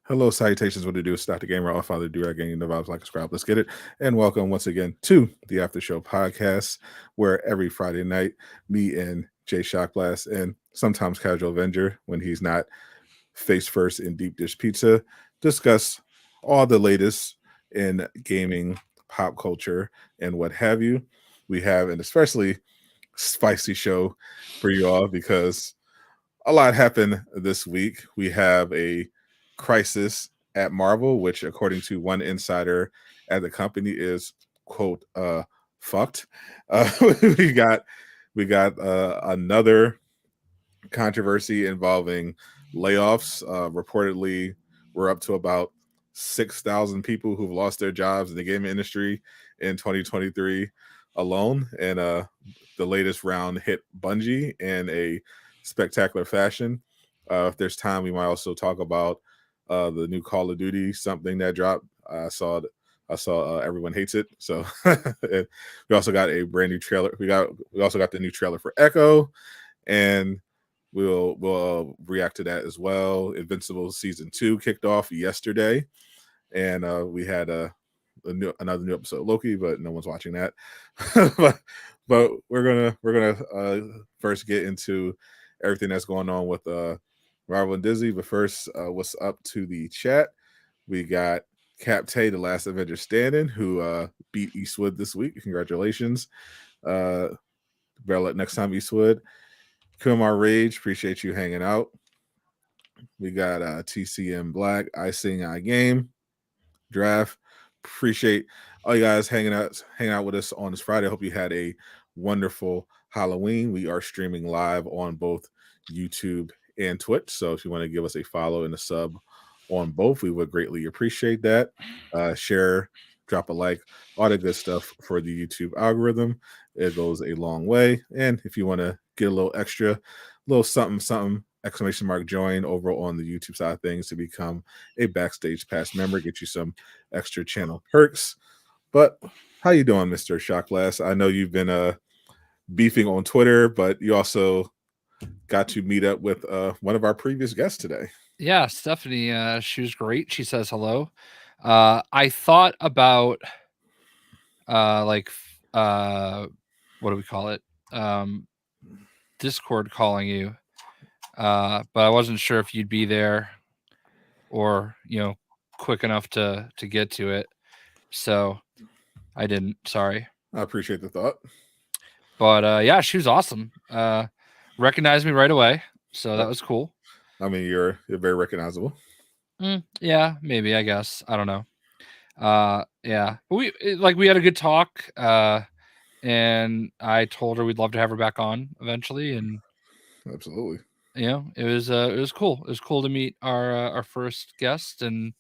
Hello, salutations. What to do? Start the game right off. Father do that game. The vibes like a scrap. Let's get it. And welcome once again to the AfterShow Podcast, where every Friday night, me and Jay Shockblast and sometimes Casual Avenger, when he's not face first in deep dish pizza, discuss all the latest in gaming, pop culture, and what have you. We have an especially spicy show for you all because a lot happened this week. We have a crisis at Marvel, which, according to one insider at the company, is quote fucked. Uh, we got another controversy involving layoffs. Reportedly, we're up to about 6,000 people who've lost their jobs in the gaming industry in 2023 alone, and the latest round hit Bungie in a spectacular fashion. If there's time, we might also talk about the new Call of Duty, something that dropped. I saw everyone hates it. So we also got a brand new trailer. We also got the new trailer for Echo, and we'll react to that as well. Invincible season 2 kicked off yesterday, and we had another new episode of Loki, but no one's watching that. but we're gonna first get into everything that's going on with Marvel and Disney. But first, what's up to the chat? We got Cap Tay, the last Avenger standing, who beat Eastwood this week. Congratulations. Better luck next time, Eastwood. Kumar Rage, appreciate you hanging out. We got TCM Black, Icing Eye Game, Draft. Appreciate all you guys hanging out with us on this Friday. I hope you had a wonderful Halloween. We are streaming live on both YouTube and Twitch, so if you want to give us a follow and a sub on both, we would greatly appreciate that. Share, drop a like, all the good stuff for the YouTube algorithm. It goes a long way. And if you want to get a little extra, little something, exclamation mark join over on the YouTube side of things to become a Backstage Pass member, get you some extra channel perks. But how you doing, Mr. Shockblast? I know you've been beefing on Twitter, but you also got to meet up with one of our previous guests today. Yeah, Stephanie, she was great. She says hello. I thought about what do we call it? Discord calling you. But I wasn't sure if you'd be there or, quick enough to get to it. So I didn't. Sorry. I appreciate the thought. But yeah, she was awesome. Recognized me right away. So that was cool. I mean, you're very recognizable. Yeah, maybe, I guess. I don't know. Yeah. But we had a good talk. And I told her we'd love to have her back on eventually. And absolutely. It was cool. It was cool to meet our first guest and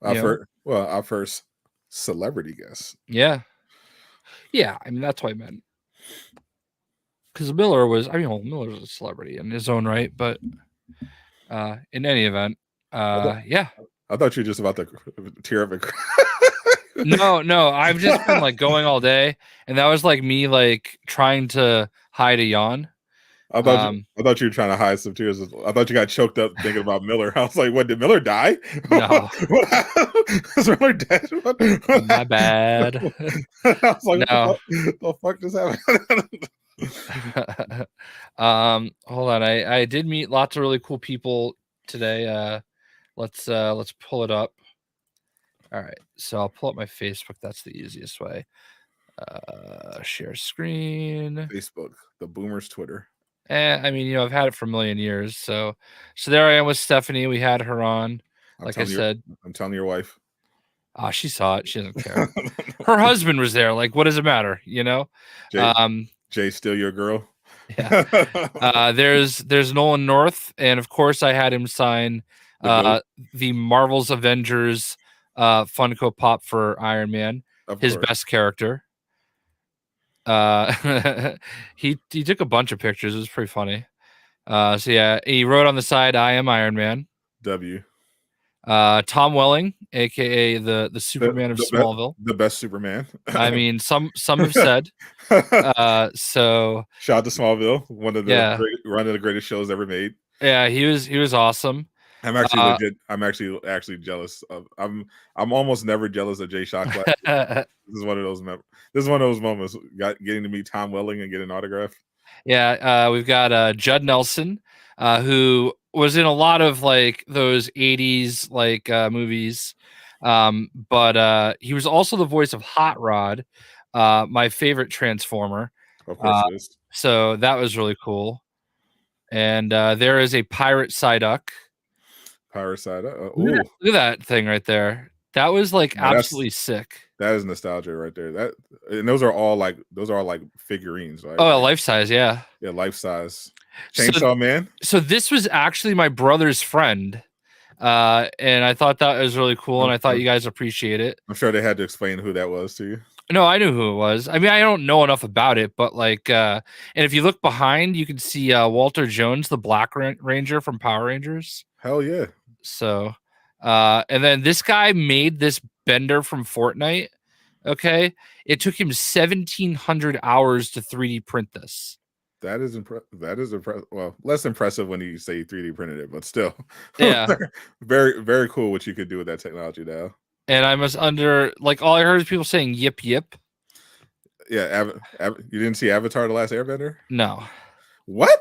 our first celebrity guest. Yeah. I mean, that's what I meant. Because Miller was a celebrity in his own right, but in any event, yeah. I thought you were just about to tear up and cry. No, I've just been like going all day, and that was like me like trying to hide a yawn. I thought you were trying to hide some tears. I thought you got choked up thinking about Miller. I was like, "What, did Miller die? No, is Miller dead? My bad." I was like, "No, the fuck just happened?" Hold on. I did meet lots of really cool people today. Let's pull it up. All right, so I'll pull up my Facebook. That's the easiest way. Share screen. Facebook, the boomers' Twitter. I mean, I've had it for a million years. So there I am with Stephanie. We had her on. Like I said, I'm telling your wife. She saw it. She doesn't care. Her husband was there. Like, what does it matter? Jay, still your girl. Yeah. There's Nolan North, and of course I had him sign the Marvel's Avengers Funko Pop for Iron Man, his best character. He took a bunch of pictures. It was pretty funny. So yeah, he wrote on the side, "I am Iron Man." W. Tom Welling, aka the Superman of Smallville, the best Superman. I mean, some have said. So shout out to Smallville, one of the greatest shows ever made. Yeah, he was awesome. I'm actually legit. I'm actually jealous of. I'm almost never jealous of Jay Shock. This is one of those. This is one of those moments. Getting to meet Tom Welling and get an autograph. Yeah, we've got Judd Nelson, who was in a lot of like those '80s like movies, but he was also the voice of Hot Rod, my favorite Transformer. Of course it is. So that was really cool. And there is a pirate Psyduck. Pirate side. Look at that thing right there. That was like absolutely sick. That is nostalgia right there. And those are all like figurines, right? Oh, life size, yeah. Yeah, life size. Chainsaw Man. So this was actually my brother's friend. And I thought that was really cool, and I thought you guys appreciate it. I'm sure they had to explain who that was to you. No, I knew who it was. I mean, I don't know enough about it, but like, and if you look behind, you can see Walter Jones, the Black Ranger from Power Rangers. Hell yeah. So, and then this guy made this bender from Fortnite. Okay, it took him 1,700 hours to 3D print this. That is impressive. That is impressive. Well, less impressive when you say 3D printed it, but still, yeah, very, very cool what you could do with that technology now. And I was under like all I heard is people saying "yip yip." Yeah, you didn't see Avatar: The Last Airbender? No. What?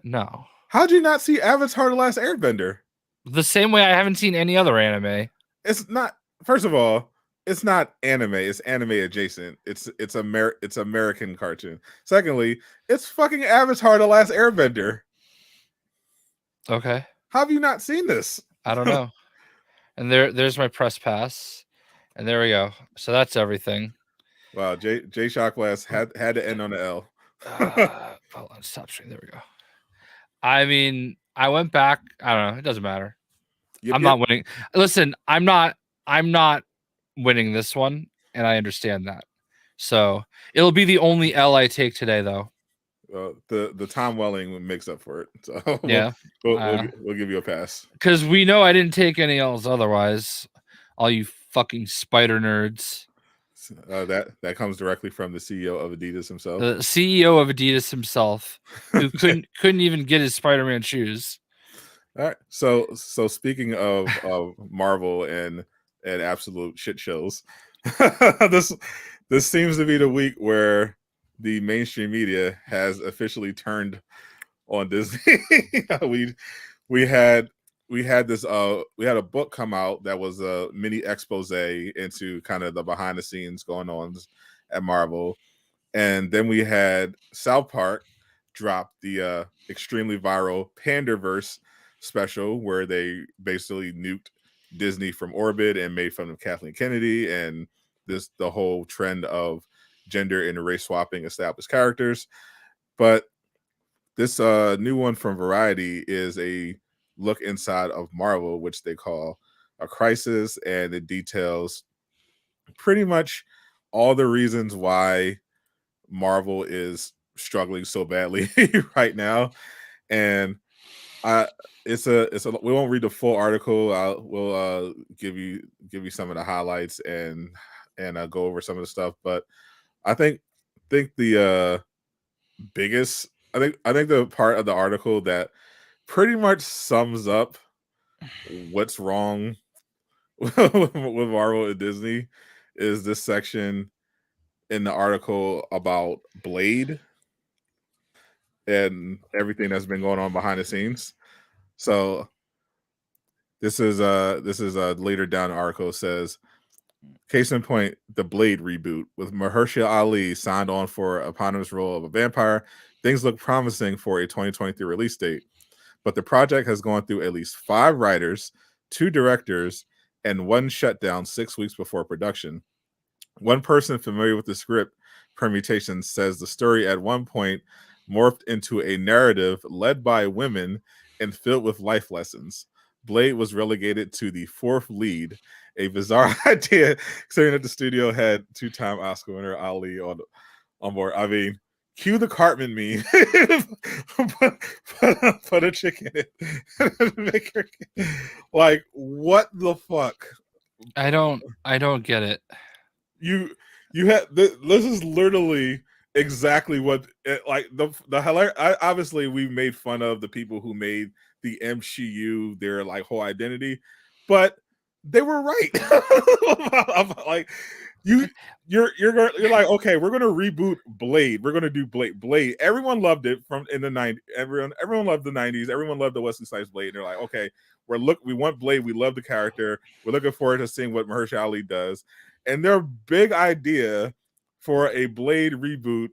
No. How'd you not see Avatar: The Last Airbender? The same way I haven't seen any other anime. It's not. First of all, it's not anime. It's anime adjacent. It's American cartoon. Secondly, it's fucking Avatar: The Last Airbender. Okay. How have you not seen this? I don't know. And there's my press pass, and there we go. So that's everything. Wow, Jay Shock Blast had to end on the L. Hold on, stop stream. There we go. I mean, I went back. I don't know. It doesn't matter. I'm not winning. Listen, I'm not winning this one, and I understand that. So it'll be the only L I take today, though. The Tom Welling makes up for it. So yeah, we'll give you a pass because we know I didn't take any L's otherwise. All you fucking spider nerds. That comes directly from the CEO of Adidas himself. The CEO of Adidas himself, who couldn't even get his Spider-Man shoes. All right. So speaking of Marvel and absolute shit shows, this seems to be the week where the mainstream media has officially turned on Disney. we had a book come out that was a mini expose into kind of the behind the scenes going on at Marvel, and then we had South Park drop the extremely viral Panderverse special where they basically nuked Disney from orbit and made fun of Kathleen Kennedy and the whole trend of gender and race swapping established characters. But this new one from Variety is a look inside of Marvel, which they call A Crisis, and it details pretty much all the reasons why Marvel is struggling so badly right now. And we won't read the full article. We'll give you some of the highlights and go over some of the stuff. But I think the biggest I think the part of the article that pretty much sums up what's wrong with Marvel and Disney is this section in the article about Blade and everything that's been going on behind the scenes. So this is a later down article says, case in point, the Blade reboot with Mahershala Ali signed on for eponymous role of a vampire. Things look promising for a 2023 release date, but the project has gone through at least 5 writers, 2 directors, and 1 shutdown 6 weeks before production. One person familiar with the script permutation says the story at one point morphed into a narrative led by women and filled with life lessons. Blade was relegated to the 4th lead, a bizarre idea considering that the studio had 2-time Oscar winner Ali on board. I mean, cue the Cartman meme. put a chick in it. Make her, like, what the fuck? I don't get it. You have this is literally exactly what like the hilarious. Obviously, we made fun of the people who made the MCU their like whole identity, but they were right. Like you're like, okay, we're gonna reboot Blade. We're gonna do Blade. Everyone loved it from in the 90s. Everyone loved the 90s. Everyone loved the Wesley Snipes Blade. And they're like, okay, we want Blade. We love the character. We're looking forward to seeing what Mahershala Ali does. And their big idea for a Blade reboot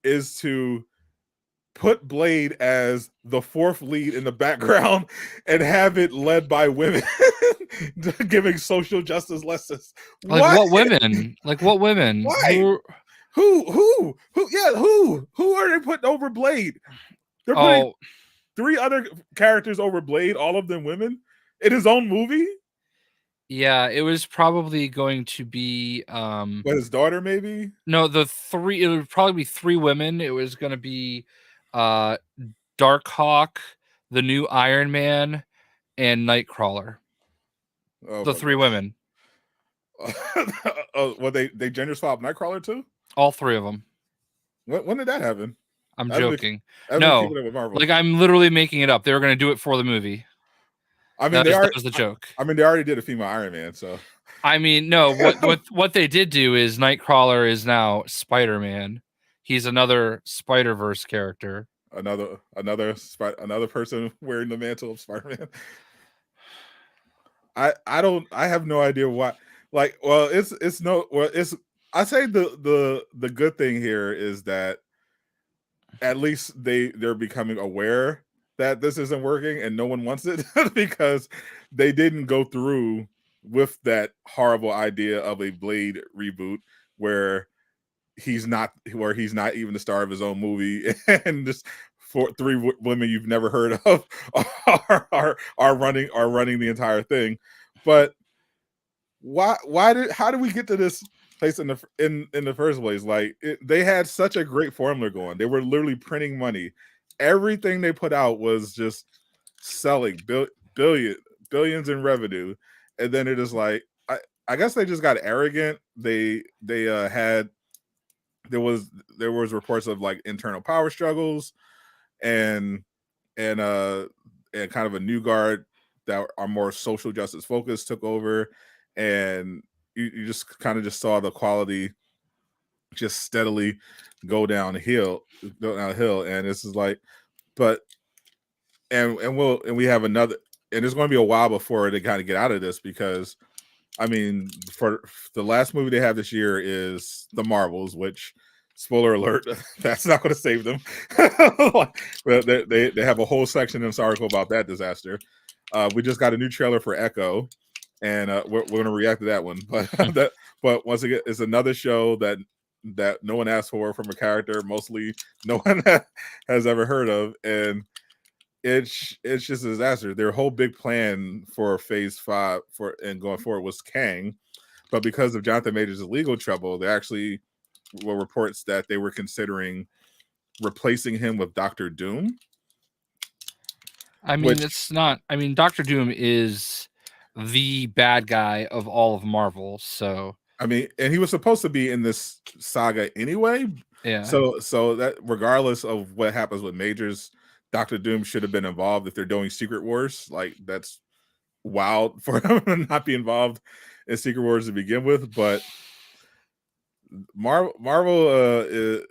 is to put Blade as the fourth lead in the background and have it led by women giving social justice lessons. Like what women? Like what women? Why? Who? Yeah, who are they putting over Blade? They're putting 3 other characters over Blade, all of them women, in his own movie. Yeah, it was probably going to be his daughter, maybe? No, it would probably be 3 women. It was gonna be Darkhawk, the new Iron Man, and Nightcrawler. The 3 women. Well, they gender swap Nightcrawler too? All 3 of them. When did that happen? I'm joking. No, like I'm literally making it up. They were going to do it for the movie. I mean, that was the joke. I mean, they already did a female Iron Man, so. I mean, no. What they did do is Nightcrawler is now Spider-Man. He's another Spider-Verse character. Another person wearing the mantle of Spider-Man. I have no idea why. Like, well, I say the good thing here is that at least they're becoming aware that this isn't working and no one wants it because they didn't go through with that horrible idea of a Blade reboot where he's not even the star of his own movie and just 3 women you've never heard of are running the entire thing. But how did we get to this place in the first place? Like they had such a great formula going. They were literally printing money. Everything they put out was just selling billions in revenue, and then it is like I guess they just got arrogant. There was reports of like internal power struggles and kind of a new guard that are more social justice focused took over, and you just kind of just saw the quality just steadily go downhill, and this is like, but and we have another, and it's going to be a while before they kind of get out of this because, I mean, for the last movie they have this year is The Marvels, which, spoiler alert, that's not going to save them. They have a whole section in this article about that disaster. We just got a new trailer for Echo, and we're going to react to that one. But once again, it's another show that no one asked for from a character, mostly no one has ever heard of, and it's just a disaster. Their whole big plan for Phase 5 and going forward was Kang, but because of Jonathan Majors' legal trouble, there actually were reports that they were considering replacing him with Dr. Doom. I mean, it's not. I mean, Dr. Doom is the bad guy of all of Marvel, so. I mean, and he was supposed to be in this saga anyway. Yeah. So that regardless of what happens with Majors, Dr. Doom should have been involved if they're doing Secret Wars. Like, that's wild for him to not be involved in Secret Wars to begin with. But Marvel is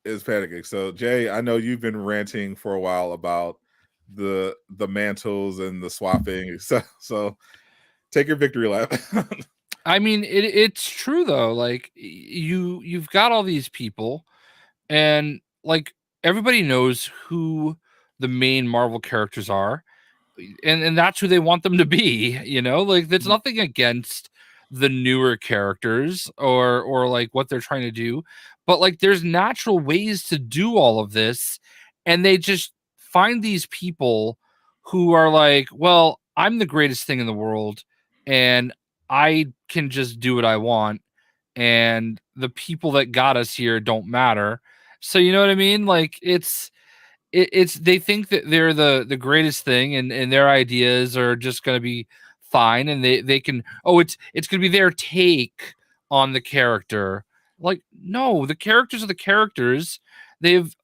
panicking. So Jay, I know you've been ranting for a while about the mantles and the swapping. So take your victory lap. I mean, it's true though. Like you've got all these people, and like everybody knows who the main Marvel characters are, and that's who they want them to be. You know, like there's nothing against the newer characters or like what they're trying to do, but like there's natural ways to do all of this, and they just find these people who are like, well, I'm the greatest thing in the world, and I can just do what I want, and the people that got us here don't matter. So you know what I mean? Like it's they think that they're the greatest thing, and their ideas are just going to be fine, and they can it's going to be their take on the character, Like, no, the characters are the characters. They've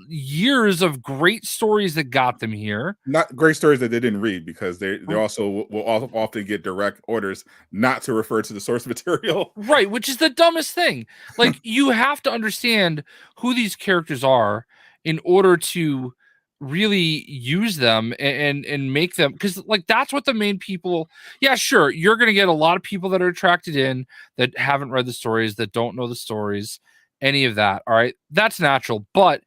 years of great stories that got them here. Not great stories that they didn't read, because they also will often get direct orders not to refer to the source material. Right, which is the dumbest thing. Like, you have to understand who these characters are in order to really use them and make them, because like that's what the main people. Yeah, sure, you're gonna get a lot of people that are attracted in that haven't read the stories, that don't know the stories, any of that. All right, that's natural, but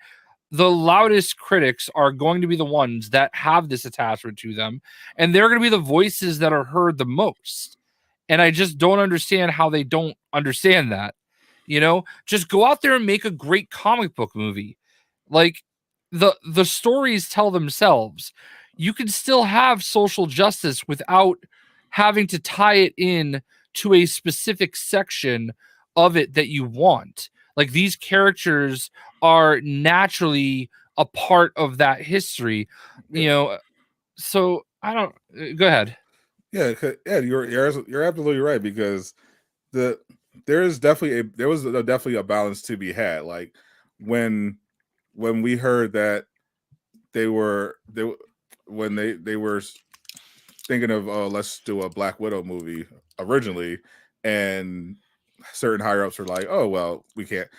the loudest critics are going to be the ones that have this attachment to them, and they're going to be the voices that are heard the most. And I just don't understand how they don't understand that. Just go out there and make a great comic book movie. Like, the stories tell themselves. You can still have social justice without having to tie it in to a specific section of it that you want. Like, these characters are naturally a part of that history, so I don't go ahead. Yeah, you're absolutely right, because the there was definitely a balance to be had. Like, when we heard that they were they when they were thinking of, let's do a Black Widow movie originally, and certain higher ups were like, oh well, we can't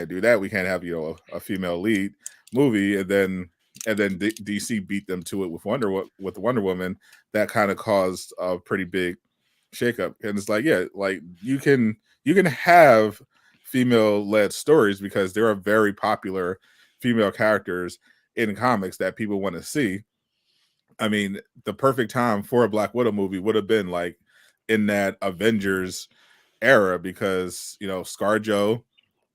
do that. We can't have a female lead movie, and then DC beat them to it with Wonder Woman. That kind of caused a pretty big shakeup. And it's like, yeah, like you can have female led stories, because there are very popular female characters in comics that people want to see. I mean, the perfect time for a Black Widow movie would have been like in that Avengers era, because ScarJo,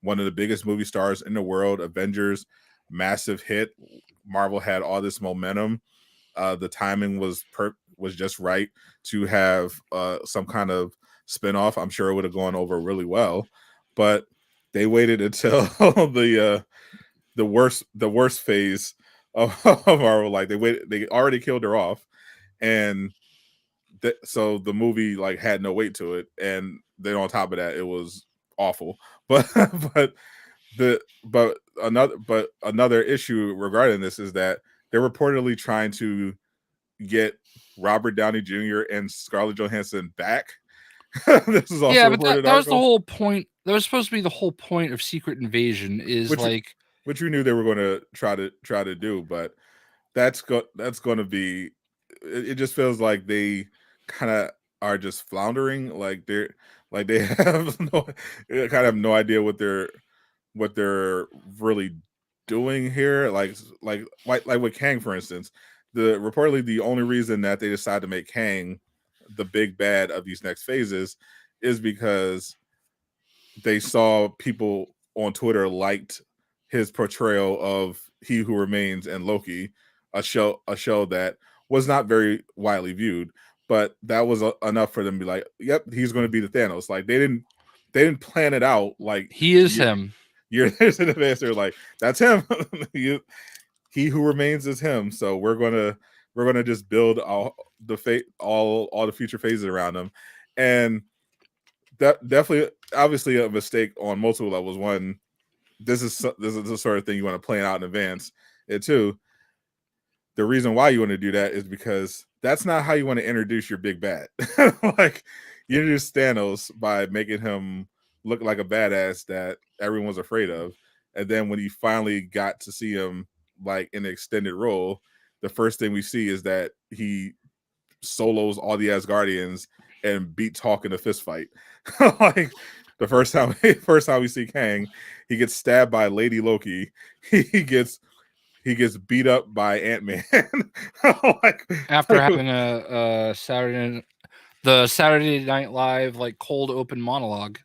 one of the biggest movie stars in the world, Avengers, massive hit. Marvel had all this momentum. The timing was just right to have some kind of spinoff. I'm sure it would have gone over really well, but they waited until the worst phase of Marvel. Like, they already killed her off, and so the movie like had no weight to it, and then on top of that, it was awful. But another issue regarding this is that they're reportedly trying to get Robert Downey Jr. and Scarlett Johansson back. This is also Yeah, but reported that was the article, whole point. That was supposed to be the whole point of Secret Invasion, is which like, you knew they were going to try to do, but that's going to be. It just feels like they kind of are just floundering. Like they have kind of have no idea what they're really doing here. Like with Kang, for instance, reportedly the only reason that they decided to make Kang the big bad of these next phases is because they saw people on Twitter liked his portrayal of He Who Remains and Loki, a show that was not very widely viewed, but that was enough for them to be like, "Yep, he's going to be the Thanos." Like, they didn't plan it out. Like, he is him. years in advance, they're like, "That's him." He Who Remains is him. So we're gonna just build all the future phases around him, and that definitely, obviously, a mistake on multiple levels. One, this is the sort of thing you want to plan out in advance. And two, the reason why you want to do that is because that's not how you want to introduce your big bad. Like, you introduce Thanos by making him look like a badass that everyone's afraid of, and then when you finally got to see him like in an extended role, the first thing we see is that he solos all the Asgardians and beats Hawk in a fist fight. Like, the first time we see Kang, he gets stabbed by Lady Loki. He gets beat up by Ant-Man. Like, After having a Saturday Night Live like cold open monologue.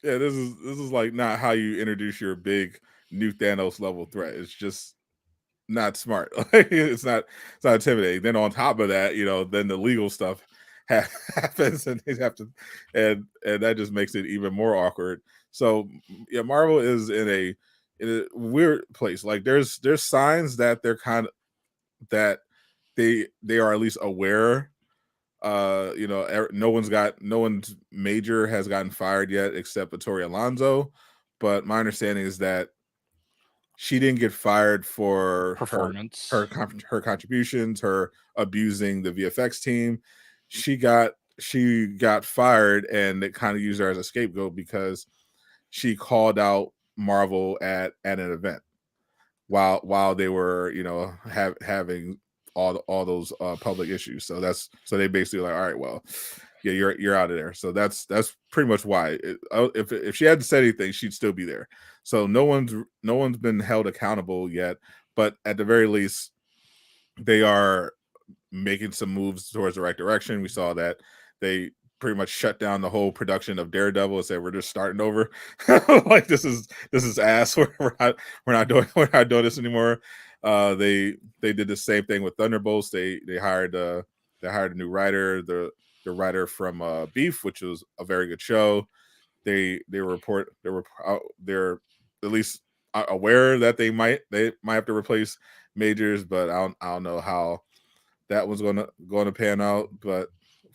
yeah, this is like not how you introduce your big new Thanos level threat. It's just not smart. It's not intimidating. Then on top of that, then the legal stuff happens, and they have to, and that just makes it even more awkward. So yeah, Marvel is in a weird place. Like, there's signs that they're kind of that they are at least aware. No one's major has gotten fired yet except Vittorio Alonso. but my understanding is that she didn't get fired for Performance. her contributions, her abusing the VFX team. She got fired, and it kind of used her as a scapegoat because she called out Marvel at an event while they were, you know, having all those public issues. So they basically like, all right, well, yeah, you're out of there. So that's pretty much why. If she hadn't said anything, she'd still be there. So no one's been held accountable yet, but at the very least, they are making some moves towards the right direction. We saw that they pretty much shut down the whole production of Daredevil and said we're just starting over. Like this is ass. We're not doing this anymore. They did the same thing with Thunderbolts. They hired a new writer, the writer from Beef, which was a very good show. They're at least aware that they might have to replace Majors, but I don't know how that was going to pan out. But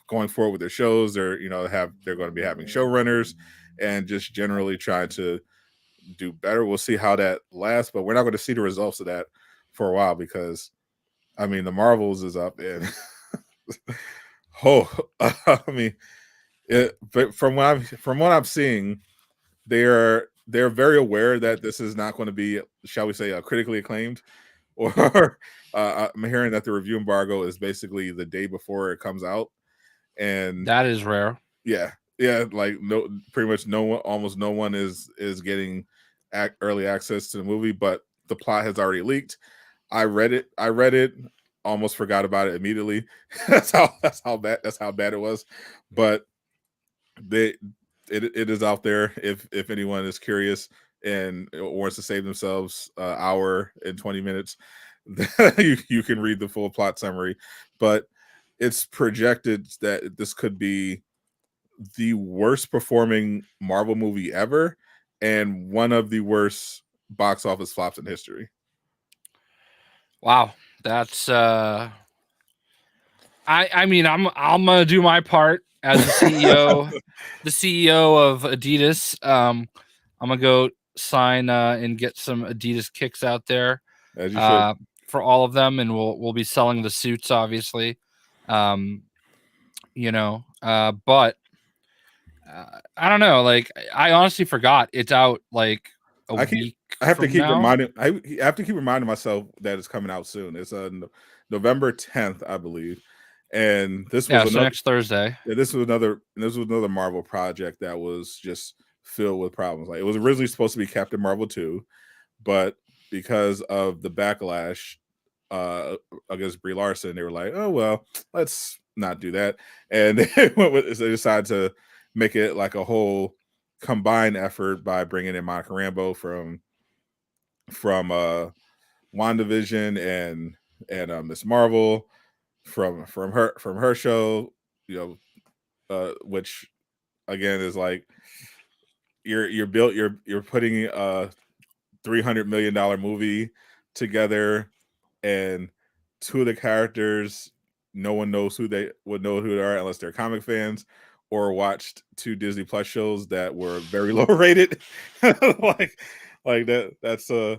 going forward with their shows, they're going to be having showrunners and just generally trying to do better. We'll see how that lasts, but we're not going to see the results of that for a while because, I mean, the Marvels is up and I mean, but from what I'm seeing, they're very aware that this is not going to be, shall we say, critically acclaimed. Or I'm hearing that the review embargo is basically the day before it comes out, and that is rare. Yeah, like pretty much almost no one is getting early access to the movie, but the plot has already leaked. I read it, almost forgot about it immediately. that's how bad it was, but it is out there if anyone is curious and wants to save themselves an hour and 20 minutes. you can read the full plot summary, but it's projected that this could be the worst performing Marvel movie ever and one of the worst box office flops in history. Wow, that's I mean, I'm gonna do my part as the CEO, the CEO of Adidas. I'm gonna go sign and get some Adidas kicks out there, as you should, for all of them, and we'll be selling the suits, obviously. But I don't know. Like, I honestly forgot it's out like a week. I have to keep now. reminding. I have to keep reminding myself that it's coming out soon. It's November 10th, I believe, and this was so next Thursday. Yeah, this was another Marvel project that was just filled with problems. Like, it was originally supposed to be Captain Marvel 2, but because of the backlash against Brie Larson, they were like, "Oh well, let's not do that," and they decided to make it like a whole combined effort by bringing in Monica Rambeau from WandaVision and Miss Marvel from her show, which again is like you're putting a $300 million movie together, and two of the characters no one knows who they are unless they're comic fans or watched two Disney Plus shows that were very low rated. like that's a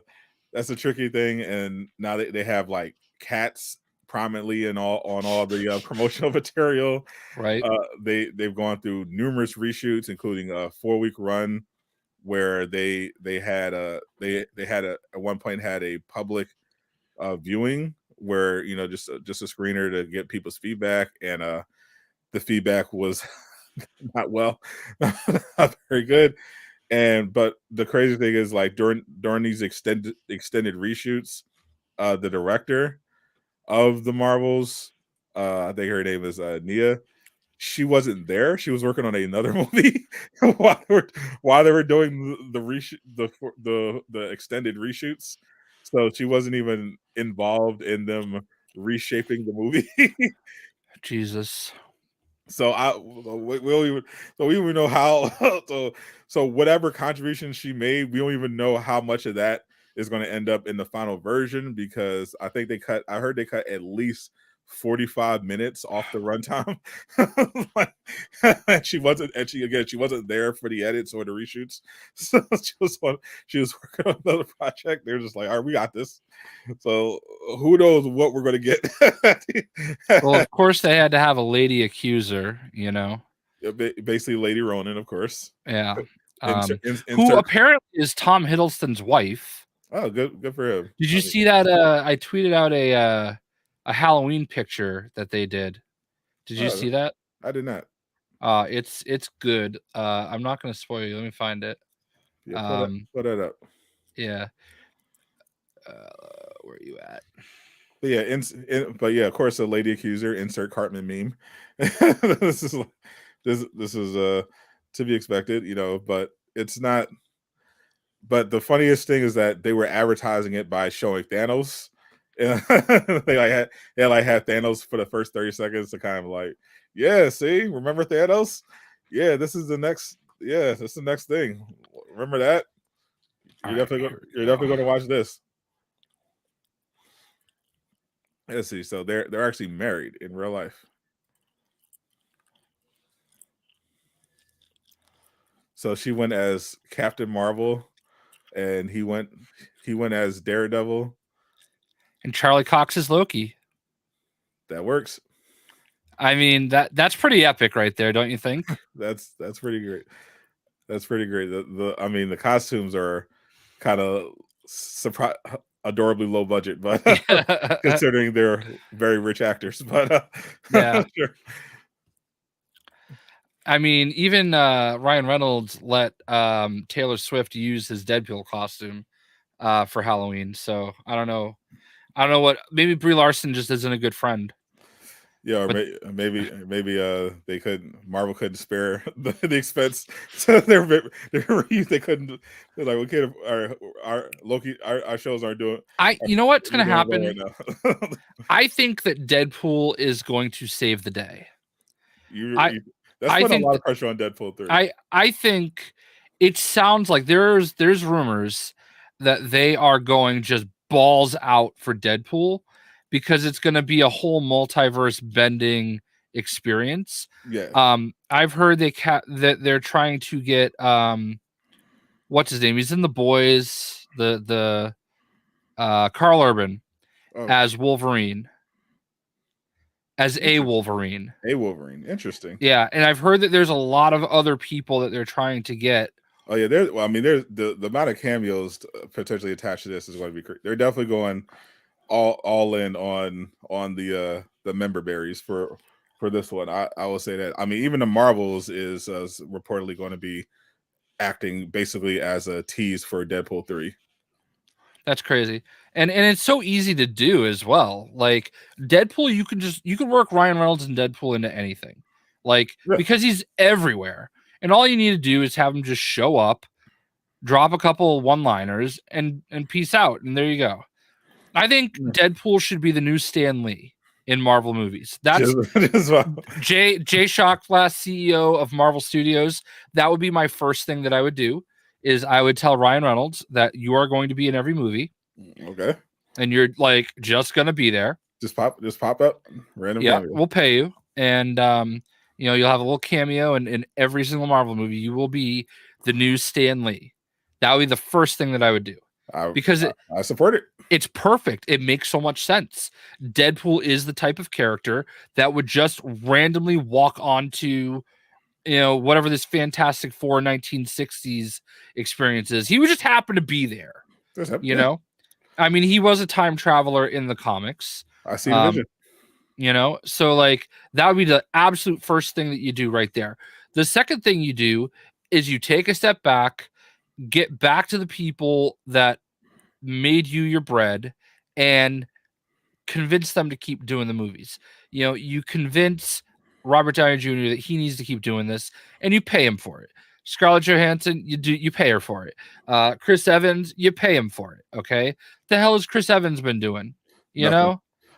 tricky thing. And now they have like cats prominently on all the promotional material. Right. They've gone through numerous reshoots, including a 4-week run where they had at one point had a public viewing where just a screener to get people's feedback, and the feedback was not not very good. But the crazy thing is, like, during these extended reshoots, the director of the Marvels, I think her name is Nia. She wasn't there. She was working on another movie while they were doing the extended reshoots. So she wasn't even involved in them reshaping the movie. Jesus. So we don't even know how. So whatever contribution she made, we don't even know how much of that is going to end up in the final version, because I heard they cut at least 45 minutes off the runtime. She wasn't there for the edits or the reshoots. So she was working on another project. They're just like, all right, we got this. So who knows what we're gonna get. Well, of course they had to have a lady accuser, Basically Lady Ronan, of course. Yeah. Who apparently is Tom Hiddleston's wife. Oh, good for him. Did you see that? I tweeted out a Halloween picture that they did. Did you see that? I did not. It's good. I'm not going to spoil you. Let me find it. Yeah, put that up. Yeah. Where are you at? But yeah, of course, a lady accuser. Insert Cartman meme. This is to be expected, but it's not. But the funniest thing is that they were advertising it by showing Thanos. And they had Thanos for the first 30 seconds to kind of like, yeah, see, remember Thanos? Yeah, this is the next thing. Remember that? You're definitely going to watch this. Let's see. So they're actually married in real life. So she went as Captain Marvel, and he went as Daredevil, and Charlie Cox is Loki. That works. I mean, that's pretty epic right there, don't you think? That's pretty great. That's pretty great. The costumes are kind of adorably low budget, but considering they're very rich actors, but yeah. Sure. I mean, even Ryan Reynolds let Taylor Swift use his Deadpool costume for Halloween. So I don't know what. Maybe Brie Larson just isn't a good friend. Yeah, or maybe Marvel couldn't spare the expense. So they couldn't. They're like, we can't. Our Loki, our shows aren't doing. You know what's going to happen? Right I think that Deadpool is going to save the day. That's putting a lot of pressure on Deadpool 3. I think it sounds like there's rumors that they are going just balls out for Deadpool because it's going to be a whole multiverse bending experience. Yeah. I've heard that they're trying to get what's his name? He's in The Boys, the Carl Urban as Wolverine. As a Wolverine. A Wolverine. Interesting. Yeah, and I've heard that there's a lot of other people that they're trying to get. Oh yeah, there's the amount of cameos potentially attached to this is going to be. They're definitely going all in on the member berries for this one. I will say that. I mean, even the Marvels is reportedly going to be acting basically as a tease for Deadpool 3. That's crazy. And it's so easy to do as well. Like Deadpool, you can work Ryan Reynolds and Deadpool into anything. Like because he's everywhere. And all you need to do is have him just show up, drop a couple one-liners and peace out. And there you go. I think Deadpool should be the new Stan Lee in Marvel movies. That's Jay Shockblast, CEO of Marvel Studios. That would be my first thing that I would do. Is I would tell Ryan Reynolds that you are going to be in every movie. Okay. And you're like just gonna be there. Just pop up. Random. Yeah, cameo. We'll pay you. And you'll have a little cameo in every single Marvel movie. You will be the new Stan Lee. That would be the first thing that I would do. Because I support it. It's perfect. It makes so much sense. Deadpool is the type of character that would just randomly walk onto whatever this Fantastic Four 1960s experience is. He would just happen to be there. I mean, he was a time traveler in the comics. I see the vision. So like that would be the absolute first thing that you do right there. The second thing you do is you take a step back, get back to the people that made you your bread and convince them to keep doing the movies. You convince Robert Downey Jr. that he needs to keep doing this, and you pay him for it. Scarlett Johansson, you pay her for it. Chris Evans, you pay him for it. Okay, the hell has Chris Evans been doing?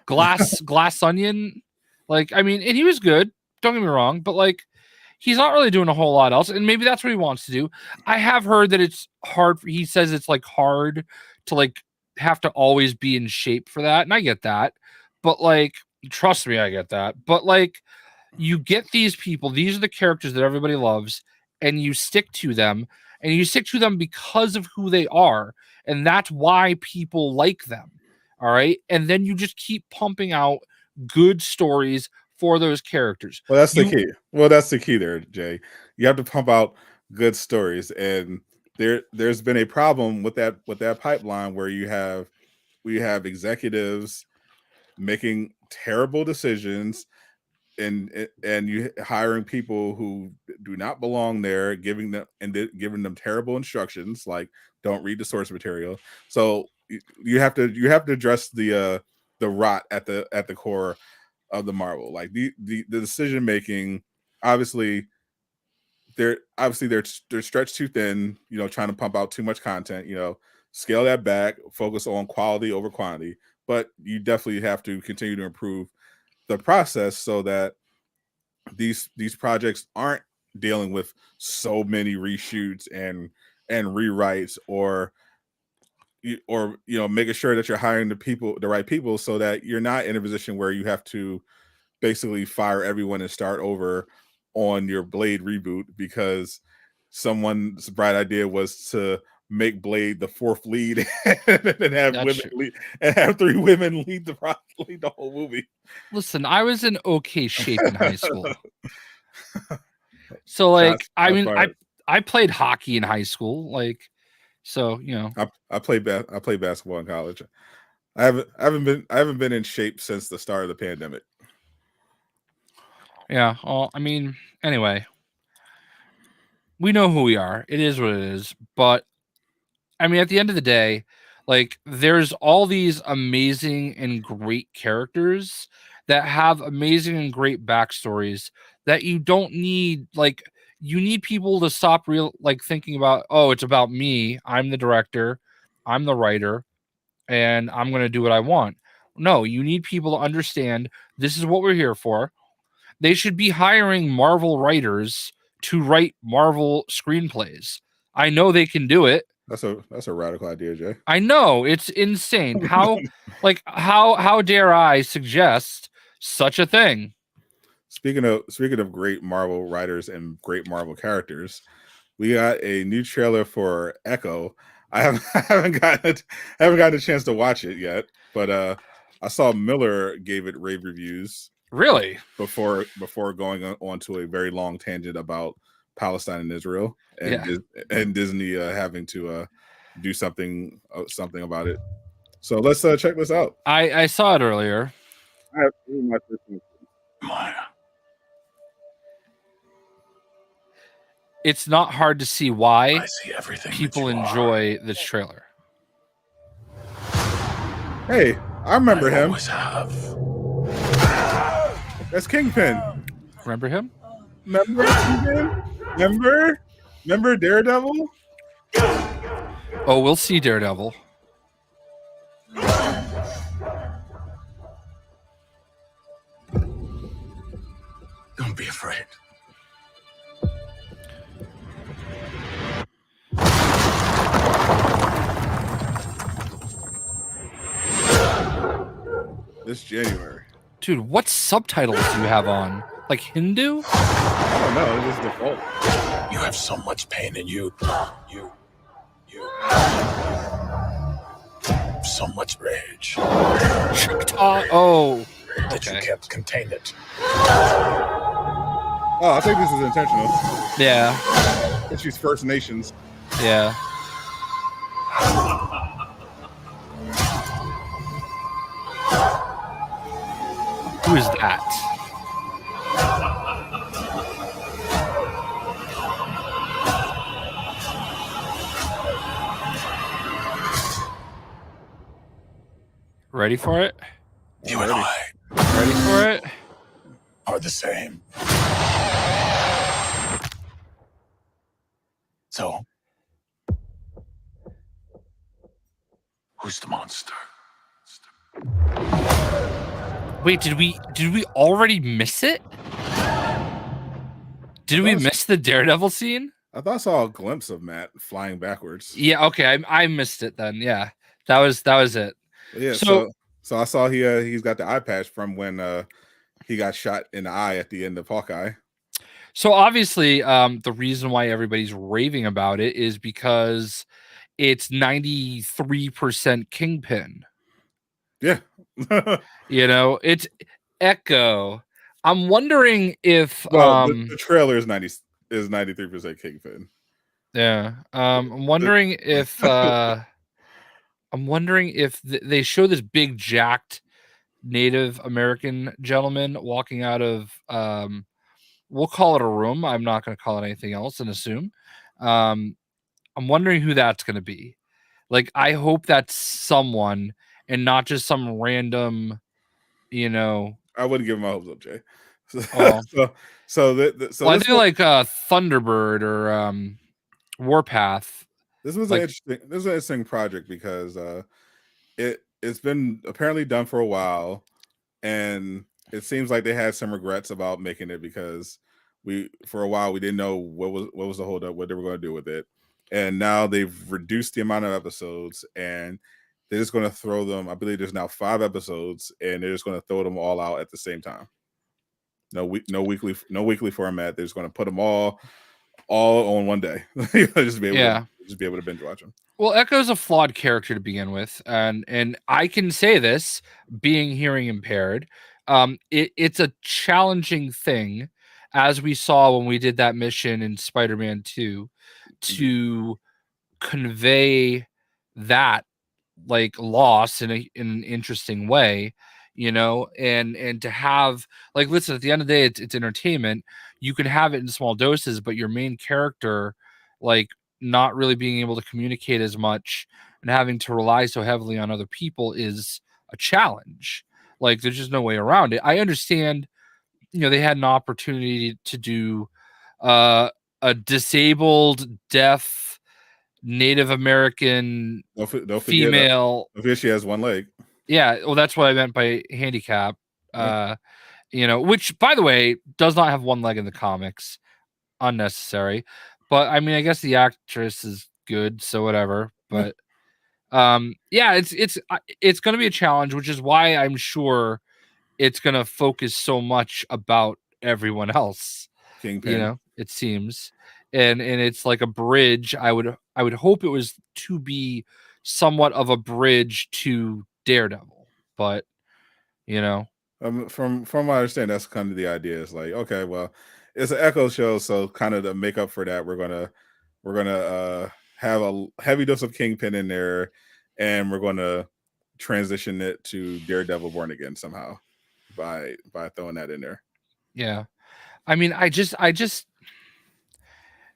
Glass Onion, like and he was good. Don't get me wrong, but like he's not really doing a whole lot else, and maybe that's what he wants to do. I have heard that it's hard. He says it's like hard to like have to always be in shape for that, and I get that, but like Trust me, I get that. But like, you get these people, these are the characters that everybody loves, and you stick to them, and you stick to them because of who they are, and that's why people like them. All right. And then you just keep pumping out good stories for those characters. Well, that's the key. Well, that's the key there, Jay. You have to pump out good stories, and there's been a problem with that pipeline where we have executives making terrible decisions and you hiring people who do not belong there, giving them terrible instructions like don't read the source material. So you have to address the rot at the core of the Marvel. Like the decision making, obviously they're stretched too thin, trying to pump out too much content, scale that back, focus on quality over quantity. But you definitely have to continue to improve the process so that these projects aren't dealing with so many reshoots and rewrites, or making sure that you're hiring the right people so that you're not in a position where you have to basically fire everyone and start over on your Blade reboot because someone's bright idea was to make Blade the fourth lead and have three women lead the whole movie. Listen, I was in okay shape in high school. So like, I played hockey in high school. Like, so, I played basketball in college. I haven't been in shape since the start of the pandemic. Yeah. Well, I mean, anyway, we know who we are. It is what it is. But I mean, at the end of the day, like, there's all these amazing and great characters that have amazing and great backstories that you don't need. Like, you need people to stop thinking about, oh, it's about me. I'm the director. I'm the writer. And I'm going to do what I want. No, you need people to understand this is what we're here for. They should be hiring Marvel writers to write Marvel screenplays. I know they can do it. That's a radical idea, Jay. I know, it's insane. How dare I suggest such a thing? Speaking of great Marvel writers and great Marvel characters, we got a new trailer for Echo. I haven't gotten a chance to watch it yet, but I saw Miller gave it rave reviews. Really? Before going on to a very long tangent about Palestine and Israel and Disney having to do something about it. So let's check this out. I saw it earlier. Maya. It's not hard to see why I see everything people enjoy this trailer. Hey, I remember him. Always have. That's Kingpin. Remember him? Remember Kingpin? Remember Daredevil? Oh, we'll see Daredevil. Don't be afraid. This January. Dude, what subtitles do you have on? Like Hindu? I don't know. It's just default. You have so much pain in you. You. So much rage. Oh. That you can't contain it. Oh, I think this is intentional. Yeah. It's these First Nations. Yeah. Who is that? Ready for it? You and I Ready for it? are the same. So, who's the monster? Wait, did we already miss it? Did we miss the Daredevil scene? I thought I saw a glimpse of Matt flying backwards. Yeah, okay, I missed it then. Yeah, that was it. Yeah, So I saw he's got the eye patch from when he got shot in the eye at the end of Hawkeye. So obviously, the reason why everybody's raving about it is because it's 93% Kingpin. Yeah. It's Echo. I'm wondering if the trailer is 93% Kingpin. Yeah. I'm wondering if they show this big jacked Native American gentleman walking out of we'll call it a room. I'm not going to call it anything else and assume. I'm wondering who that's going to be. Like, I hope that's someone and not just some random, I wouldn't give him my hopes up, Jay. Oh. So I think like Thunderbird or Warpath. This was an interesting project because it's been apparently done for a while, and it seems like they had some regrets about making it because for a while we didn't know what was the holdup, what they were going to do with it, and now they've reduced the amount of episodes and they're just going to throw them. I believe there's now 5 episodes, and they're just going to throw them all out at the same time. No weekly format. They're just going to put them all on one day. just be able to binge watch them. Well, Echo's a flawed character to begin with, and I can say this, being hearing impaired, it's a challenging thing, as we saw when we did that mission in Spider-Man 2, to convey that like loss in an interesting way, and to have, like, listen, at the end of the day, it's entertainment. You can have it in small doses, but your main character, like, not really being able to communicate as much and having to rely so heavily on other people is a challenge. Like, there's just no way around it. I understand, they had an opportunity to do a disabled, deaf, Native American female. Don't forget she has one leg. Yeah, well, that's what I meant by handicap. Which, by the way, does not have one leg in the comics. Unnecessary. But I mean, I guess the actress is good, so whatever. But it's going to be a challenge, which is why I'm sure it's going to focus so much about everyone else. Kingpin. It seems, and it's like a bridge. I would hope it was to be somewhat of a bridge to Daredevil, but from what I understand, that's kind of the idea. It's like, okay, well, it's an Echo show, so kind of to make up for that, we're gonna have a heavy dose of Kingpin in there, and we're gonna transition it to Daredevil Born Again somehow by throwing that in there. Yeah, I mean, I just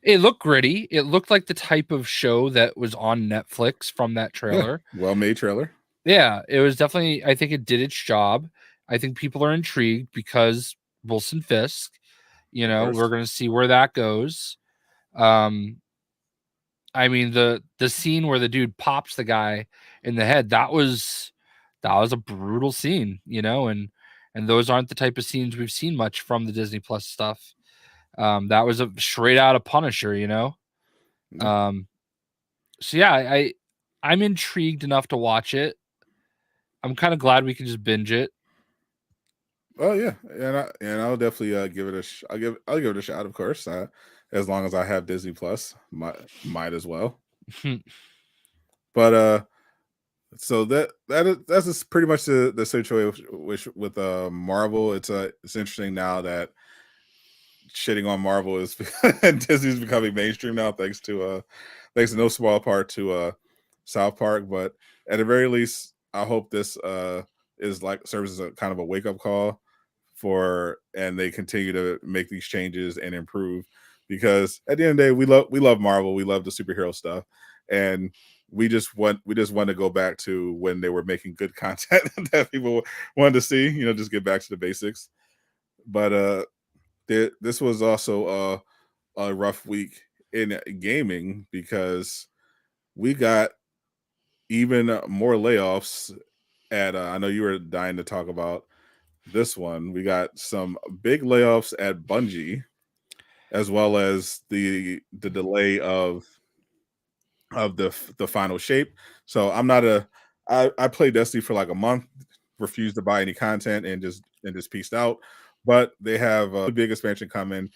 it looked gritty. It looked like the type of show that was on Netflix from that trailer. Yeah, well-made trailer. Yeah, it was definitely, I think it did its job. I think people are intrigued because Wilson Fisk, we're going to see where that goes. I mean, the scene where the dude pops the guy in the head, that was a brutal scene, and those aren't the type of scenes we've seen much from the Disney Plus stuff. That was a straight out of Punisher, Mm-hmm. So yeah, I'm intrigued enough to watch it. I'm kind of glad we can just binge it. Oh yeah, and I'll definitely give it I'll give it a shot, of course, as long as I have Disney Plus, might as well. But so that's just pretty much the situation with Marvel. It's interesting now that shitting on Marvel is Disney's becoming mainstream now, thanks to no small part to South Park. But at the very least, I hope this is like serves as a kind of a wake up call and they continue to make these changes and improve, because at the end of the day, we love Marvel, we love the superhero stuff, and we just want to go back to when they were making good content that people wanted to see, just get back to the basics. But this was also a rough week in gaming because we got even more layoffs at I know you were dying to talk about this one. We got some big layoffs at Bungie, as well as the delay of the final shape. So I'm not I played Destiny for like a month. refused to buy any content and just pieced out. But they have a big expansion coming.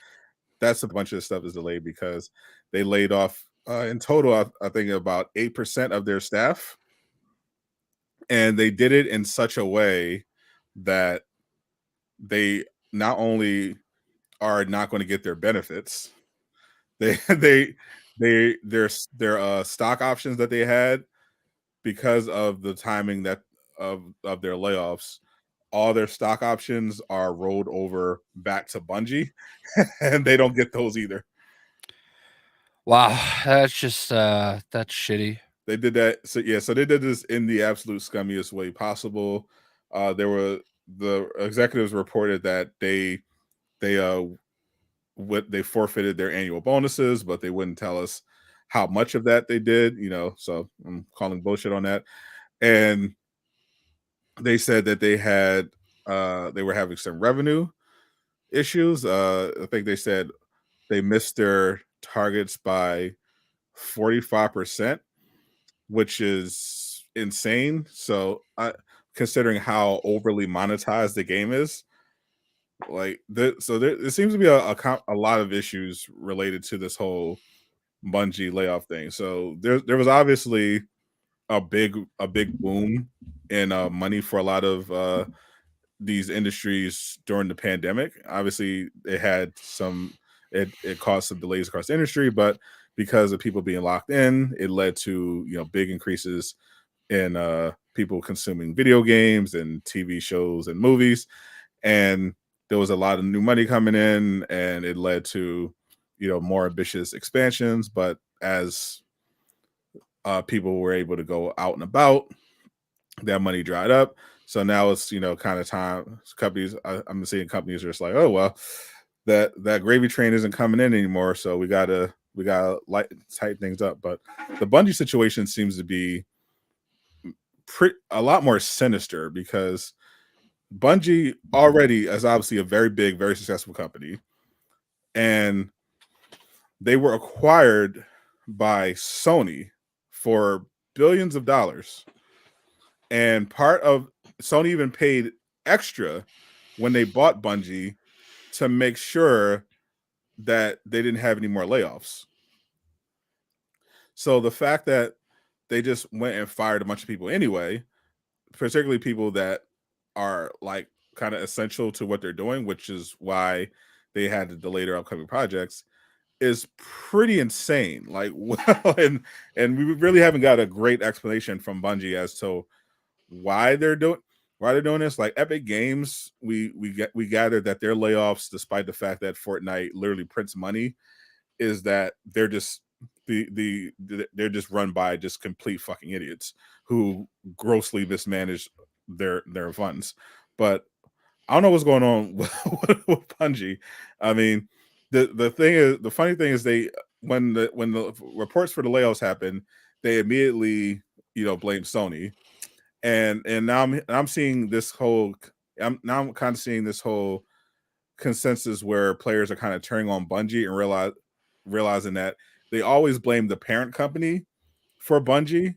That's a bunch of stuff is delayed because they laid off in total, I think about 8% of their staff, and they did it in such a way that they not only are not going to get their benefits, their stock options that they had because of the timing that of their layoffs, all their stock options are rolled over back to Bungie, and they don't get those either. Wow, that's just that's shitty. They did that. So they did this in the absolute scummiest way possible. The executives reported that they forfeited their annual bonuses, but they wouldn't tell us how much of that they did, so I'm calling bullshit on that. And they said that they were having some revenue issues. I think they said they missed their targets by 45%, which is insane. So considering how overly monetized the game is, like there seems to be a lot of issues related to this whole Bungie layoff thing. So there was obviously a big boom in money for a lot of these industries during the pandemic. Obviously, it caused some delays across the industry, but because of people being locked in, it led to big increases in people consuming video games and TV shows and movies, and there was a lot of new money coming in, and it led to more ambitious expansions. But as people were able to go out and about, that money dried up. So now it's kind of time. Companies, I'm seeing companies are just like, oh well, that gravy train isn't coming in anymore, so we gotta tighten things up. But the Bungie situation seems to be a lot more sinister because Bungie already is obviously a very big, very successful company, and they were acquired by Sony for billions of dollars. And part of Sony even paid extra when they bought Bungie to make sure that they didn't have any more layoffs. So the fact that they just went and fired a bunch of people anyway, particularly people that are like kind of essential to what they're doing, which is why they had to delay their upcoming projects, is pretty insane. Like, well, and we really haven't got a great explanation from Bungie as to why they're doing this. Like Epic Games, we gathered that their layoffs, despite the fact that Fortnite literally prints money, is that they're just they're just run by just complete fucking idiots who grossly mismanage their funds. But I don't know what's going on with Bungie. I mean, the funny thing is when the reports for the layoffs happened, they immediately blame Sony, and now I'm seeing this whole I'm kind of seeing this whole consensus where players are kind of turning on Bungie and realizing that they always blame the parent company for Bungie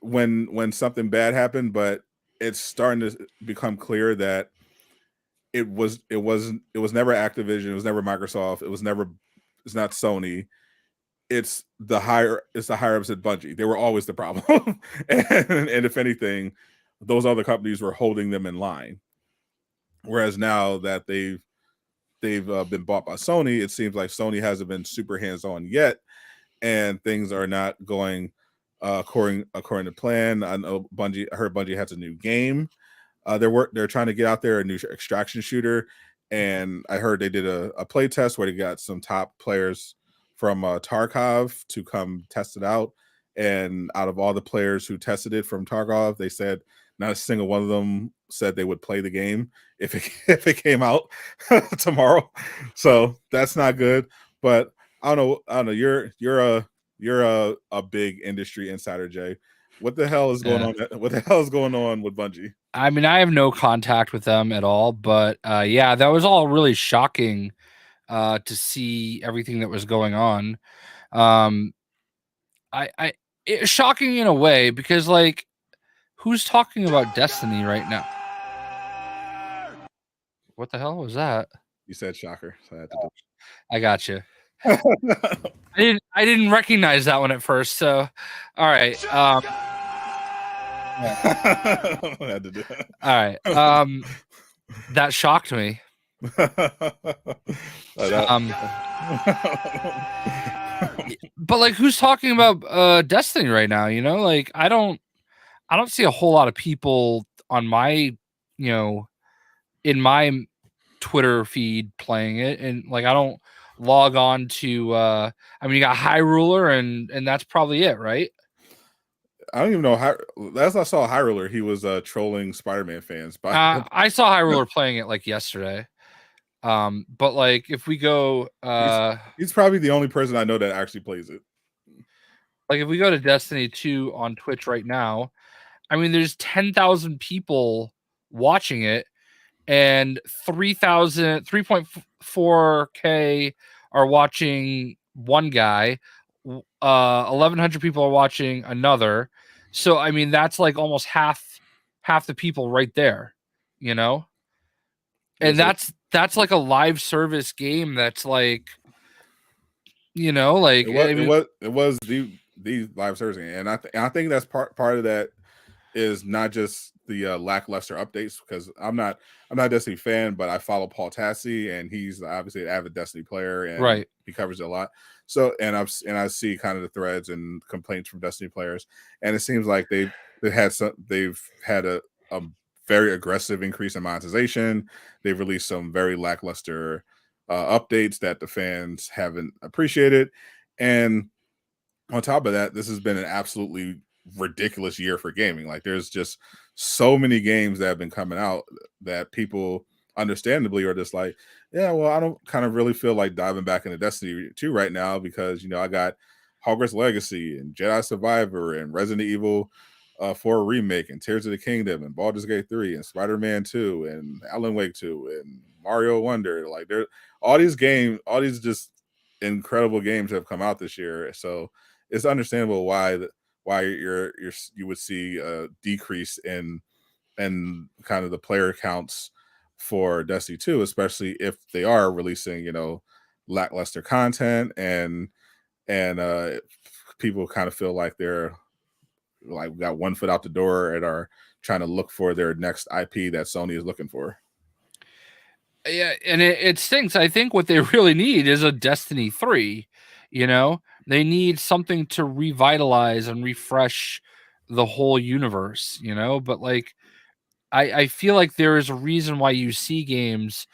when something bad happened, but it's starting to become clear that it was never Activision, it was never Microsoft, it's not Sony. It's the higher ups at Bungie. They were always the problem. and if anything, those other companies were holding them in line. Whereas now that they've been bought by Sony, it seems like Sony hasn't been super hands-on yet, and things are not going according to plan. I know I heard Bungie has a new game. They're trying to get out there, a new extraction shooter, and I heard they did a play test where they got some top players from Tarkov to come test it out. And out of all the players who tested it from Tarkov, they said not a single one of them said they would play the game if it came out tomorrow. So that's not good. But I don't know. You're a big industry insider, Jay. What the hell is going on? What the hell is going on with Bungie? I mean, I have no contact with them at all, but yeah, that was all really shocking to see everything that was going on. It's shocking in a way because, like, who's talking about Destiny right now? What the hell was that? You said shocker, so I had to do. I got you. I didn't recognize that one at first. So, all right. I had to do it. All right. That shocked me. But like, who's talking about Destiny right now? You know, like I don't see a whole lot of people on my, in my Twitter feed playing it, and like I don't log on to. I mean, you got High Ruler, and that's probably it, right? I don't even know how. Last I saw High Ruler, he was trolling Spider-Man fans. I saw High Ruler playing it like yesterday. But like if we go, he's probably the only person I know that actually plays it. Like if we go to Destiny 2 on Twitch right now, I mean, there's 10,000 people watching it, and 3.4K are watching one guy. 1,100 people are watching another. So I mean, that's like almost half the people right there, you know. And that's like a live service game. That's like, you know, like it was the live service game, and I think that's part of that is not just the lackluster updates, because I'm not a Destiny fan, but I follow Paul Tassi, and he's obviously an avid Destiny player, and right, he covers it a lot. So and I see kind of the threads and complaints from Destiny players, and it seems like they've had a very aggressive increase in monetization. They've released some very lackluster updates that the fans haven't appreciated, and on top of that, this has been an absolutely ridiculous year for gaming. Like there's just so many games that have been coming out that people understandably are just like, yeah, well, I don't kind of really feel like diving back into Destiny 2 right now, because I got Hogwarts Legacy and Jedi Survivor and Resident Evil 4 remake and Tears of the Kingdom and Baldur's Gate 3 and Spider-Man 2 and Alan Wake 2 and Mario Wonder. Like there, all these just incredible games have come out this year. So it's understandable why you would see a decrease in kind of the player counts for Destiny 2, especially if they are releasing, lackluster content and people kind of feel like they're like got one foot out the door and are trying to look for their next IP that Sony is looking for. Yeah, and it stinks. I think what they really need is a Destiny 3, They need something to revitalize and refresh the whole universe, But like, I feel like there is a reason why you see games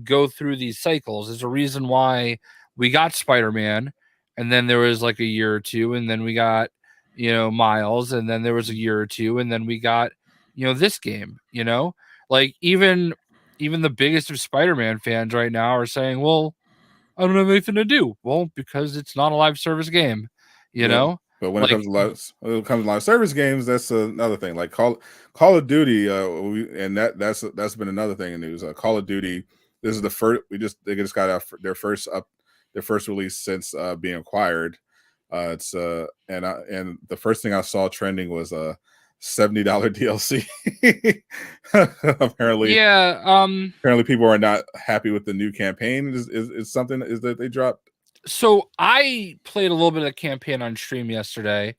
go through these cycles. There's a reason why we got Spider-Man, and then there was like a year or two, and then we got, Miles, and then there was a year or two, and then we got, this game, Like even the biggest of Spider-Man fans right now are saying, well, I don't have anything to do. Well, because it's not a live service game, you know. But when it comes to live service games, that's another thing. Like Call of Duty, that's been another thing in news. Call of Duty, this is the first. They just got their first release since being acquired. And the first thing I saw trending was a $70 DLC. Apparently, apparently people are not happy with the new campaign. Is something that they dropped. So I played a little bit of the campaign on stream yesterday,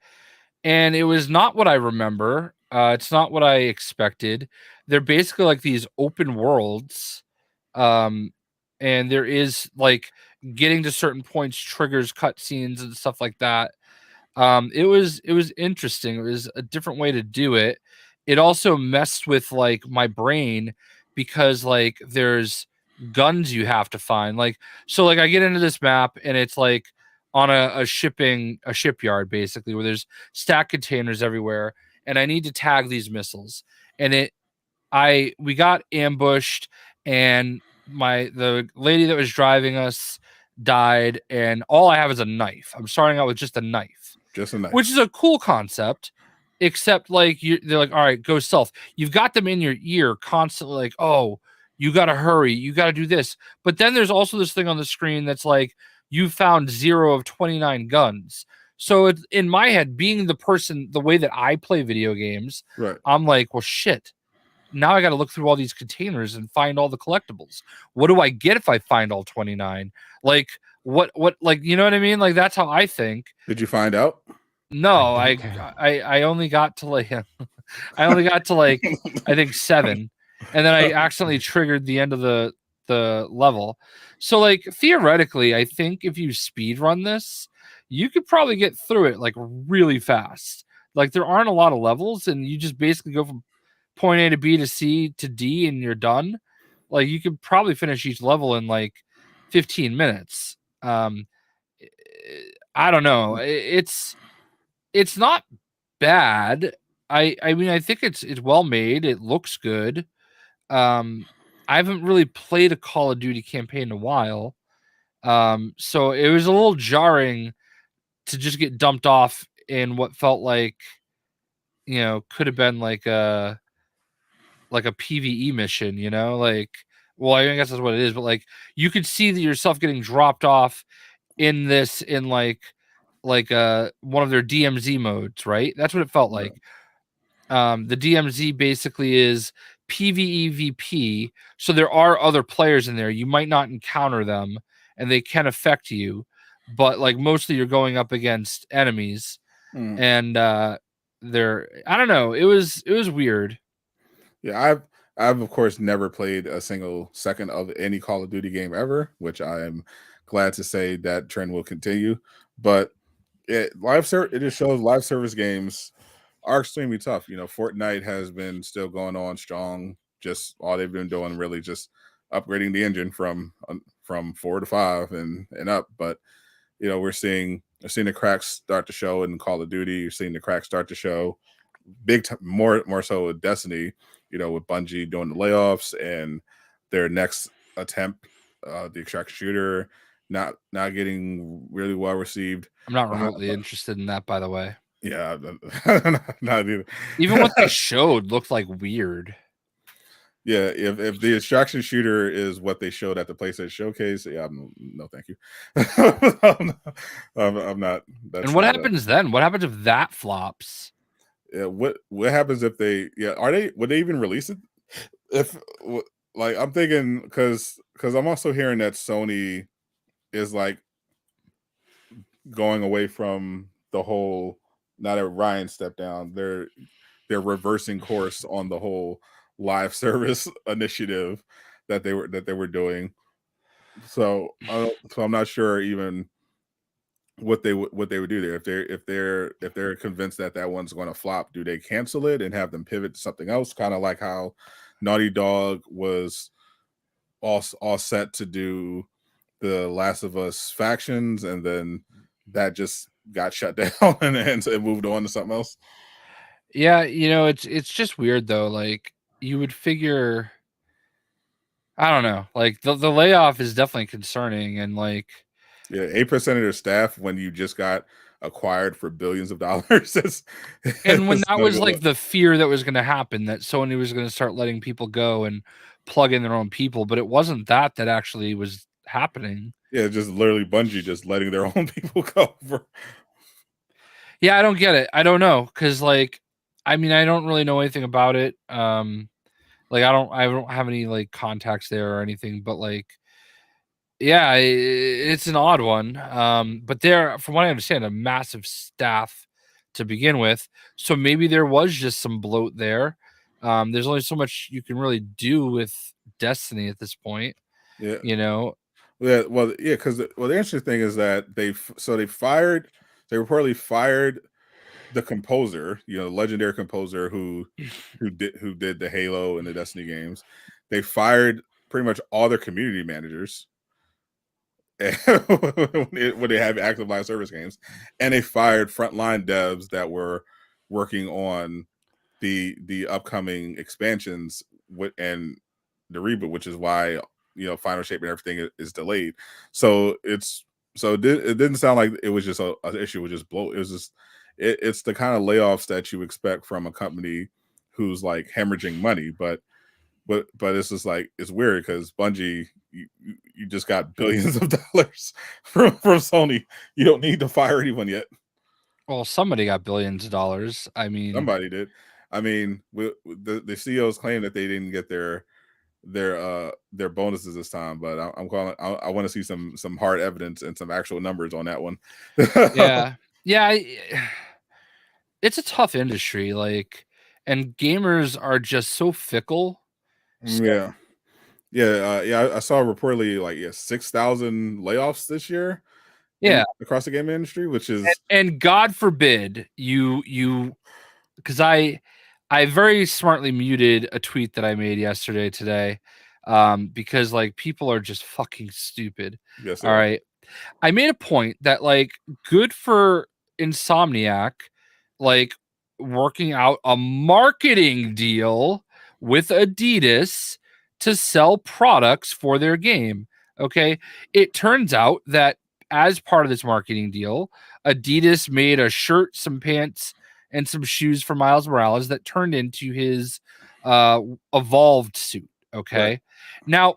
and it was not what I remember. It's not what I expected. They're basically like these open worlds, and there is like getting to certain points triggers cutscenes and stuff like that. It was interesting. It was a different way to do it. It also messed with like my brain, because like there's guns you have to find. Like, so like I get into this map and it's like on a shipyard basically, where there's stack containers everywhere, and I need to tag these missiles. And we got ambushed, and the lady that was driving us died, and all I have is a knife. I'm starting out with just a knife. Which is a cool concept, except like they're like, all right, go stealth. You've got them in your ear constantly, like, oh, you got to hurry, you got to do this. But then there's also this thing on the screen that's like, you found 0 of 29 guns. So it's in my head, being the way that I play video games, Right. I'm like, well, shit. Now I got to look through all these containers and find all the collectibles. What do I get if I find all 29? Like what, like, you know what I mean? Like, that's how I think. Did you find out? No, I only got to like, I only got to like, I think 7. And then I accidentally triggered the end of the level. So like, theoretically, I think if you speed run this, you could probably get through it like really fast. Like, there aren't a lot of levels, and you just basically go from point A to B to C to D and you're done. Like, you could probably finish each level in like 15 minutes. I don't know. It's not bad. I mean, I think it's well made. It looks good. I haven't really played a Call of Duty campaign in a while. So it was a little jarring to just get dumped off in what felt like, you know, could have been like a PvE mission, you know, like, well, I guess that's what it is, but like, you could see that yourself getting dropped off in this, in like one of their DMZ modes, right? That's what it felt like. The DMZ basically is PvEVP, so there are other players in there. You might not encounter them, and they can affect you, but like, mostly you're going up against enemies, and they're, I don't know. It was weird. Yeah, I've of course never played a single second of any Call of Duty game ever, which I am glad to say that trend will continue. But it just shows live service games are extremely tough. You know, Fortnite has been still going on strong. Just all they've been doing really just upgrading the engine from 4 to 5 and up. But you know, we're seeing the cracks start to show in Call of Duty. You're seeing the cracks start to show more so with Destiny. You know, with Bungie doing the layoffs and their next attempt, the extraction shooter, not getting really well received. I'm not remotely interested in that, by the way. Yeah, not either. Even what they showed looked like weird. Yeah, if the extraction shooter is what they showed at the PlayStation Showcase, yeah, no, thank you. I'm not. And what happens then? What happens if that flops? Yeah, what happens if they? Yeah, would they even release it? If like, I'm thinking, because I'm also hearing that Sony is like going away from the whole. Now that Ryan stepped down, they're reversing course on the whole live service initiative that they were doing. So I'm not sure even what they would do there. If they're convinced that one's going to flop, do they cancel it and have them pivot to something else? Kind of like how Naughty Dog was all set to do the Last of Us factions, and then that just got shut down and moved on to something else. Yeah, you know, it's just weird though. Like, you would figure, I don't know, like the layoff is definitely concerning, and like, yeah, 8% of their staff when you just got acquired for billions of dollars. And when that was like the fear that was going to happen, that Sony was going to start letting people go and plug in their own people, but it wasn't that actually was happening. Yeah, just literally Bungie just letting their own people go. Yeah, I don't get it. I don't know, because like, I mean, I don't really know anything about it. Like, I don't have any like contacts there or anything, but like, yeah, it's an odd one. But they're, from what I understand, a massive staff to begin with, so maybe there was just some bloat there. There's only so much you can really do with Destiny at this point. Yeah, you know. Yeah, well, yeah, because the interesting thing is that they reportedly fired the composer, you know, legendary composer who did the Halo and the Destiny games. They fired pretty much all their community managers when they have active live service games, and they fired frontline devs that were working on the upcoming expansions and the reboot, which is why, you know, Final Shape and everything is delayed. So it didn't sound like it was just an issue with just bloat. It was just it's the kind of layoffs that you expect from a company who's like hemorrhaging money, but it's just like, it's weird because Bungie, you just got billions of dollars from Sony. You don't need to fire anyone yet. Well, somebody got billions of dollars. I mean, Somebody did. I mean, the CEOs claim that they didn't get their bonuses this time, but I'm calling. I want to see some hard evidence and some actual numbers on that one. yeah. It's a tough industry, like, and gamers are just so fickle. Yeah. I saw reportedly like 6,000 layoffs this year. Yeah, across the gaming industry, which is and God forbid you because I very smartly muted a tweet that I made today, because like people are just fucking stupid. yes. All right, I made a point that like good for Insomniac, like working out a marketing deal with Adidas to sell products for their game. Okay, it turns out that as part of this marketing deal, Adidas made a shirt, some pants, and some shoes for Miles Morales that turned into his evolved suit. Okay, Right. now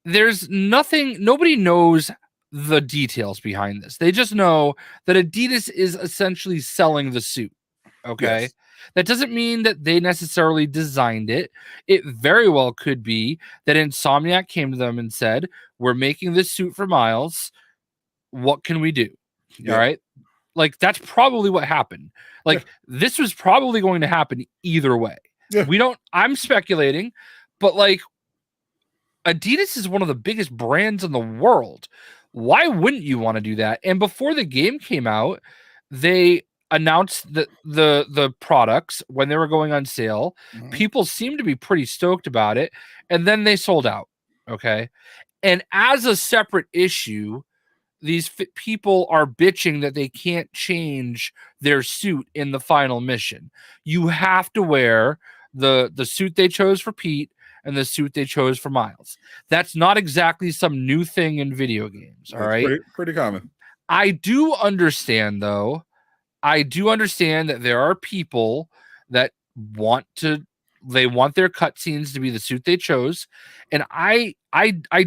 there's nobody knows the details behind this. They just know that Adidas is essentially selling the suit. Okay. Yes. That doesn't mean that they necessarily designed it. It very well could be that Insomniac came to them and said, "We're making this suit for Miles. What can we do?" Yeah. All right. Like, that's probably what happened. Like, this was probably going to happen either way. Yeah. I'm speculating, but like, Adidas is one of the biggest brands in the world. Why wouldn't you want to do that? And before the game came out, they announced the products when they were going on sale. Mhm. People seemed to be pretty stoked about it, and then they sold out. Okay. And as a separate issue, these people are bitching that they can't change their suit in the final mission. You have to wear the suit they chose for Pete and the suit they chose for Miles. That's not exactly some new thing in video games. All right. Pretty common. I do understand, though. I do understand that there are people that want their cutscenes to be the suit they chose, and I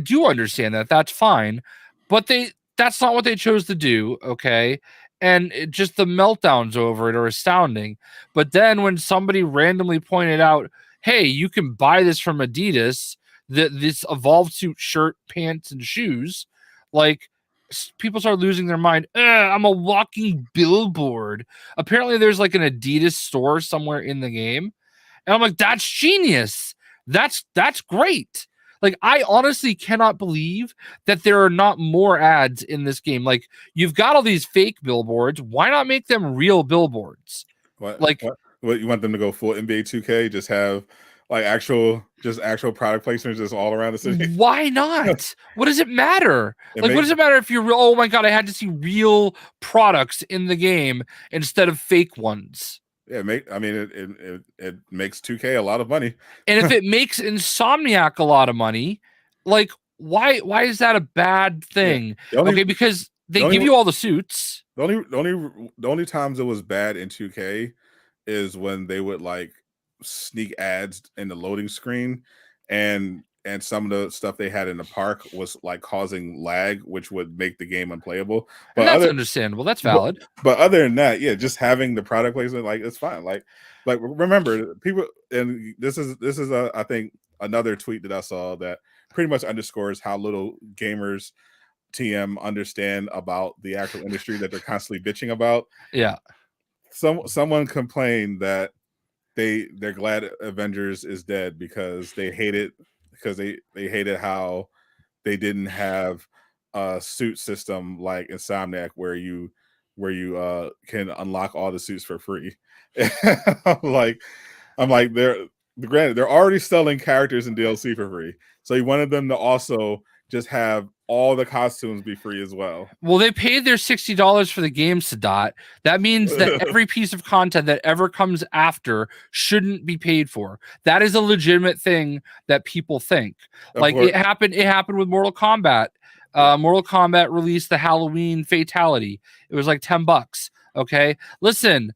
do understand that. That's fine, but that's not what they chose to do. Okay. And just the meltdowns over it are astounding. But then when somebody randomly pointed out, "Hey, you can buy this from Adidas, this evolved suit shirt, pants, and shoes," like, people start losing their mind. I'm a walking billboard. Apparently there's like an Adidas store somewhere in the game. And I'm like, that's genius. That's great. Like, I honestly cannot believe that there are not more ads in this game. Like, you've got all these fake billboards. Why not make them real billboards? What you want them to go full NBA 2K? Just have like actual product placements just all around the city? Why not? What does it matter? What does it matter if you're oh my god, I had to see real products in the game instead of fake ones? Yeah, it makes 2K a lot of money. And if it makes Insomniac a lot of money, like, why is that a bad thing? Yeah. Because they give you all the suits. The only times it was bad in 2K is when they would like sneak ads in the loading screen, and some of the stuff they had in the park was like causing lag, which would make the game unplayable. But that's understandable. That's valid. But other than that, yeah, just having the product placement, like, it's fine. Like remember, people, and this is I think another tweet that I saw that pretty much underscores how little gamers TM understand about the actual industry that they're constantly bitching about. Yeah. Someone complained that they're glad Avengers is dead because they hated how they didn't have a suit system like Insomniac where you can unlock all the suits for free. I'm like they're already selling characters in DLC for free, so you wanted them to also just have all the costumes be free as well. Well, they paid their $60 for the game, Sadat. That means that every piece of content that ever comes after shouldn't be paid for. That is a legitimate thing that people think. Like, it happened with Mortal Kombat. Mortal Kombat released the Halloween Fatality. It was like $10. Okay, listen,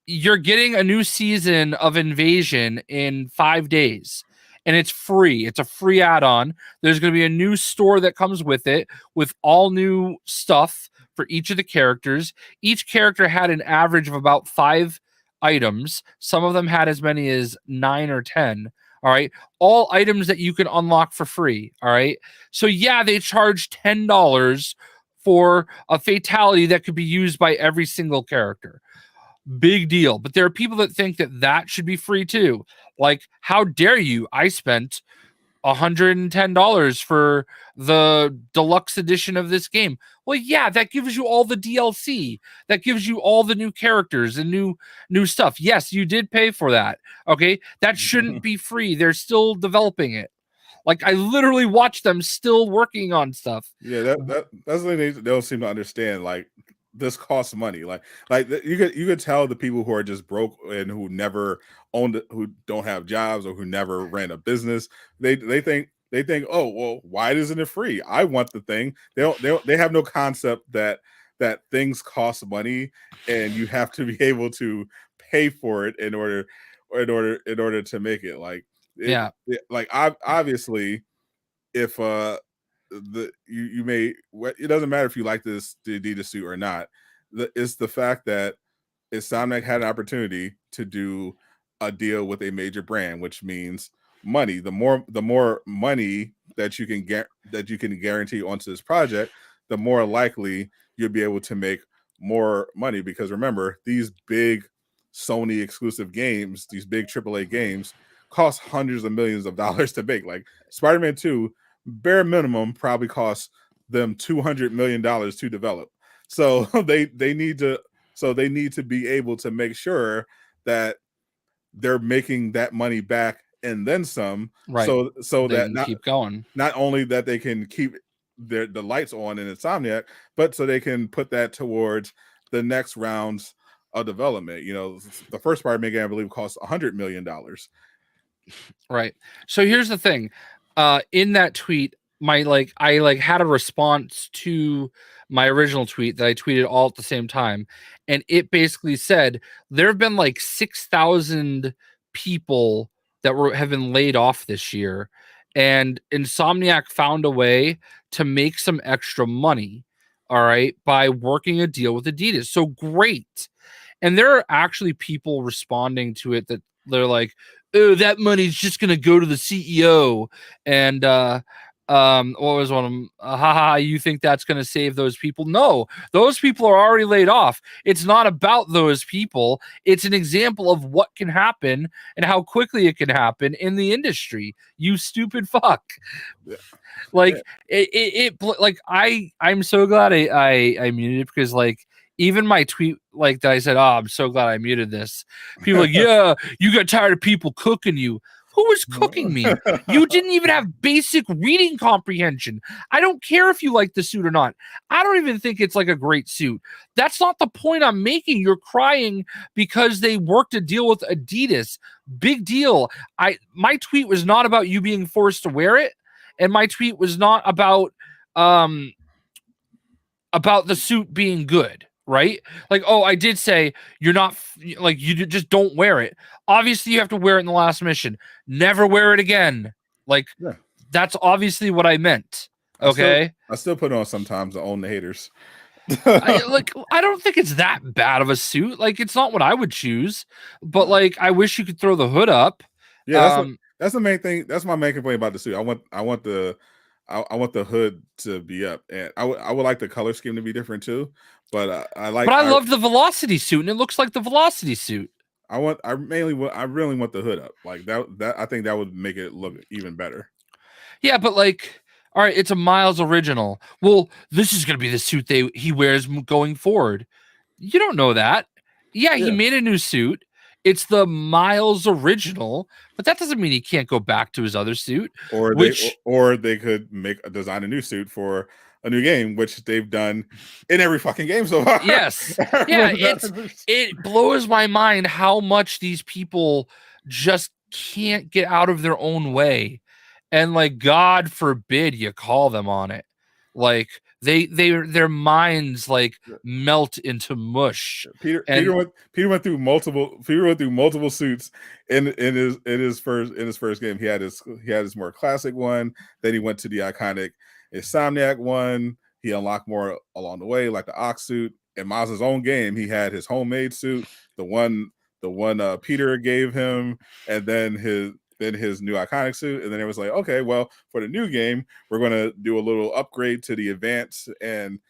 you're getting a new season of Invasion in 5 days. And it's free. It's a free add-on. There's going to be a new store that comes with it with all new stuff for each of the characters. Each character had an average of about 5 items. Some of them had as many as 9 or 10. All right. All items that you can unlock for free. All right. So yeah, they charge $10 for a fatality that could be used by every single character. Big deal. But there are people that think that that should be free too. Like, how dare you? I spent $110 for the deluxe edition of this game. Well, yeah, that gives you all the DLC. That gives you all the new characters and new stuff. Yes, you did pay for that. Okay, that shouldn't be free. They're still developing it. Like, I literally watch them still working on stuff. Yeah, that's what they don't seem to understand. Like, this costs money. Like you could tell the people who are just broke and who never owned it, who don't have jobs or who never ran a business. They think, oh well, why isn't it free? I want the thing. They have no concept that things cost money and you have to be able to pay for it in order to make it. Like, obviously, if you may, it doesn't matter if you like the Adidas suit or not. It's the fact that Insomniac had an opportunity to do a deal with a major brand, which means money. The more money that you can get, that you can guarantee onto this project, the more likely you'll be able to make more money. Because remember, these big Sony exclusive games, these big AAA games, cost hundreds of millions of dollars to make. Like Spider-Man 2, bare minimum probably costs them $200 million to develop. So they need to be able to make sure that they're making that money back and then some. Right. So they that keep going. Not only that they can keep the lights on in Insomniac, but so they can put that towards the next rounds of development. You know, the first Spider-Man game, I believe, cost $100 million. Right. So here's the thing. In that tweet, I had a response to my original tweet that I tweeted all at the same time, and it basically said there have been like 6,000 people that have been laid off this year, and Insomniac found a way to make some extra money, all right, by working a deal with Adidas. So great. And there are actually people responding to it that they're like, oh, that money's just gonna go to the CEO. And what was one of them? Haha, you think that's gonna save those people? No, those people are already laid off. It's not about those people. It's an example of what can happen and how quickly it can happen in the industry. You stupid fuck. Yeah. Like I'm so glad I muted it, because like even my tweet, like that I said, oh, I'm so glad I muted this. People are like, yeah, you got tired of people cooking you. Who was cooking me? You didn't even have basic reading comprehension. I don't care if you like the suit or not. I don't even think it's like a great suit. That's not the point I'm making. You're crying because they worked a deal with Adidas. Big deal. My tweet was not about you being forced to wear it, and my tweet was not about the suit being good. Right? Like, oh, I did say you're not like, you just don't wear it. Obviously, you have to wear it in the last mission. Never wear it again. Like, yeah. That's obviously what I meant. Okay. I still put it on sometimes to own the haters. I don't think it's that bad of a suit. Like, it's not what I would choose, but like, I wish you could throw the hood up. Yeah, that's the main thing. That's my main complaint about the suit. I want the hood to be up, and I would like the color scheme to be different too. But I love the Velocity suit, and it looks like the Velocity suit. I really want the hood up. Like that I think that would make it look even better. Yeah, but like, all right, it's a Miles original. Well, this is gonna be the suit he wears going forward. You don't know that. Yeah, he made a new suit. It's the Miles original, but that doesn't mean he can't go back to his other suit. Or they could design a new suit for a new game, which they've done in every fucking game so far. Yes. Yeah, it blows my mind how much these people just can't get out of their own way. And like, God forbid you call them on it. Like, their minds like melt into mush. Peter went through multiple suits in his first game. He had his more classic one. Then he went to the iconic Insomniac one. he unlocked more along the way, like the Ox suit. In Miles' own game, he had his homemade suit, the one Peter gave him, and then his new iconic suit. And then it was like, okay, well, for the new game, we're gonna do a little upgrade to the advanced and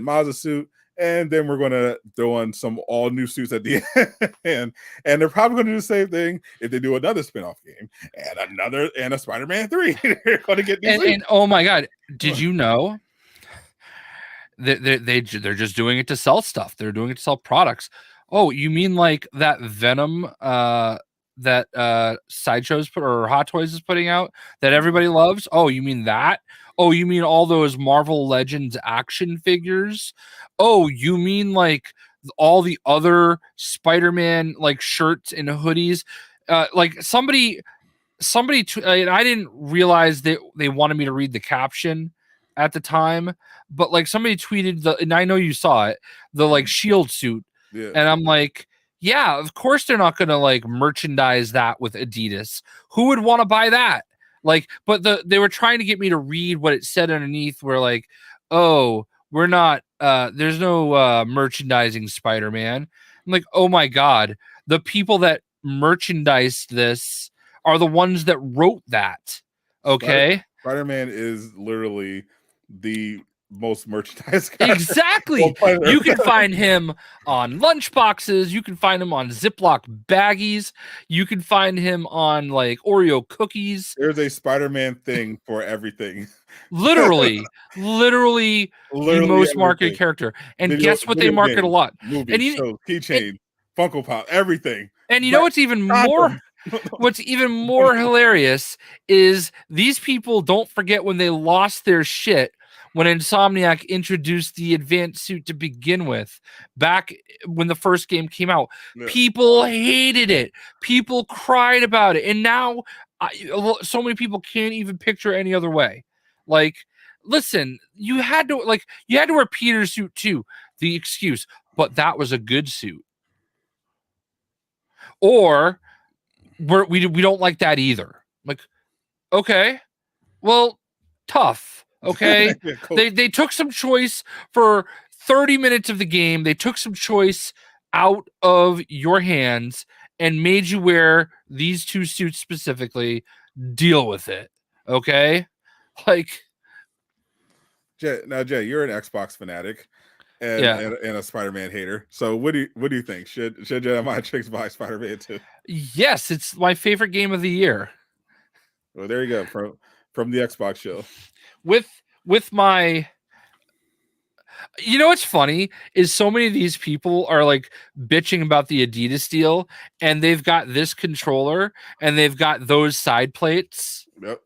Miles' suit. And then we're going to throw in some all new suits at the end. And they're probably going to do the same thing if they do another spinoff game and a Spider-Man 3. They're going to get new suits. And oh my God, did you know that they're just doing it to sell stuff? They're doing it to sell products. Oh, you mean like that Venom that Sideshow's or Hot Toys is putting out that everybody loves? Oh, you mean that? Oh, you mean all those Marvel Legends action figures? Oh, you mean like all the other Spider-Man like shirts and hoodies? Like somebody, and I didn't realize that they wanted me to read the caption at the time, but like somebody tweeted and I know you saw it, the like shield suit, and I'm like, yeah, of course they're not gonna like merchandise that with Adidas. Who would want to buy that? Like, but they were trying to get me to read what it said underneath, where like, oh, we're not there's no merchandising Spider-Man. I'm like, oh my God, the people that merchandised this are the ones that wrote that. Okay. Spider-Man is literally the most merchandise guy. Exactly. You can find him on lunchboxes. You can find him on Ziploc baggies. You can find him on like Oreo cookies. There's a Spider-Man thing for everything. Literally the most marketed character. And guess what they market a lot? Movies, shows, keychain, Funko Pop, everything. And you know what's even more what's even more hilarious is these people don't forget when they lost their shit when Insomniac introduced the advanced suit to begin with, back when the first game came out. Yeah. People hated it. People cried about it. And now so many people can't even picture any other way. Like, listen, you had to wear Peter's suit too. The excuse, but that was a good suit. Or we don't like that either. Like, okay, well, tough. Okay, yeah, cool. They took some choice for 30 minutes of the game. They took some choice out of your hands and made you wear these two suits specifically. Deal with it. Okay, like, Jay, you're an Xbox fanatic and a Spider-Man hater. So what do you think? Should Jedi Mind Tricks buy Spider-Man 2? Yes, it's my favorite game of the year. Well, there you go from the Xbox show. With my, you know what's funny is so many of these people are like bitching about the Adidas deal, and they've got this controller and they've got those side plates. Yep.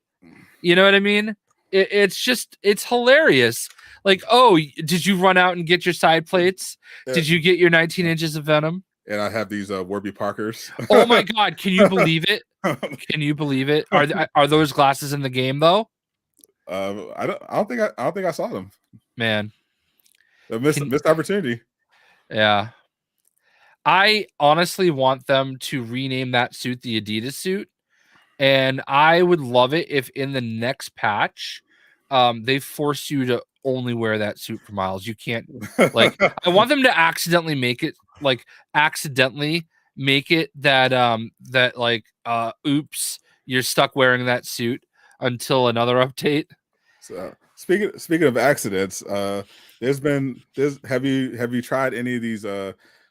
You know what I mean? It's hilarious. Like, oh, did you run out and get your side plates? Yeah. Did you get your 19 inches of Venom? And I have these Warby Parkers. Oh my God, can you believe it? Can you believe it? Are those glasses in the game though? I don't think I saw them. Man, a missed opportunity. Yeah, I honestly want them to rename that suit the Adidas suit, and I would love it if in the next patch, they force you to only wear that suit for Miles. You can't like. I want them to accidentally make it that like oops, you're stuck wearing that suit until another update. So speaking of accidents, have you tried any of these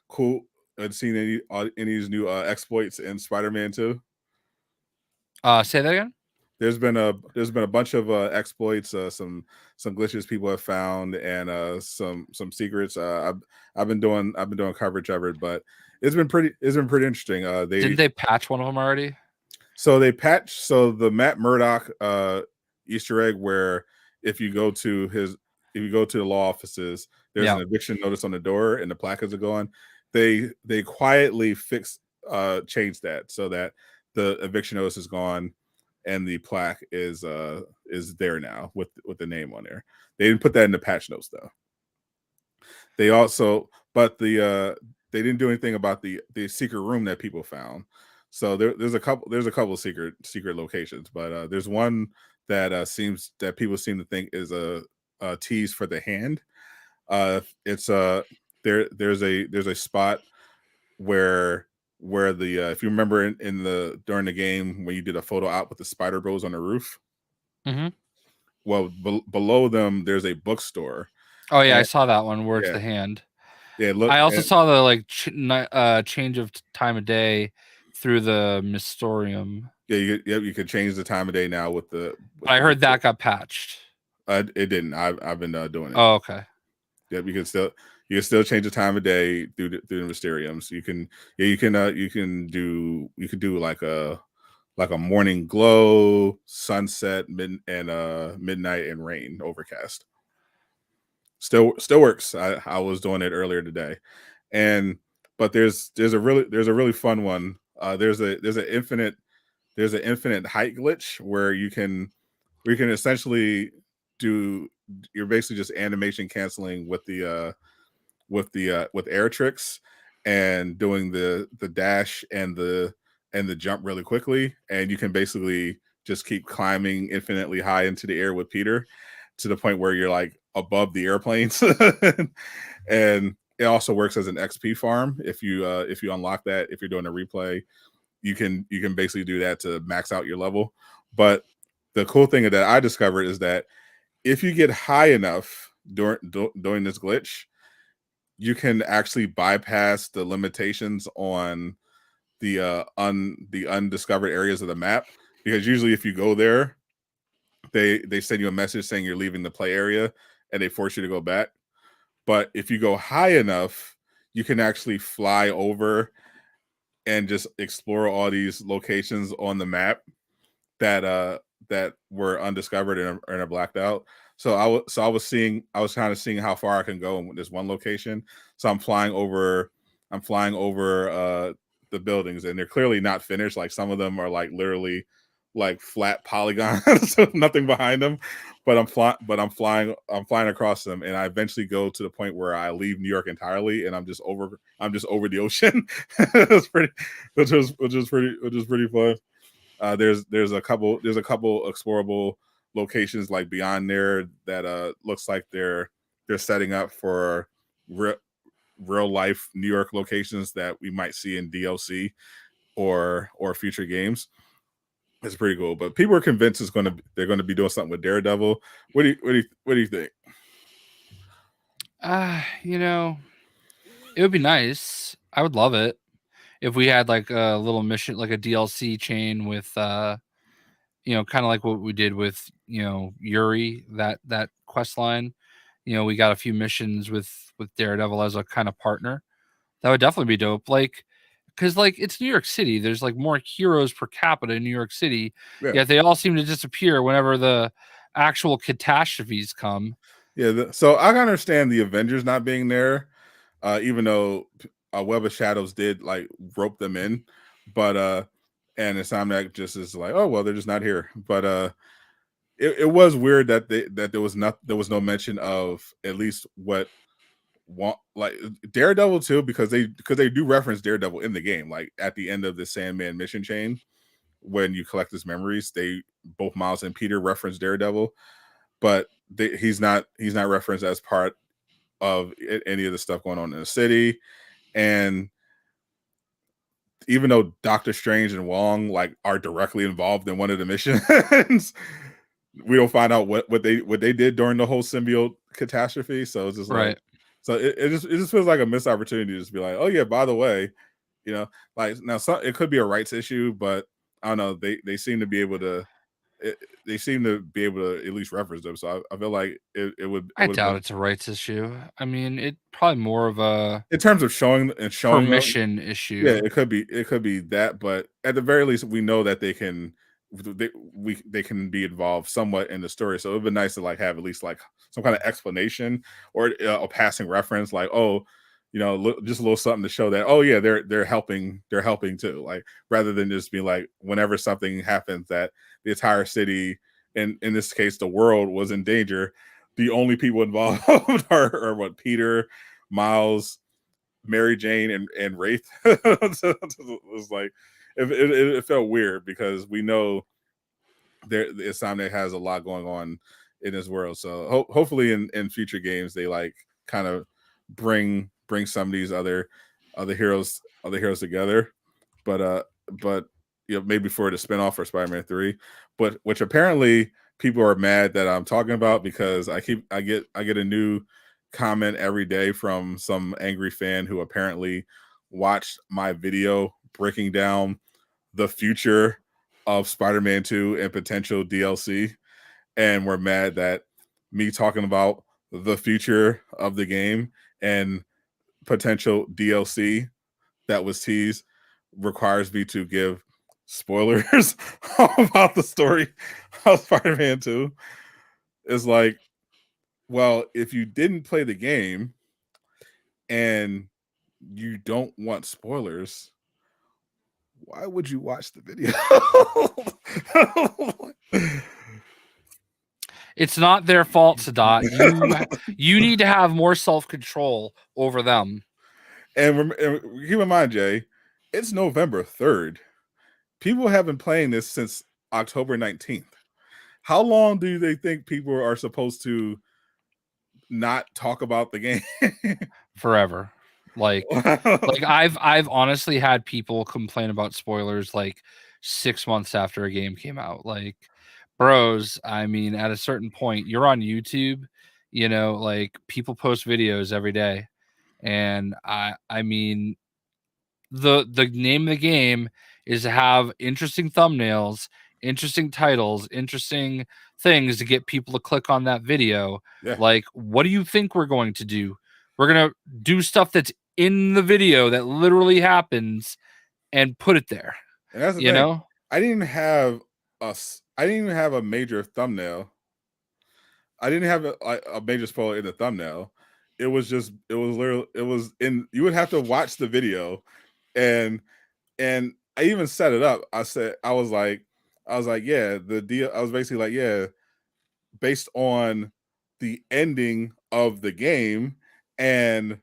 cool seen any of these new exploits in Spider-Man 2? Say that again. There's been a bunch of exploits, some glitches people have found, and some secrets. I've been doing coverage of it, but it's been pretty interesting. Didn't they patch one of them already? So they patched the Matt Murdock Easter egg, where if you go to the law offices, there's an eviction notice on the door and the placards are gone. They quietly changed that so that the eviction notice is gone and the plaque is there now with the name on there. They didn't put that in the patch notes though. They didn't do anything about the secret room that people found. So there's a couple of secret locations, but there's one that people seem to think is a tease for the hand. It's there's a spot where the if you remember in the during the game when you did a photo op with the spider bros on the roof. Mm-hmm. Well, below them there's a bookstore. Oh yeah, I And, saw that one where it's yeah. the hand. Yeah, look. I also saw the like change of time of day through the Mystorium. Yeah, you can change the time of day now with the. I heard that got patched. It didn't. I've been doing it. Oh, okay. Yep, you can still change the time of day through the Mysteriums. You can do like a morning glow, sunset, midnight, and rain overcast. Still works. I was doing it earlier today, but there's a really fun one. There's an infinite height glitch where you can essentially you're basically just animation canceling with air tricks and doing the dash and the jump really quickly, and you can basically just keep climbing infinitely high into the air with Peter to the point where you're like above the airplanes. And it also works as an XP farm if you unlock that. If you're doing a replay, you can basically do that to max out your level. But the cool thing that I discovered is that if you get high enough during this glitch, you can actually bypass the limitations on the undiscovered areas of the map, because usually if you go there, they send you a message saying you're leaving the play area and they force you to go back. But if you go high enough, you can actually fly over and just explore all these locations on the map that were undiscovered and are blacked out. So I was kind of seeing how far I can go in this one location. So I'm flying over the buildings, and they're clearly not finished. Like some of them are like literally like flat polygons, so nothing behind them. But I'm flying across them, and I eventually go to the point where I leave New York entirely, and I'm just over the ocean. Which is pretty fun. There's a couple explorable locations like beyond there that looks like they're setting up for real life New York locations that we might see in DLC or future games. It's pretty cool, but people are convinced they're going to be doing something with Daredevil. What do you think? It would be nice. I would love it if we had like a little mission, like a DLC chain with, kind of like what we did with, Yuri, that quest line. We got a few missions with Daredevil as a kind of partner. That would definitely be dope. Like, because like it's New York City, there's like more heroes per capita in New York City, yet they all seem to disappear whenever the actual catastrophes come. Yeah, so I can understand the Avengers not being there, even though Web of Shadows did like rope them in, but and Insomniac just is like, oh well, they're just not here. But it was weird that there was no mention of at least like Daredevil too, because they do reference Daredevil in the game, like at the end of the Sandman mission chain when you collect his memories. Both Miles and Peter reference Daredevil, but he's not referenced as part of any of the stuff going on in the city. And even though Doctor Strange and Wong like are directly involved in one of the missions, we don't find out what they did during the whole symbiote catastrophe. So it's just Right. So it just feels like a missed opportunity to just be like, oh yeah, by the way, like now it could be a rights issue, but I don't know. They seem to be able to. They seem to be able to at least reference them. So I feel like it would. I doubt it's a rights issue. I mean, it probably more of a in terms of showing permission issue. Yeah, it could be that, but at the very least, we know that they can be involved somewhat in the story. So it'd be nice to like have at least like some kind of explanation or a passing reference, like just a little something to show that yeah they're helping too, like rather than just be like whenever something happens that the entire city and in this case the world was in danger, the only people involved are what Peter, Miles, Mary Jane, and Wraith. So it was like it felt weird because we know the Insomniac has a lot going on in this world. So hopefully in future games they like kind of bring some of these other heroes together. But maybe for the spinoff for Spider-Man 3, but which apparently people are mad that I'm talking about, because I get a new comment every day from some angry fan who apparently watched my video breaking down the future of Spider-Man 2 and potential DLC, and were mad that me talking about the future of the game and potential DLC that was teased requires me to give spoilers about the story of Spider-Man 2. It's like, well, if you didn't play the game and you don't want spoilers, why would you watch the video? It's not their fault, Sadat. You need to have more self-control over them. And keep in mind, Jay, it's November 3rd. People have been playing this since October 19th. How long do they think people are supposed to not talk about the game? Forever. Like I've honestly had people complain about spoilers like 6 months after a game came out. Like, bros, I mean, at a certain point, you're on YouTube, like people post videos every day. And I mean, the name of the game is to have interesting thumbnails, interesting titles, interesting things to get people to click on that video. Yeah. Like, what do you think we're going to do? We're going to do stuff that's in the video that literally happens and put it there. And that's the thing. I didn't even have a major thumbnail. I didn't have a major spoiler in the thumbnail. It was in, you would have to watch the video, and I even set it up. I was like, yeah, the deal. I was basically like, yeah, based on the ending of the game and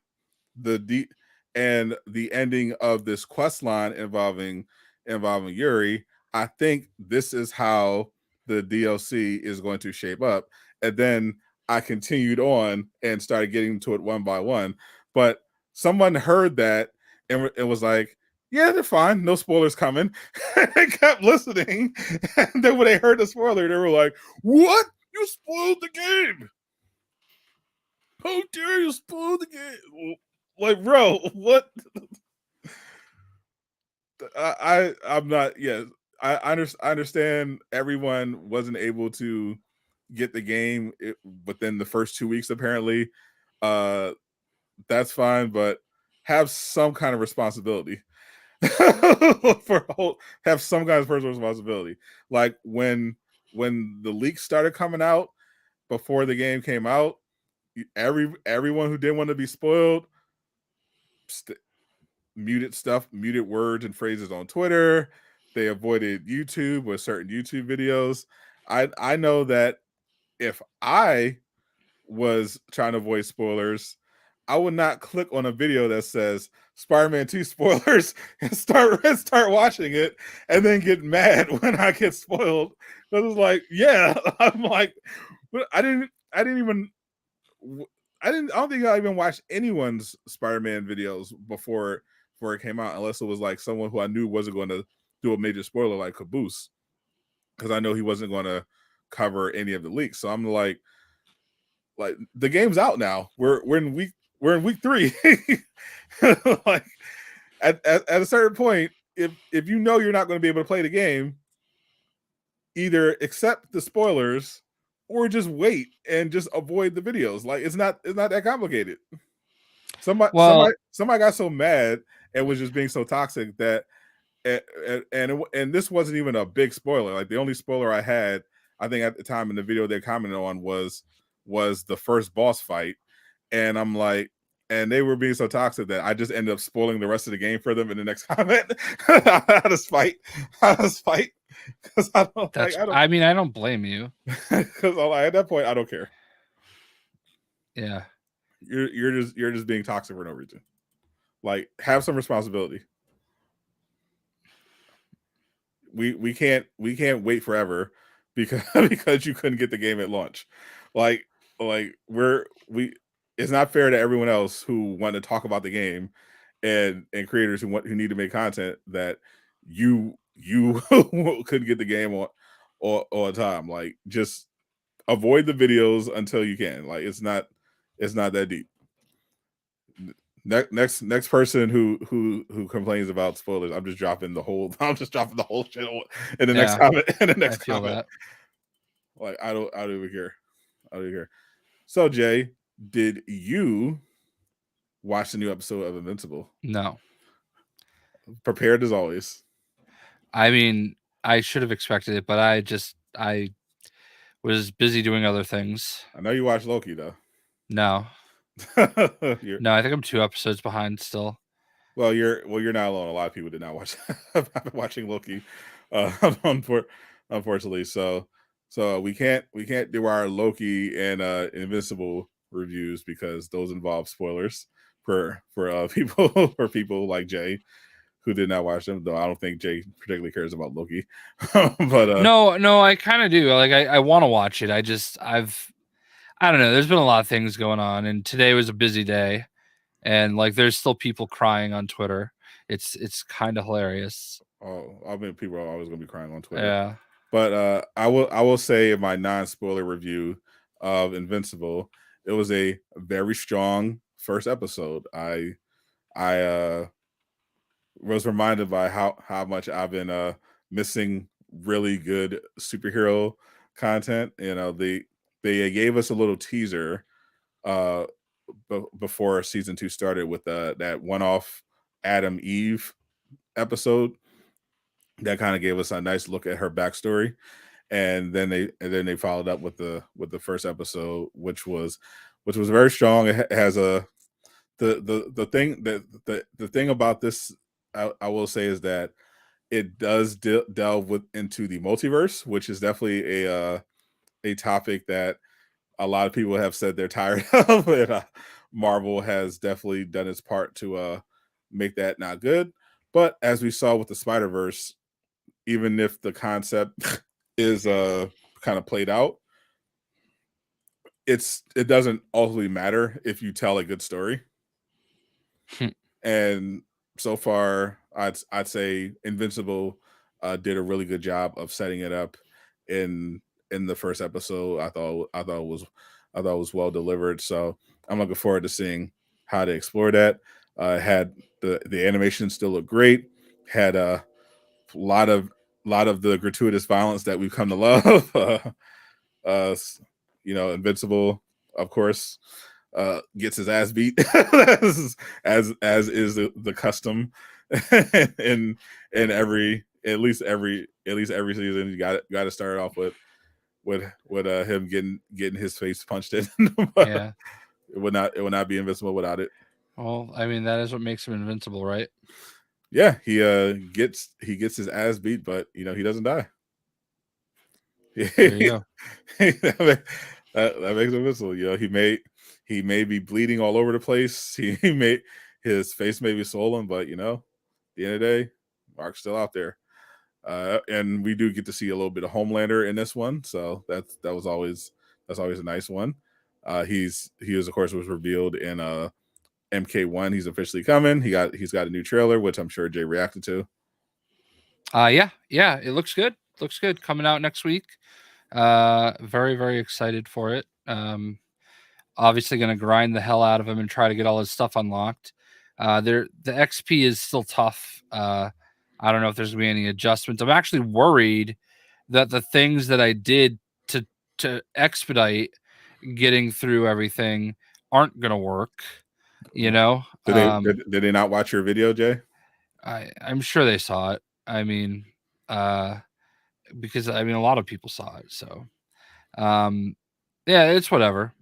the ending of this quest line involving Yuri, I think this is how the DLC is going to shape up. And then I continued on and started getting to it one by one. But someone heard that and it was like, yeah, they're fine. No spoilers coming. They kept listening. And then when they heard the spoiler, they were like, what? You spoiled the game. How dare you spoil the game? Like, bro, what? I'm not. Yeah, I understand everyone wasn't able to get the game within the first 2 weeks. Apparently, that's fine, but have some kind of responsibility. Have some kind of personal responsibility. Like when the leaks started coming out before the game came out, everyone who didn't want to be spoiled muted words and phrases on Twitter. They avoided YouTube with certain YouTube videos. I know that if I was trying to avoid spoilers, I would not click on a video that says Spider-Man 2 spoilers and start watching it and then get mad when I get spoiled. Because it's like, yeah, I'm like, I don't think I even watched anyone's Spider-Man videos before it came out, unless it was like someone who I knew wasn't going to do a major spoiler like Caboose, because I know he wasn't going to cover any of the leaks. So I'm like the game's out now. We're in week 3. Like at a certain point, if you know you're not going to be able to play the game, either accept the spoilers or just wait and just avoid the videos. Like it's not that complicated. Somebody got so mad and was just being so toxic that and this wasn't even a big spoiler. Like the only spoiler I had, I think at the time in the video they commented on was the first boss fight. And I'm like, and they were being so toxic that I just ended up spoiling the rest of the game for them in the next comment. I had to fight. Because I don't blame you. Because at that point, I don't care. Yeah. You're just being toxic for no reason. Like, have some responsibility. We can't wait forever because you couldn't get the game at launch. Like it's not fair to everyone else who want to talk about the game and creators who need to make content that you couldn't get the game on time. Like, just avoid the videos until you can. Like, it's not that deep. Next person who complains about spoilers, I'm just dropping the whole shit in the next comment. In the next comment. That. Like, I don't even care. So, Jay, did you watch the new episode of Invincible? No. Prepared as always. I mean, I should have expected it, but I was busy doing other things. I know you watched Loki though. No, no, I think I'm 2 episodes behind still. Well, you're not alone. A lot of people did not watch. I've been watching Loki, unfortunately. So we can't do our Loki and Invincible reviews because those involve spoilers for people like Jay who did not watch them. Though I don't think Jay particularly cares about Loki. But no, I kind of do. Like I want to watch it. I don't know. There's been a lot of things going on, and today was a busy day, and like there's still people crying on Twitter. It's kind of hilarious. Oh, I mean, people are always going to be crying on Twitter. Yeah. But I will say in my non-spoiler review of Invincible, it was a very strong first episode. I was reminded by how much I've been missing really good superhero content. You know, they gave us a little teaser before season 2 started with that one-off Adam Eve episode that kind of gave us a nice look at her backstory, and then they followed up with the first episode, which was very strong. It has the thing about this, I will say, is that it does delve into the multiverse, which is definitely a topic that a lot of people have said they're tired of, and Marvel has definitely done its part to make that not good. But as we saw with the Spider-Verse, even if the concept is kind of played out, it doesn't ultimately matter if you tell a good story. And so far, I'd say Invincible did a really good job of setting it up in the first episode. I thought it was well delivered. So I'm looking forward to seeing how they explore that. Had the animation still looked great. Had a lot of the gratuitous violence that we've come to love. Invincible, of course, gets his ass beat as is the custom in every at least every season. You got to start off with him getting his face punched in. Yeah, it would not be Invincible without it. Well, I mean, that is what makes him invincible, right? Yeah, he gets his ass beat, but he doesn't die. There you go. that makes him invincible. He may be bleeding all over the place. His face may be swollen, but at the end of the day, Mark's still out there. And we do get to see a little bit of Homelander in this one, so that's always a nice one. He was revealed in MK1. He's officially coming. He's got a new trailer, which I'm sure Jay reacted to. Yeah, it looks good. Coming out next week. Very, very excited for it. Obviously going to grind the hell out of him and try to get all his stuff unlocked. The XP is still tough. I don't know if there's going to be any adjustments. I'm actually worried that the things that I did to expedite getting through everything aren't going to work. Did they not watch your video, Jay? I'm sure they saw it. I mean, because a lot of people saw it. So, yeah, it's whatever,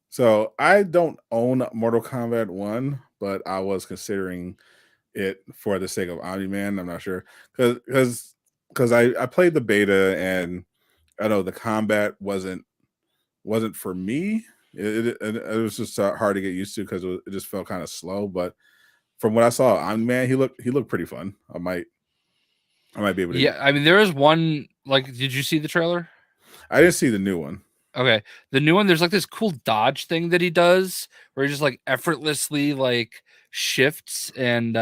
So I don't own Mortal Kombat 1, but I was considering it for the sake of Omni-Man. I'm not sure because I played the beta, and I know the combat wasn't for me. It was just hard to get used to because it just felt kind of slow. But from what I saw, Omni-Man, he looked pretty fun. I might be able to. Yeah, I mean, there is one like, did you see the trailer? I didn't see the new one. Okay, the new one, there's like this cool dodge thing that he does where he just like effortlessly like shifts, and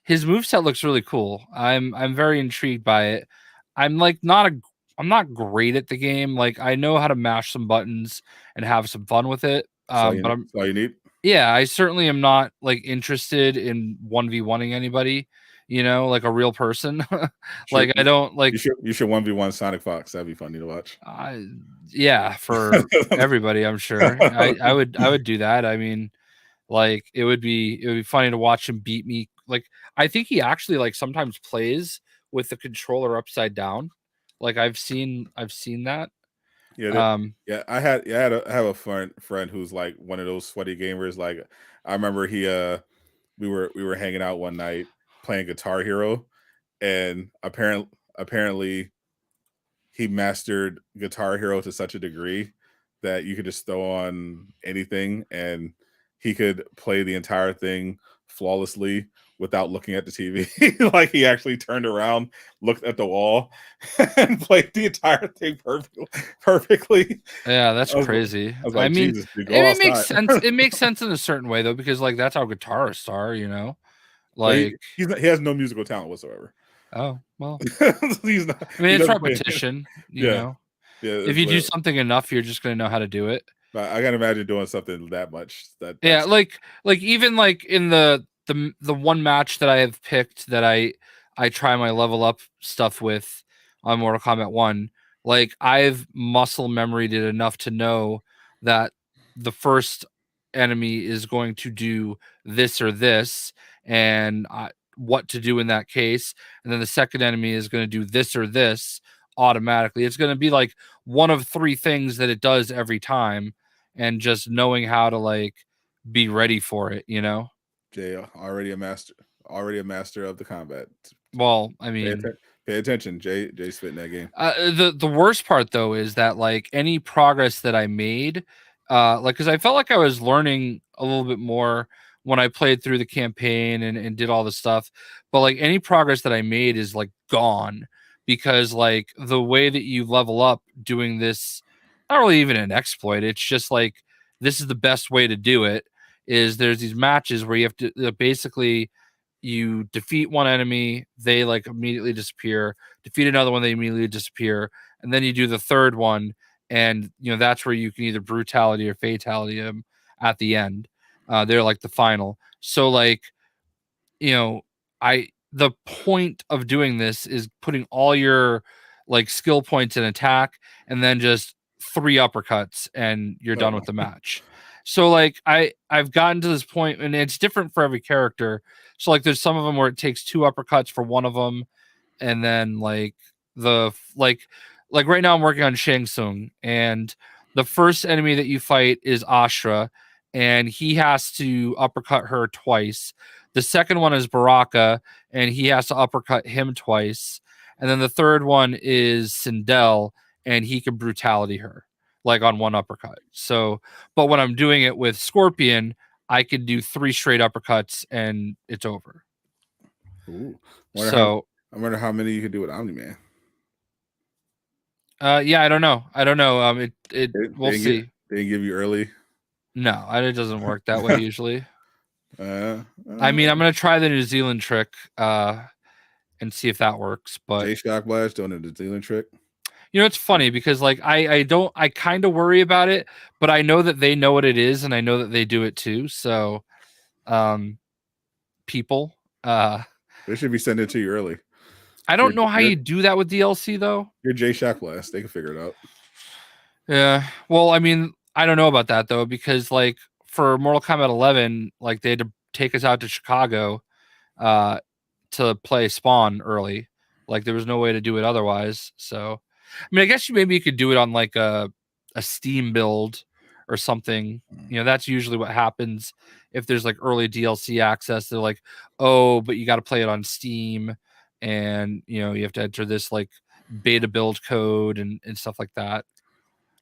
his moveset looks really cool. I'm very intrigued by it. I'm not great at the game. Like, I know how to mash some buttons and have some fun with it. But That's all you need. yeah, I certainly am not like interested in 1v1ing anybody, like a real person. Like, I don't like. You should 1v1 Sonic Fox. That'd be funny to watch. Yeah, for everybody, I'm sure. I would do that. I mean, like, it would be funny to watch him beat me. Like, I think he actually like sometimes plays with the controller upside down. Like, I've seen that. Yeah, I have a friend who's like one of those sweaty gamers. Like, I remember we were hanging out one night playing Guitar Hero, and apparently he mastered Guitar Hero to such a degree that you could just throw on anything and he could play the entire thing flawlessly without looking at the TV. Like, he actually turned around, looked at the wall, and played the entire thing perfectly. Yeah, that's crazy. I was like, I mean, Jesus, dude, it makes sense. It makes sense in a certain way though, because like that's how guitarists are, Like, he has no musical talent whatsoever. Oh, well. He's not, I mean, it's repetition, you know. Yeah. If you do something enough, you're just gonna know how to do it. But I gotta imagine doing something that much. Yeah, like even like in the one match that I have picked that I try my level up stuff with on Mortal Kombat 1, like, I've muscle memoried it enough to know that the first enemy is going to do this or this, and what to do in that case, and then the second enemy is going to do this or this automatically. It's going to be like one of three things that it does every time, and just knowing how to like be ready for it, Jay, already a master of the combat. Well, I mean, pay attention. Jay spit in that game. The worst part though is that like any progress that I made, like, because I felt like I was learning a little bit more when I played through the campaign and did all the stuff, but like any progress that I made is like gone, because like the way that you level up doing this, not really even an exploit, it's just like this is the best way to do it, is there's these matches where you have to basically you defeat one enemy, they like immediately disappear, defeat another one, they immediately disappear, and then you do the third one, and that's where you can either brutality or fatality them at the end. They're like the final. So like, the point of doing this is putting all your like skill points in attack and then just 3 uppercuts and you're done with the match. So like I've gotten to this point, and it's different for every character. So like there's some of them where it takes 2 uppercuts for one of them, and then like like right now I'm working on Shang Tsung, and the first enemy that you fight is Astra, and he has to uppercut her twice. The second one is Baraka, and he has to uppercut him twice. And then the third one is Sindel, and he can brutality her like on 1 uppercut. So, but when I'm doing it with Scorpion, I can do 3 straight uppercuts and it's over. Ooh. I wonder how many you could do with Omni-Man. Yeah, I don't know. We'll see. They give you early. No, it doesn't work that way usually. I mean, I'm gonna try the New Zealand trick and see if that works. But Shock Blast doing the New Zealand trick. It's funny because like I kind of worry about it, but I know that they know what it is, and I know that they do it too. So, people, they should be sending it to you early. I don't know how you do that with DLC though. You're Jay Shock Blast. They can figure it out. Yeah. Well, I mean, I don't know about that though, because like for Mortal Kombat 11, like they had to take us out to Chicago to play Spawn early. Like there was no way to do it otherwise. So, I mean, I guess maybe you could do it on like a Steam build or something. That's usually what happens if there's like early DLC access. They're like, oh, but you got to play it on Steam, and you have to enter this like beta build code and stuff like that.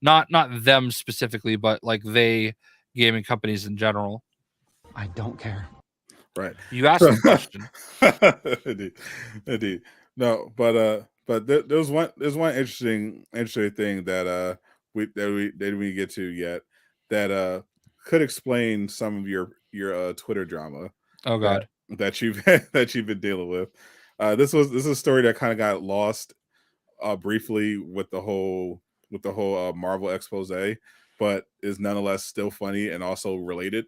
Not them specifically, but like gaming companies in general. I don't care. Right. You asked the question. Indeed. No, but But there's one interesting thing that we didn't get to yet that could explain some of your Twitter drama. Oh God, that you've been dealing with. This is a story that kind of got lost briefly with the whole Marvel expose, but is nonetheless still funny and also related.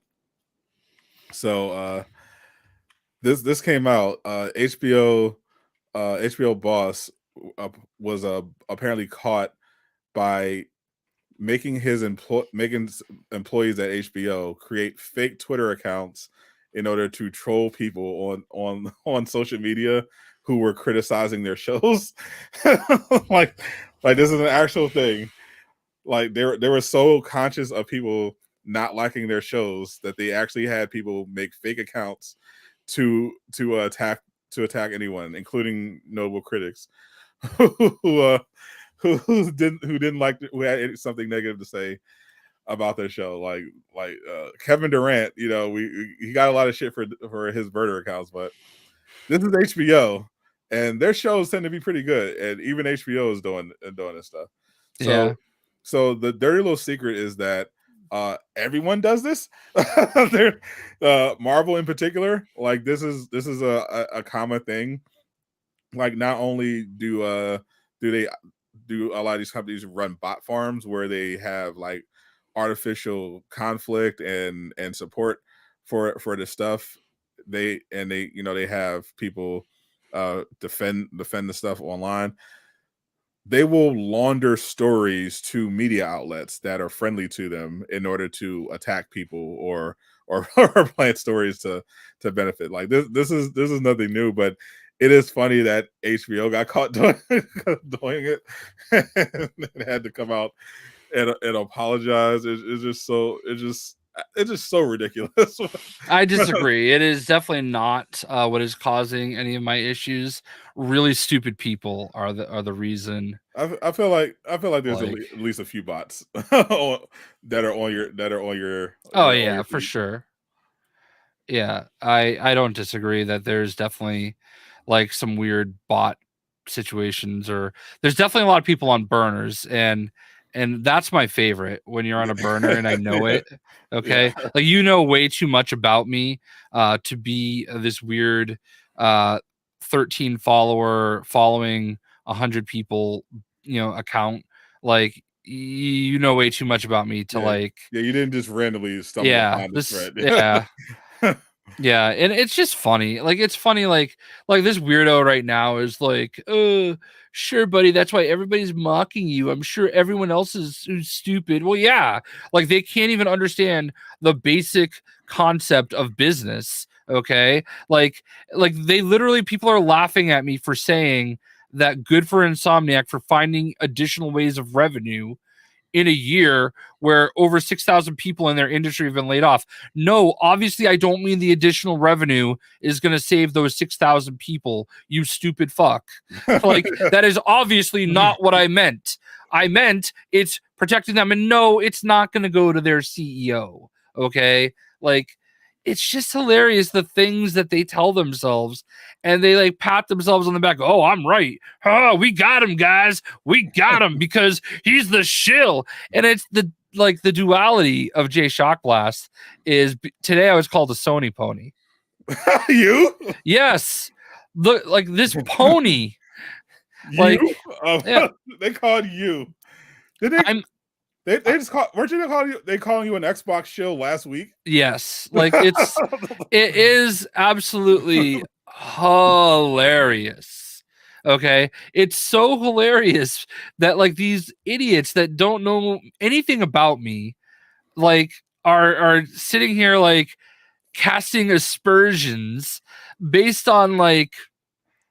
So this came out. HBO boss was apparently caught by making employees at HBO create fake Twitter accounts in order to troll people on social media who were criticizing their shows. like this is an actual thing. Like they were so conscious of people not liking their shows that they actually had people make fake accounts to attack anyone, including notable critics who didn't like, who had something negative to say about their show. Like Kevin Durant, he got a lot of shit for his burner accounts, but this is HBO and their shows tend to be pretty good, and even HBO is doing this stuff. So the dirty little secret is that everyone does this. Marvel in particular, like this is a common thing. Like not only do a lot of these companies run bot farms where they have like artificial conflict and support for the stuff, they have people defend the stuff online. They will launder stories to media outlets that are friendly to them in order to attack people or plant stories to benefit. Like this is nothing new, but it is funny that HBO got caught doing it and had to come out and apologize. It's just so ridiculous. I disagree. It is definitely not what is causing any of my issues. Really stupid people are the reason. I feel like there's at least a few bots that are on your. Oh yeah, for sure. Yeah, I don't disagree that there's definitely like some weird bot situations, or there's definitely a lot of people on burners, and that's my favorite, when you're on a burner and I know it. Okay. Yeah. Like, way too much about me to be this weird 13 follower following 100 people, account. Like, way too much about me to you didn't just randomly stumble upon this thread. Yeah. Yeah, and it's just funny. Like, it's funny, like this weirdo right now is like, sure, buddy, that's why everybody's mocking you. I'm sure everyone else is stupid. Well, yeah, like they can't even understand the basic concept of business. Okay, like they literally, people are laughing at me for saying that good for Insomniac for finding additional ways of revenue in a year where over 6,000 people in their industry have been laid off. No, obviously I don't mean the additional revenue is going to save those 6,000 people, you stupid fuck. Like, that is obviously not what I meant. I meant it's protecting them, and no, it's not going to go to their CEO. Okay? Like, it's just hilarious, the things that they tell themselves, and they like pat themselves on the back. Oh, I'm right. Oh, we got him, guys. We got him because he's the shill. And it's the duality of Jay Shockblast is, today I was called a Sony pony. You? Yes. Look, like this pony. Like, yeah. They called you. Did they? They just weren't they calling you an Xbox shill last week? Yes, like it is absolutely hilarious. Okay, it's so hilarious that like these idiots that don't know anything about me, like are sitting here like casting aspersions based on like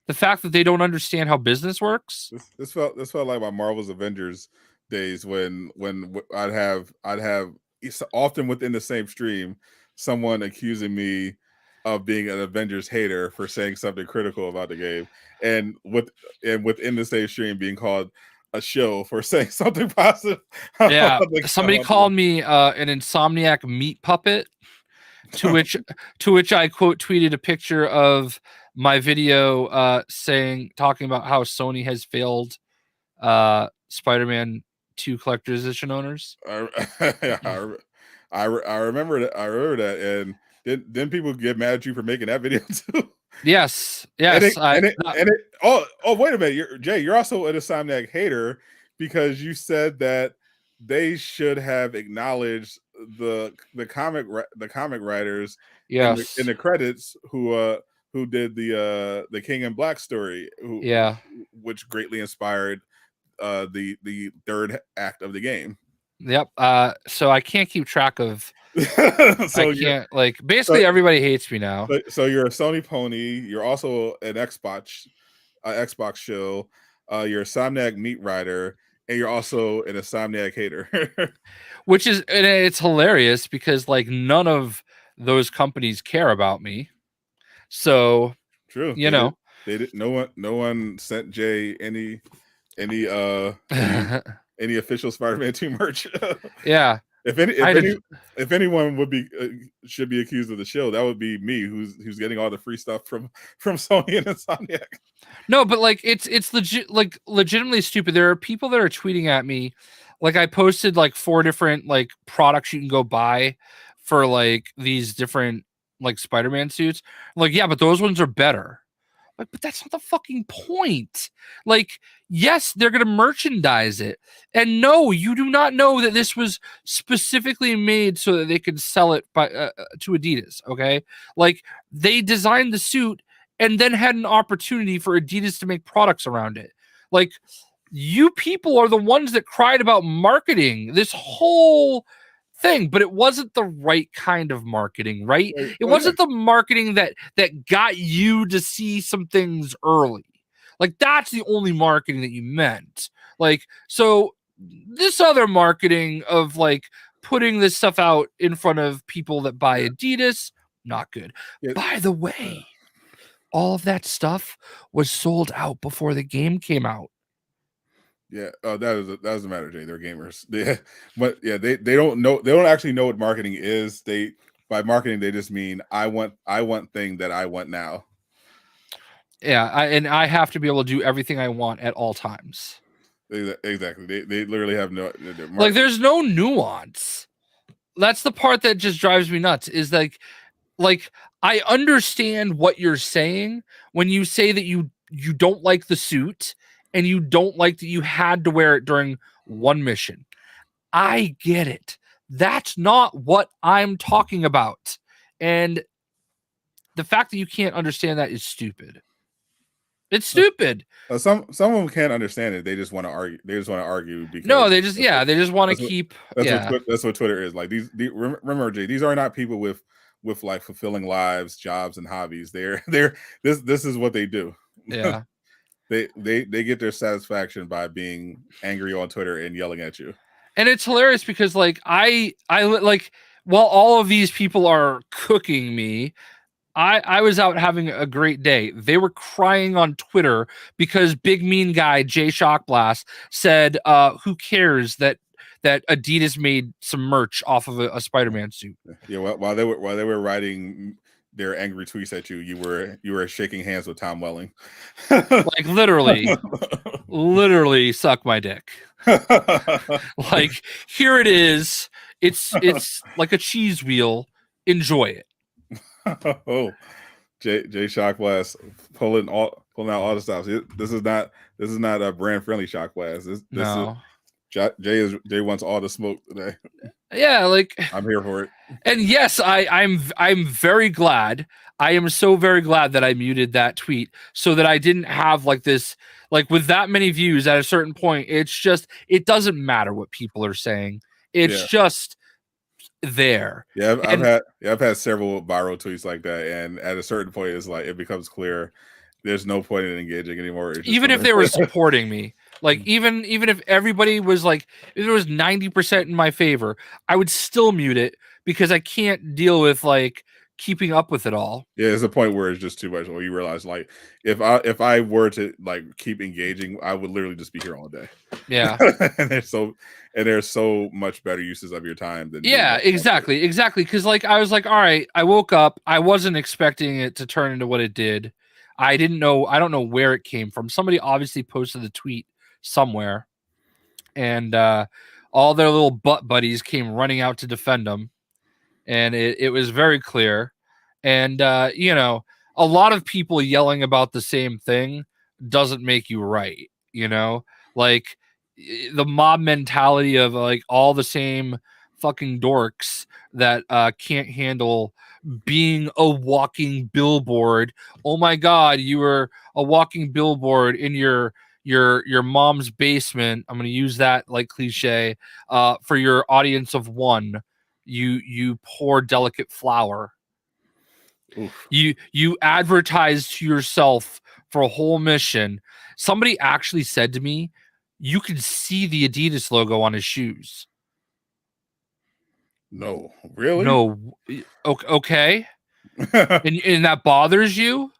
the fact that they don't understand how business works. This felt like my Marvel's Avengers days when I'd have often within the same stream someone accusing me of being an Avengers hater for saying something critical about the game, and within the same stream being called a shill for saying something positive. Yeah, somebody called me an Insomniac meat puppet, to which I quote tweeted a picture of my video talking about how Sony has failed Spider-Man 2 collector's edition owners. I remember that. I remember that. And didn't people get mad at you for making that video too? Yes. And wait a minute, you're also an Insomniac hater because you said that they should have acknowledged the comic writers yes in the credits who did the King in Black story, which greatly inspired the third act of the game. Yep. So I can't keep track of so I can't basically everybody hates me now. So you're a Sony pony, you're also an Xbox shill, you're a Insomniac meat rider, and you're also an Insomniac hater. Which is, and it's hilarious because none of those companies care about me. So true. They did no one sent Jay any official Spider-Man 2 merch. Yeah. If anyone should be accused of the show, that would be me, who's getting all the free stuff from Sony and Insomniac. No, but it's legit, legitimately stupid. There are people that are tweeting at me, I posted 4 different products you can go buy for these different Spider-Man suits. Yeah, but those ones are better. But that's not the fucking point. Yes, they're going to merchandise it. And no, you do not know that this was specifically made so that they could sell it to Adidas, okay? They designed the suit and then had an opportunity for Adidas to make products around it. You people are the ones that cried about marketing this whole thing, but it wasn't the right kind of marketing, right? It wasn't the marketing that got you to see some things early. That's the only marketing that you meant. So this other marketing of putting this stuff out in front of people that buy Adidas, not good. Yeah. By the way, all of that stuff was sold out before the game came out. Yeah, that doesn't matter, Jay. They're gamers. They don't know. They don't actually know what marketing is. By marketing they just mean I want thing that I want now. Yeah, I have to be able to do everything I want at all times. Exactly. They literally have no there's no nuance. That's the part that just drives me nuts. Is I understand what you're saying when you say that you don't like the suit. And you don't like that you had to wear it during one mission. I get it. That's not what I'm talking about. And the fact that you can't understand that is stupid. It's stupid. Some of them can't understand it. They just want to argue. They just want to argue because they just want to keep. That's what Twitter is like. Remember, Jay, these are not people with fulfilling lives, jobs, and hobbies. This is what they do. Yeah. They get their satisfaction by being angry on Twitter and yelling at you. And it's hilarious because I while all of these people are cooking me, I was out having a great day. They were crying on Twitter because big mean guy Jay Shockblast said, who cares that Adidas made some merch off of a Spider-Man suit. Yeah, while they were writing their angry tweets at you, you were shaking hands with Tom Welling. literally suck my dick. Here it is. It's like a cheese wheel. Enjoy it. Oh, Jay Shockblast pulling out all the stops. This is not a brand friendly Shockblast. No. Jay wants all the smoke today. Yeah, I'm here for it. And yes, I'm very glad. I am so very glad that I muted that tweet so that I didn't have this with that many views at a certain point. It's just it doesn't matter what people are saying. It's just there. Yeah, I've had several viral tweets like that, and at a certain point, it's it becomes clear there's no point in engaging anymore. Even if they were supporting me. Even if everybody was if it was 90% in my favor, I would still mute it because I can't deal with keeping up with it all. Yeah, it's a point where it's just too much. Where you realize if I were to keep engaging, I would literally just be here all day. Yeah. and there's so much better uses of your time than exactly. Because I was all right, I woke up, I wasn't expecting it to turn into what it did. I don't know where it came from. Somebody obviously posted the tweet somewhere, and all their little butt buddies came running out to defend them, and it was very clear. And you know, a lot of people yelling about the same thing doesn't make you right. You know, like the mob mentality of like all the same fucking dorks that can't handle being a walking billboard. Oh my god, you were a walking billboard in your mom's basement. I'm going to use that like cliche for your audience of one. You poor delicate flower. Oof. You advertise to yourself for a whole mission. Somebody actually said to me, you could see the Adidas logo on his shoes. No, really? No, okay. and that bothers you?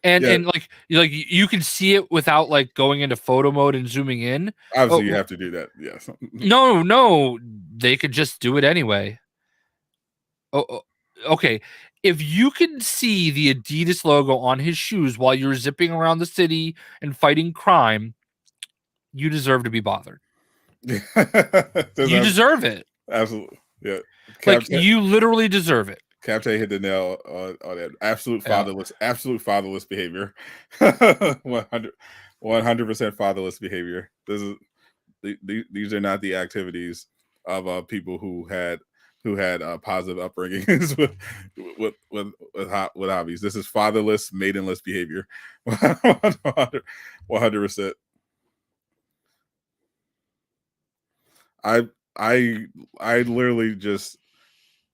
And like you can see it without like going into photo mode and zooming in. Obviously, you have to do that. Yes. No, they could just do it anyway. Oh, okay. If you can see the Adidas logo on his shoes while you're zipping around the city and fighting crime, you deserve to be bothered. You deserve it. Absolutely. Yeah. Like you literally deserve it. Captain hit the nail on that. Absolute fatherless behavior. 100% fatherless behavior. These are not the activities of people who had positive upbringings with hobbies. This is fatherless, maidenless behavior. 100%. I literally just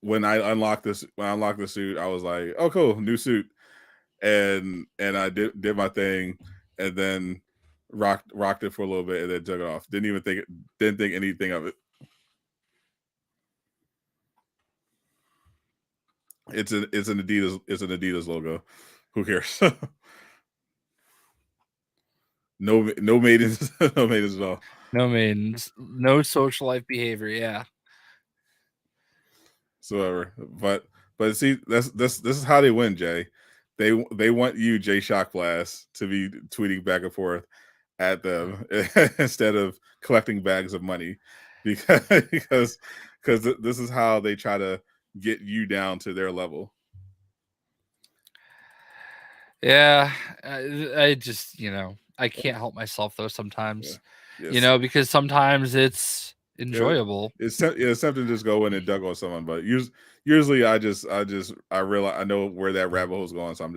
when I unlocked the suit, I was like, oh cool, new suit. And I did my thing and then rocked it for a little bit and then took it off. Didn't think anything of it. It's an Adidas logo. Who cares? No maidens, no maidens at all. No maidens, no social life behavior. Yeah. So but see, this is how they win, Jay. They want you, Jay Shockblast, to be tweeting back and forth at them instead of collecting bags of money, because this is how they try to get you down to their level. Yeah, I just I can't help myself though sometimes. Yeah. Yes. Because sometimes it's enjoyable. It's something to just go in and dug on someone, but usually I realize I know where that rabbit hole is going, so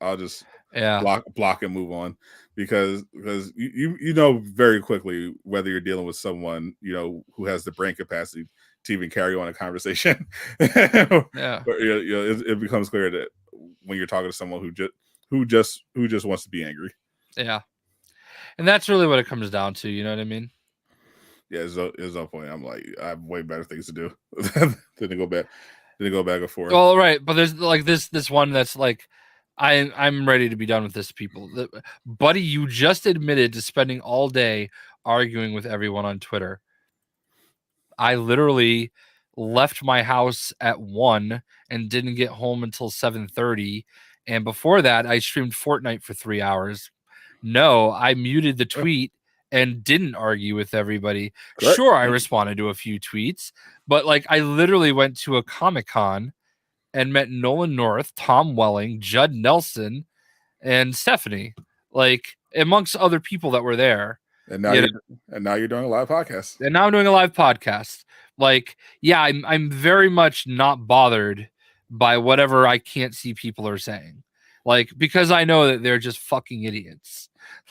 I'll just block and move on because you know very quickly whether you're dealing with someone who has the brain capacity to even carry on a conversation. Yeah, but, it becomes clear that when you're talking to someone who just wants to be angry. Yeah, and that's really what it comes down to. You know what I mean? Yeah, there's no point. I'm like, I have way better things to do than to go back and forth. Well, right, but there's like this one that's like, I'm ready to be done with this, people. Buddy, you just admitted to spending all day arguing with everyone on Twitter. I literally left my house at 1 and didn't get home until 7:30, and before that, I streamed Fortnite for 3 hours. No, I muted the tweet and didn't argue with everybody. Correct. Sure, I responded to a few tweets, but like I literally went to a Comic-Con and met Nolan North, Tom Welling, Judd Nelson, and Stephanie, like amongst other people that were there. And now you're doing a live podcast. And now I'm doing a live podcast. Like, yeah, I'm very much not bothered by whatever I can't see people are saying. Like, because I know that they're just fucking idiots.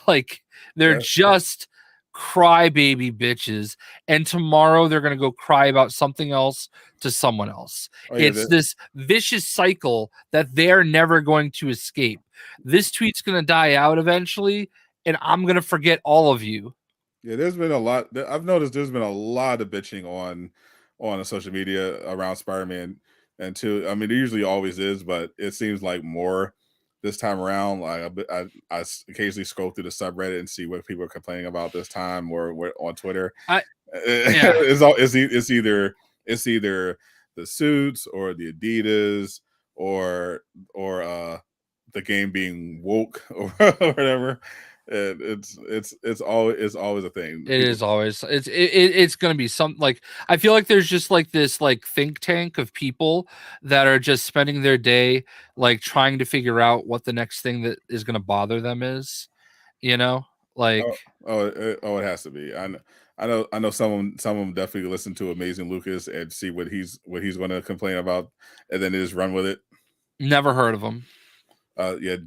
Like, they're just crybaby bitches. And tomorrow they're going to go cry about something else to someone else. It's this vicious cycle that they're never going to escape. This tweet's going to die out eventually, and I'm going to forget all of you. Yeah, there's been a lot. I've noticed there's been a lot of bitching on social media around Spider-Man. And two, I mean, there usually always is, but it seems like more this time around. Like I occasionally scroll through the subreddit and see what people are complaining about this time, or on Twitter. It's either the suits or the Adidas or the game being woke or whatever. And it's always a thing. It is always it's gonna be some like I feel like there's just like this like think tank of people that are just spending their day like trying to figure out what the next thing that is gonna bother them is, like it has to be. I know some of them definitely listen to Amazing Lucas and see what he's going to complain about, and then they just run with it. Never heard of him.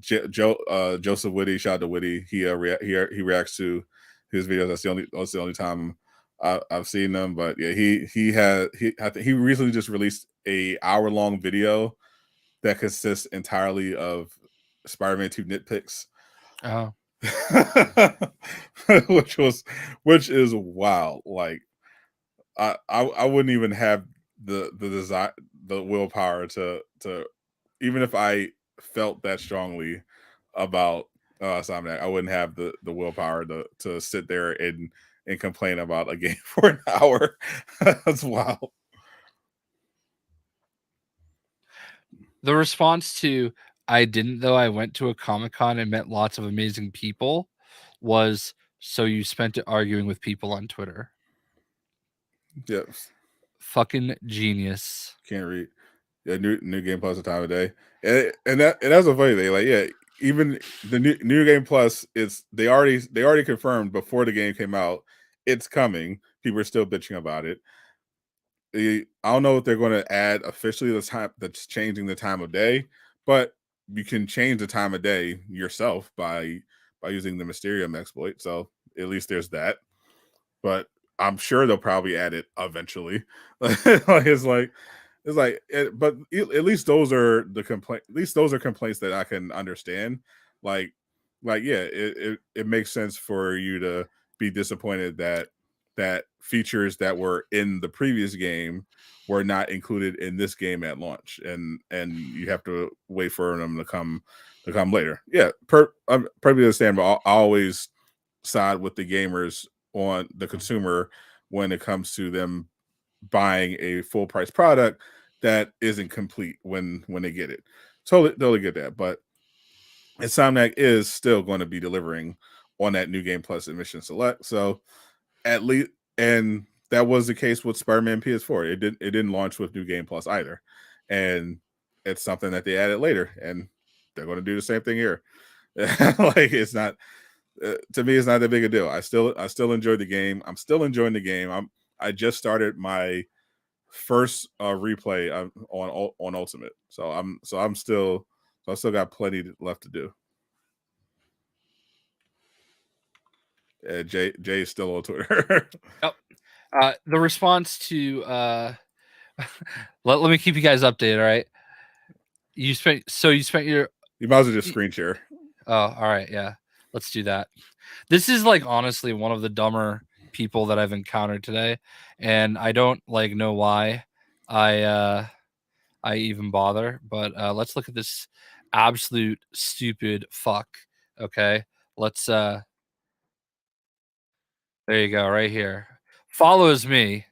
Joseph Whitty, shout out to Whitty. He reacts to his videos. That's the only time I've seen them. But yeah, I think he recently just released a hour-long video that consists entirely of Spider-Man 2 nitpicks. Oh. which is wild. Like I wouldn't even have the desire, the willpower to even if I felt that strongly about Insomniac, I wouldn't have the willpower to sit there and complain about a game for an hour. That's wild. The response to I didn't though I went to a Comic-Con and met lots of amazing people was, so you spent it arguing with people on Twitter. Yes. Fucking genius. Can't read. Yeah, new Game Plus a time of day. And that's a funny thing. Like, yeah, even the new Game Plus they already confirmed before the game came out it's coming. People are still bitching about it. I don't know if they're going to add officially the time that's changing the time of day, but you can change the time of day yourself by using the Mysterium exploit. So at least there's that. But I'm sure they'll probably add it eventually. But at least those are the complaint. At least those are complaints that I can understand. Like yeah, it makes sense for you to be disappointed that features that were in the previous game were not included in this game at launch, and you have to wait for them to come later. Yeah, I'm perfectly understand, but I always side with the gamers on the consumer when it comes to them buying a full price product that isn't complete when they get it. Totally get that, but Insomniac is still going to be delivering on that new Game Plus and Mission Select. So at least, and that was the case with Spider-Man PS4. It didn't launch with New Game Plus either, and it's something that they added later, and they're going to do the same thing here. Like, it's not to me, it's not that big a deal. I still enjoy the game. I'm still enjoying the game. I just started my first replay on Ultimate, so I still got plenty left to do. Jay is still on Twitter. Yep. The response to let me keep you guys updated. All right. You spent your. You might as well just screen share. Oh, all right. Yeah, let's do that. This is like honestly one of the dumber people that I've encountered today, and I don't like know why I even bother. But let's look at this absolute stupid fuck. Okay, let's there you go, right here. Follows me.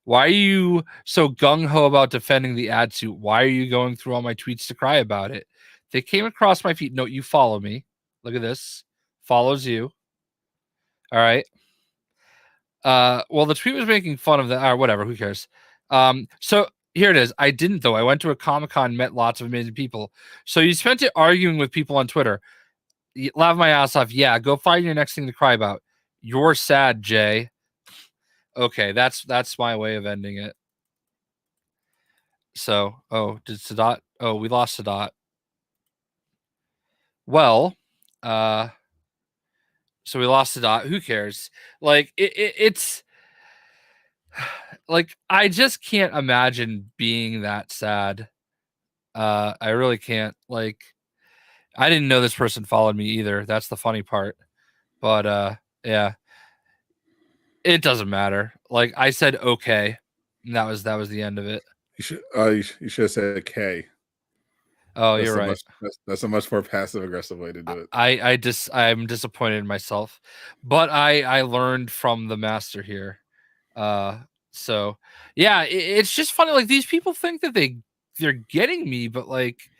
Why are you so gung-ho about defending the ad suit? Why are you going through all my tweets to cry about it? They came across my feed. No, you follow me. Look at this. Follows you. All right. Well, the tweet was making fun of that, or whatever. Who cares? So here it is. I didn't, though. I went to a Comic-Con, met lots of amazing people. So you spent it arguing with people on Twitter. You laugh my ass off. Yeah, go find your next thing to cry about. You're sad, Jay. Okay, that's my way of ending it. So, did Sadat? Oh, we lost Sadat. Well, so we lost Sadat. Who cares? Like, it's like I just can't imagine being that sad. I really can't. Like, I didn't know this person followed me either. That's the funny part. But yeah. It doesn't matter. Like, I said okay. And that was the end of it. You should have said K. Oh, you're right. That's a much more passive aggressive way to do it. I'm disappointed in myself, but I learned from the master here. So yeah, it's just funny. Like, these people think that they're getting me, but like,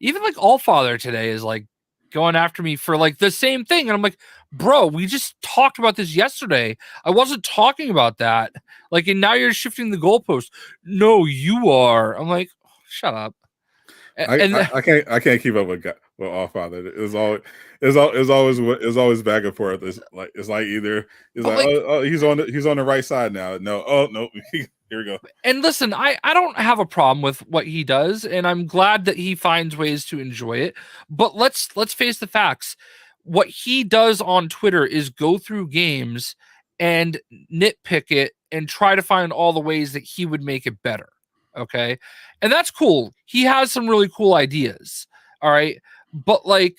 even like Allfather today is like going after me for like the same thing. And I'm like, bro, we just talked about this yesterday. I wasn't talking about that. Like, and now you're shifting the goalpost. No, you are. I'm like, oh, shut up. I can't keep up with Allfather. It's always back and forth. It's like either he's like, oh, he's on the right side now. No, oh no, here we go. And listen, I don't have a problem with what he does, and I'm glad that he finds ways to enjoy it. But let's face the facts. What he does on Twitter is go through games and nitpick it and try to find all the ways that he would make it better. Okay. And that's cool. He has some really cool ideas. All right. But like,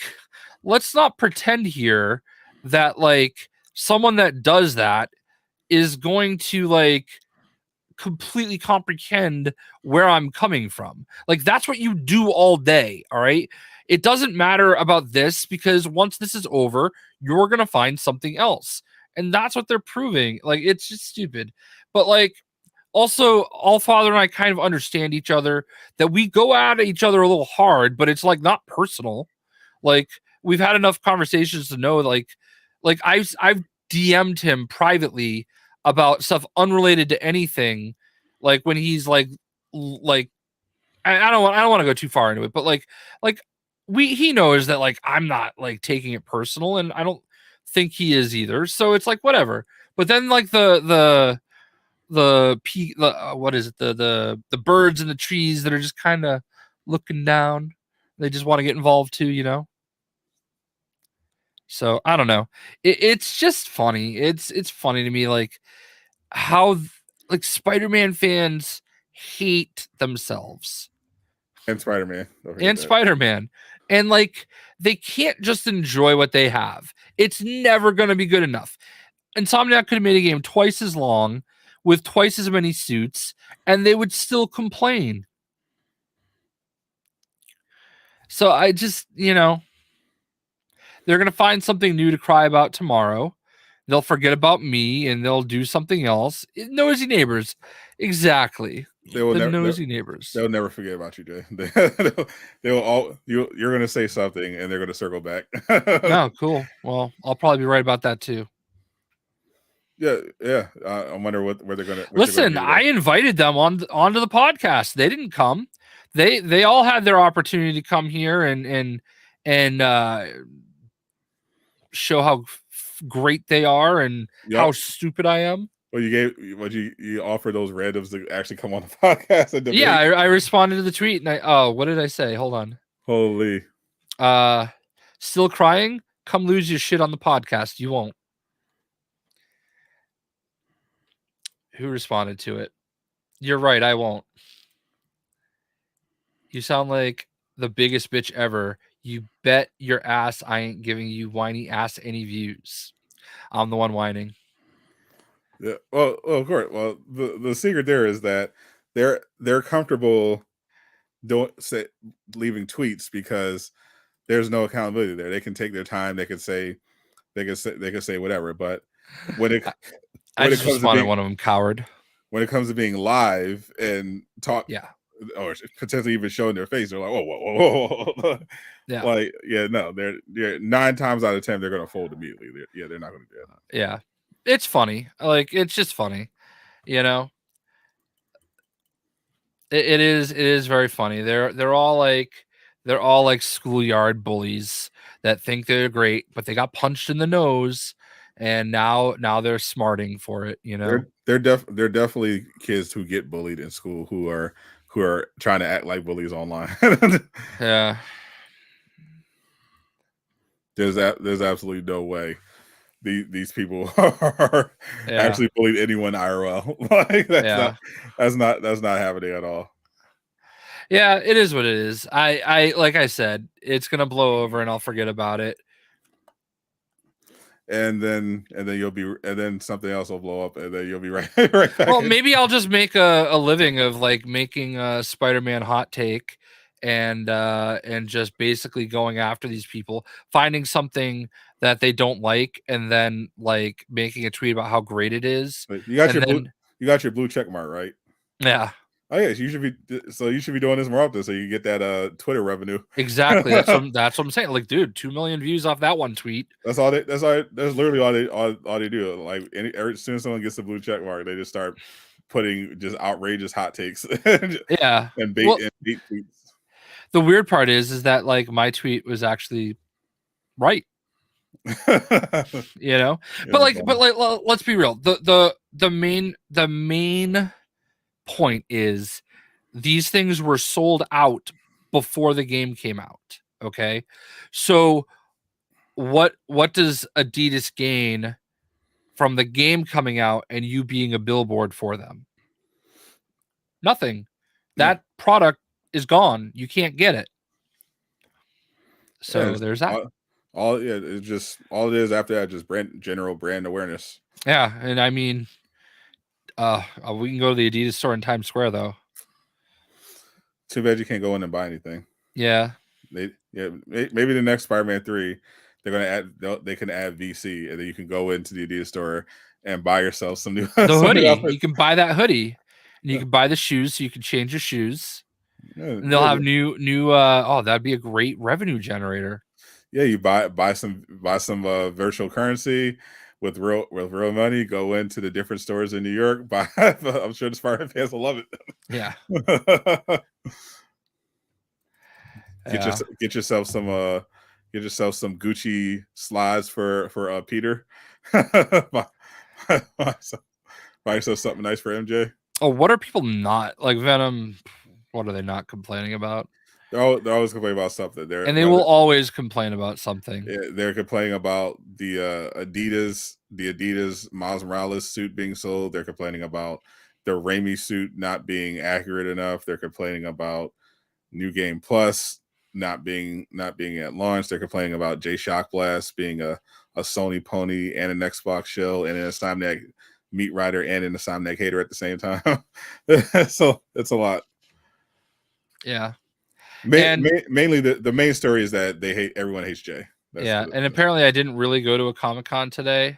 let's not pretend here that like someone that does that is going to like completely comprehend where I'm coming from. Like, that's what you do all day. All right. It doesn't matter about this because once this is over, you're going to find something else. And that's what they're proving. Like, it's just stupid. But like, also, Allfather and I kind of understand each other, that we go at each other a little hard, but it's like not personal. Like, we've had enough conversations to know, like I've DM'd him privately about stuff unrelated to anything. Like when he's like I don't want to go too far into it, but like he knows that like I'm not like taking it personal, and I don't think he is either. So it's like whatever. But then like the what is it, the birds in the trees that are just kind of looking down, they just want to get involved too, you know. So I don't know, it's just funny. It's funny to me like how like Spider-Man fans hate themselves And Spider-Man and like they can't just enjoy what they have. It's never going to be good enough. Insomniac could have made a game twice as long with twice as many suits, and they would still complain. So I just, you know, they're going to find something new to cry about tomorrow. They'll forget about me and they'll do something else. Nosy neighbors. Exactly. Nosy neighbors. They'll never forget about you, Jay. You're going to say something and they're going to circle back. Oh, cool. Well, I'll probably be right about that too. Yeah. I wonder where they're going to listen. I invited them onto the podcast. They didn't come. They all had their opportunity to come here and show how great they are and how stupid I am. Well, you offer those randoms to actually come on the podcast and debate? Yeah, I responded to the tweet and what did I say? Hold on. Holy. Still crying? Come lose your shit on the podcast. You won't. Who responded to it? You're right, I won't. You sound like the biggest bitch ever. You bet your ass I ain't giving you whiny ass any views. I'm the one whining. Yeah. Well, of course. Well, the secret there is that they're comfortable leaving tweets because there's no accountability there. They can take their time. They can say whatever. But I just responded one of them, coward. When it comes to being live and talk, yeah, or potentially even showing their face, they're like, whoa. Yeah. Like, yeah, no, they're 9 times out of 10 they're gonna fold immediately. They're not gonna do that. Yeah. It's funny. Like, it's just funny. You know? It is very funny. They're all like schoolyard bullies that think they're great, but they got punched in the nose and now they're smarting for it, you know. They're definitely kids who get bullied in school who are trying to act like bullies online. Yeah. There's absolutely no way these people are actually bullied anyone IRL. Like that's not happening at all. Yeah, it is what it is. I like I said, it's gonna blow over and I'll forget about it. And then something else will blow up, and then you'll be right back. Well, maybe I'll just make a living of like making a Spider-Man hot take and just basically going after these people, finding something that they don't like, and then like making a tweet about how great it is. You got your blue check mark, right? Yeah. Oh yeah, you should be doing this more often so you get that Twitter revenue. Exactly. That's what I'm saying. Like, dude, 2 million views off that one tweet. That's literally all they do. Like as soon as someone gets the blue check mark, they just start putting just outrageous hot takes. Yeah. and bait tweets. The weird part is that like my tweet was actually right. You know? Yeah, but let's be real. The main point is these things were sold out before the game came out. Okay. So what does Adidas gain from the game coming out and you being a billboard for them? Nothing. That product is gone. You can't get it. So there's that. It's just all it is after that, just general brand awareness. Yeah, and I mean, we can go to the Adidas store in Times Square though. Too bad you can't go in and buy anything. Yeah. Maybe the next Spider-Man 3, they're gonna they can add VC, and then you can go into the Adidas store and buy yourself some new hoodie. You can buy that hoodie, and you can buy the shoes, so you can change your shoes. Yeah, and they'll have new. That'd be a great revenue generator. Yeah, you buy some virtual currency with real money. Go into the different stores in New York. Buy. I'm sure the Spider-Man fans will love it. Yeah. Get yourself some Gucci slides for Peter. buy yourself something nice for MJ. Oh, what are people not like Venom? What are they not complaining about? They're always complaining about something. They will always complain about something. Yeah, they're complaining about the Adidas Miles Morales suit being sold. They're complaining about the Raimi suit not being accurate enough. They're complaining about New Game Plus not being at launch. They're complaining about J Shock Blast being a Sony pony and an Xbox shell and an Insomniac meat rider and an Insomniac hater at the same time. So it's a lot. Yeah. Mainly the main story is that everyone hates Jay. And apparently I didn't really go to a Comic-Con today.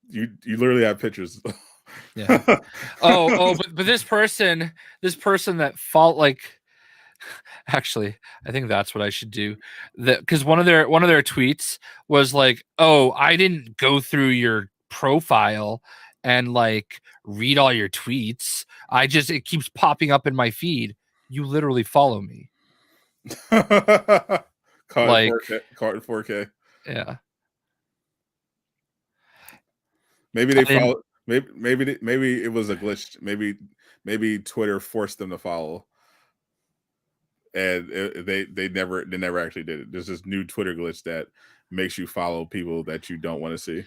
You literally have pictures. Yeah. but this person that actually, I think that's what I should do. Because one of their tweets was like, "Oh, I didn't go through your profile and like read all your tweets. It keeps popping up in my feed. You literally follow me." Caught in 4K. Yeah. Maybe they follow. Maybe it was a glitch. Maybe Twitter forced them to follow, and they never actually did it. There's this new Twitter glitch that makes you follow people that you don't want to see.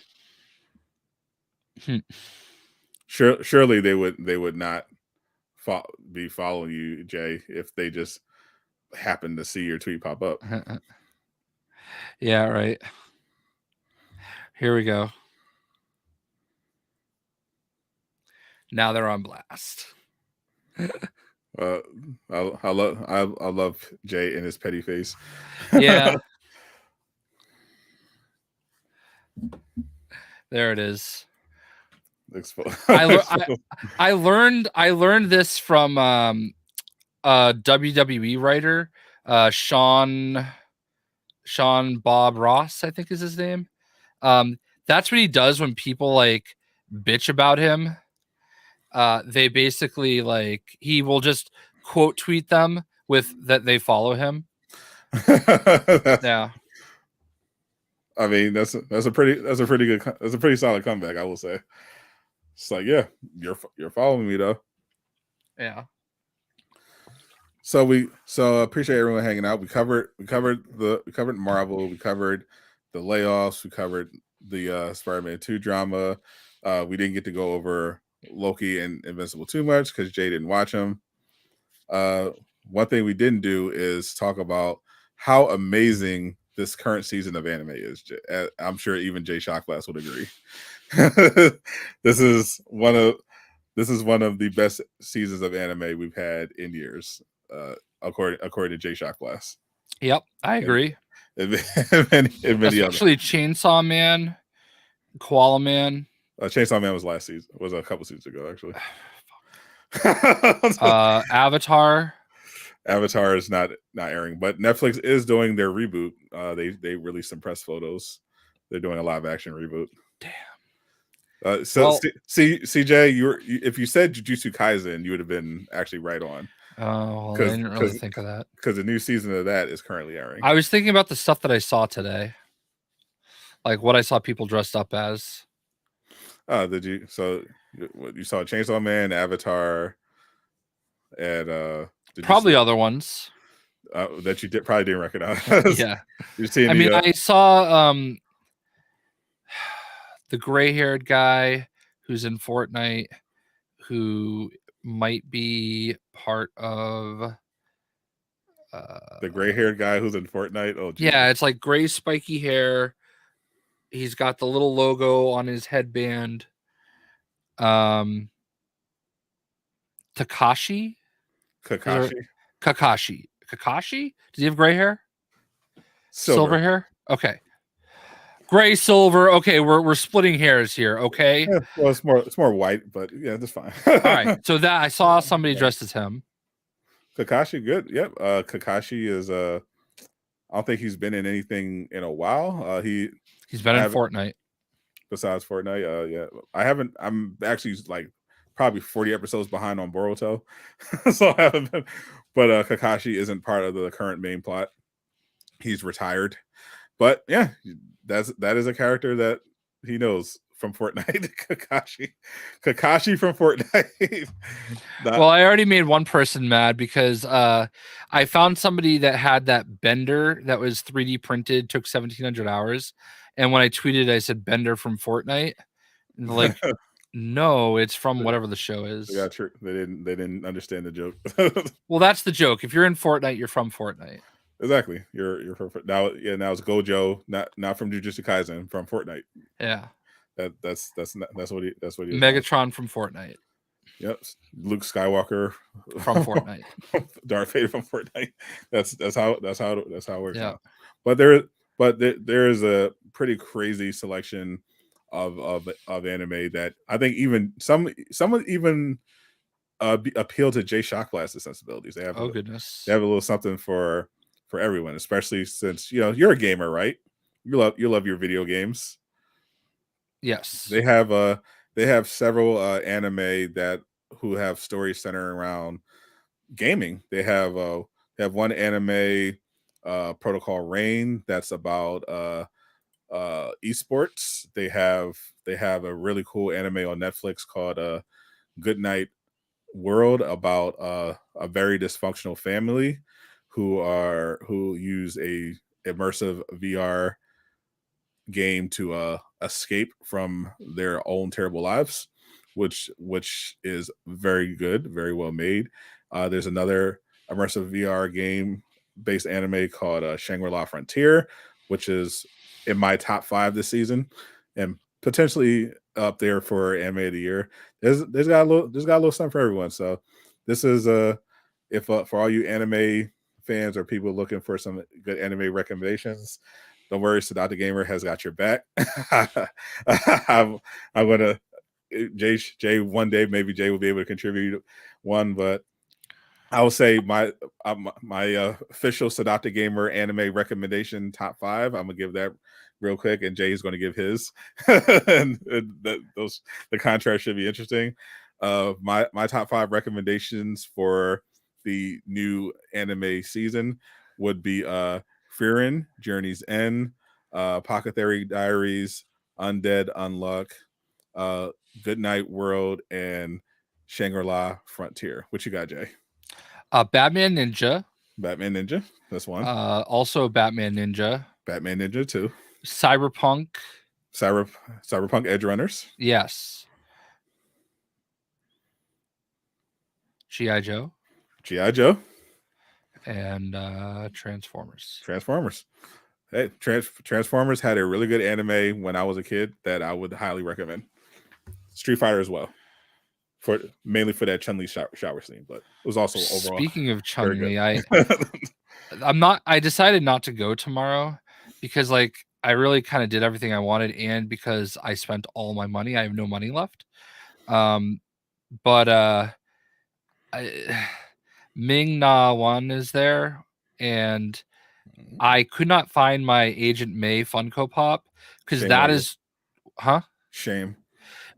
Surely they would not be following you, Jay, if they just happen to see your tweet pop up. Yeah, right. Here we go. Now they're on blast. I love Jay and his petty face. Yeah. There it is. I learned this from a WWE writer, Sean Bob Ross, I think is his name. That's what he does when people like bitch about him. They basically like he will just quote tweet them with that they follow him. Yeah. I mean, that's a pretty solid comeback, I will say. It's like, yeah, you're following me though. Yeah. So appreciate everyone hanging out. We covered Marvel, we covered the layoffs, we covered the Spider-Man 2 drama. We didn't get to go over Loki and Invincible too much because Jay didn't watch them. One thing we didn't do is talk about how amazing this current season of anime is. I'm sure even Jay Shockglass would agree. This is one of the best seasons of anime we've had in years, according to Jay Shockglass. Yep, I agree. And many Especially Chainsaw Man, Koala Man. Chainsaw Man was last season. Was a couple seasons ago, actually. Avatar. Avatar is not airing, but Netflix is doing their reboot. They released some press photos. They're doing a live action reboot. Damn. CJ, if you said Jujutsu Kaisen, you would have been actually right on. Oh, well, I didn't really think of that because the new season of that is currently airing. I was thinking about the stuff that I saw today, like what I saw people dressed up as. Did you? So you saw Chainsaw Man, Avatar, and probably other ones that you probably didn't recognize. Yeah, you see I mean, I saw the gray-haired guy who's in Fortnite, who might be part of the gray-haired guy who's in Fortnite. Oh, Jesus. Yeah, it's like gray spiky hair. He's got the little logo on his headband. Kakashi. Does he have gray hair? Silver hair? Okay. Gray, silver. Okay, we're splitting hairs here. Okay. Yeah, well, it's more white, but yeah, that's fine. All right. So that I saw somebody dressed as him. Kakashi, good. Yep. Kakashi is I don't think he's been in anything in a while. He's been in Fortnite. Besides Fortnite, yeah, I haven't. I'm actually like probably 40 episodes behind on Boruto, so I haven't been. But Kakashi isn't part of the current main plot. He's retired, but yeah, that is a character that he knows from Fortnite. Kakashi from Fortnite. Well, I already made one person mad because I found somebody that had that bender that was 3D printed, took 1,700 hours. And when I tweeted, I said bender from Fortnite. And like, no, it's from whatever the show is. They didn't understand the joke. Well, that's the joke. If you're in Fortnite, you're from Fortnite. Exactly. You're from now. Yeah, now it's Gojo, not from Jujutsu Kaisen, from Fortnite. Yeah. That's what he is. Megatron from Fortnite. Yep. Luke Skywalker from Fortnite. Darth Vader from Fortnite. That's how it works. Yeah. Out. But there is a pretty crazy selection of anime that I think even some even appeal to Jay Shockblaster's sensibilities. They have goodness. They have a little something for everyone, especially since you're a gamer, right? You love your video games. Yes. They have several anime who have stories centering around gaming. They have one anime, Protocol Rain, that's about esports. They have a really cool anime on Netflix called Good Night World, about a very dysfunctional family who use a immersive VR game to escape from their own terrible lives, which is very good, very well made. There's another immersive VR game based anime called Shangri-La Frontier, which is in my top 5 this season and potentially up there for anime of the year. There's got a little something for everyone. So this is if for all you anime fans or people looking for some good anime recommendations, don't worry, Sadata Gamer has got your back. I'm gonna Jay one day, maybe Jay will be able to contribute one, but I will say my official Sadata Gamer anime recommendation top 5. I'm gonna give that real quick, and Jay is going to give his. and the contrast should be interesting. My top 5 recommendations for the new anime season would be Frieren, Journey's End, Apothecary Diaries, Undead Unluck, Good Night World, and Shangri-La Frontier. What you got, Jay? Batman Ninja. Batman Ninja. That's one. Also Batman Ninja. Batman Ninja 2. Cyberpunk Edge Runners. Yes. G.I. Joe. And Transformers. Hey, Transformers had a really good anime when I was a kid that I would highly recommend. Street Fighter as well, mainly for that Chun-Li shower scene, but it was also overall. Speaking of Chun-Li, I decided not to go tomorrow because I really kind of did everything I wanted, and because I spent all my money, I have no money left. But Ming Na Wan is there, and I could not find my Agent May Funko Pop because Shame that on you. is, huh? Shame.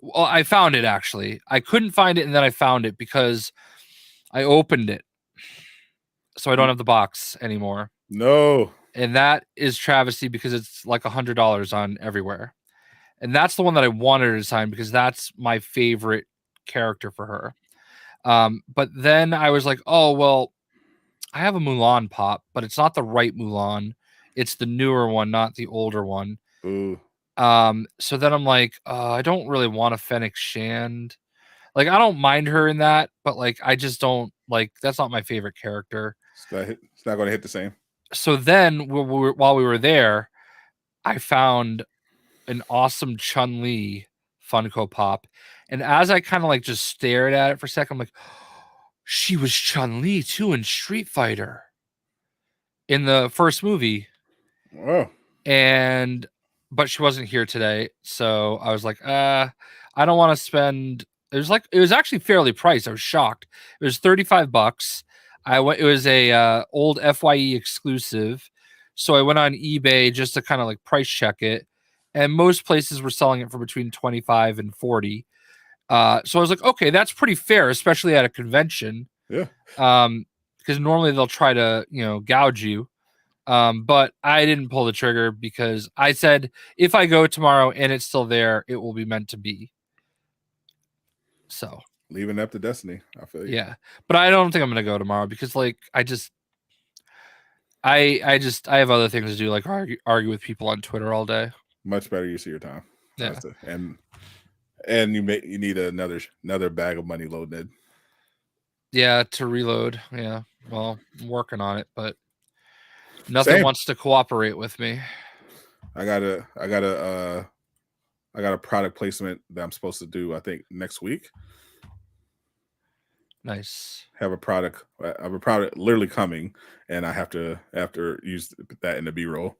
Well, I found it actually. I couldn't find it, and then I found it because I opened it, so I don't have the box anymore. No. And that is travesty because it's like $100 on everywhere. And that's the one that I wanted her to sign because that's my favorite character for her. But then I was like, oh, well, I have a Mulan pop, but it's not the right Mulan. It's the newer one, not the older one. Ooh. So then I'm like, I don't really want a Fennec Shand. Like, I don't mind her in that, but like, I just don't like, that's not my favorite character. It's not going to hit the same. So then while we were there, I found an awesome Chun-Li Funko Pop. And as I kind of like just stared at it for a second, I'm like, she was Chun-Li too in Street Fighter in the first movie. Oh. But she wasn't here today. So I was like, I don't want to spend. It was actually fairly priced. I was shocked. It was $35. It was a old FYE exclusive. So I went on eBay just to kind of like price check it. And most places were selling it for between 25 and 40. So I was like, okay, that's pretty fair, especially at a convention. Yeah. Because normally they'll try to, gouge you. But I didn't pull the trigger because I said, if I go tomorrow and it's still there, it will be meant to be. So leaving up to destiny. I feel you. Yeah. But I don't think I'm going to go tomorrow because like, I have other things to do, like argue with people on Twitter all day. Much better use of your time. Yeah. And you need another bag of money loaded. Yeah, to reload. Yeah. Well, I'm working on it, but nothing wants to cooperate with me. I got a product placement that I'm supposed to do, I think, next week. Nice. I have a product literally coming, and I have to use that in the B-roll.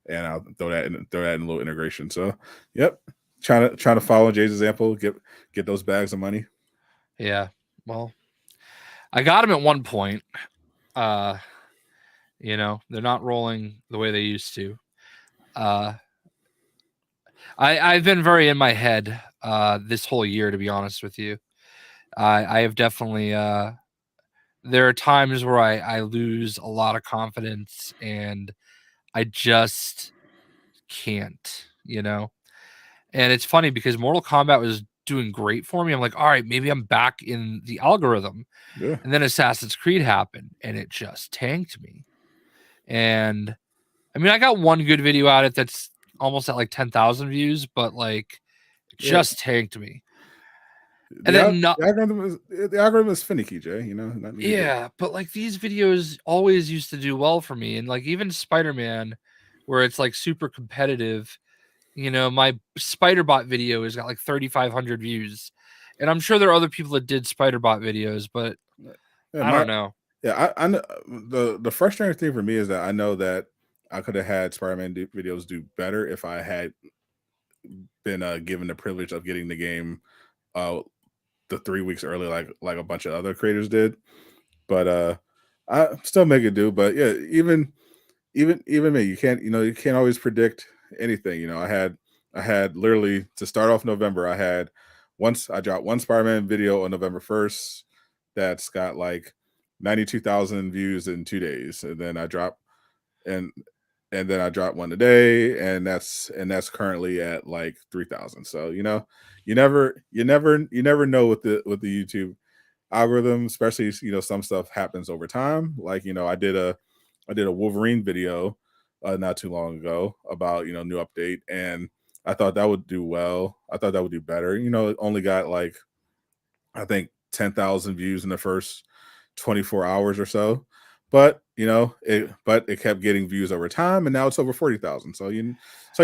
And I'll throw that in a little integration. So, yep, trying to follow Jay's example, get those bags of money. Yeah, well, I got them at one point. They're not rolling the way they used to. I've been very in my head this whole year, to be honest with you. I have definitely. There are times where I lose a lot of confidence and I just can't, And it's funny because Mortal Kombat was doing great for me. I'm like, all right, maybe I'm back in the algorithm. Yeah. And then Assassin's Creed happened and it just tanked me. And I mean, I got one good video out of it that's almost at like 10,000 views, but like just tanked me. And the algorithm is finicky, Jay, Yeah, but like these videos always used to do well for me. And like even Spider-Man, where it's like super competitive, my Spider-Bot video has got like 3,500 views. And I'm sure there are other people that did Spider-Bot videos, but I don't know. Yeah, I know the frustrating thing for me is that I know that I could have had Spider-Man videos do better if I had been given the privilege of getting the game the 3 weeks early, like a bunch of other creators did. But I still make it do. But yeah, even me, you can't always predict anything. I had literally, to start off November, I dropped one Spider-Man video on November 1st that's got like 92,000 views in 2 days, and then I dropped then I dropped one today, and that's currently at like 3,000. So you never know with the YouTube algorithm, especially some stuff happens over time. Like I did a Wolverine video not too long ago about new update, and I thought that would do well. I thought that would do better. It only got like I think 10,000 views in the first 24 hours or so. But it kept getting views over time, and now it's over 40,000. So you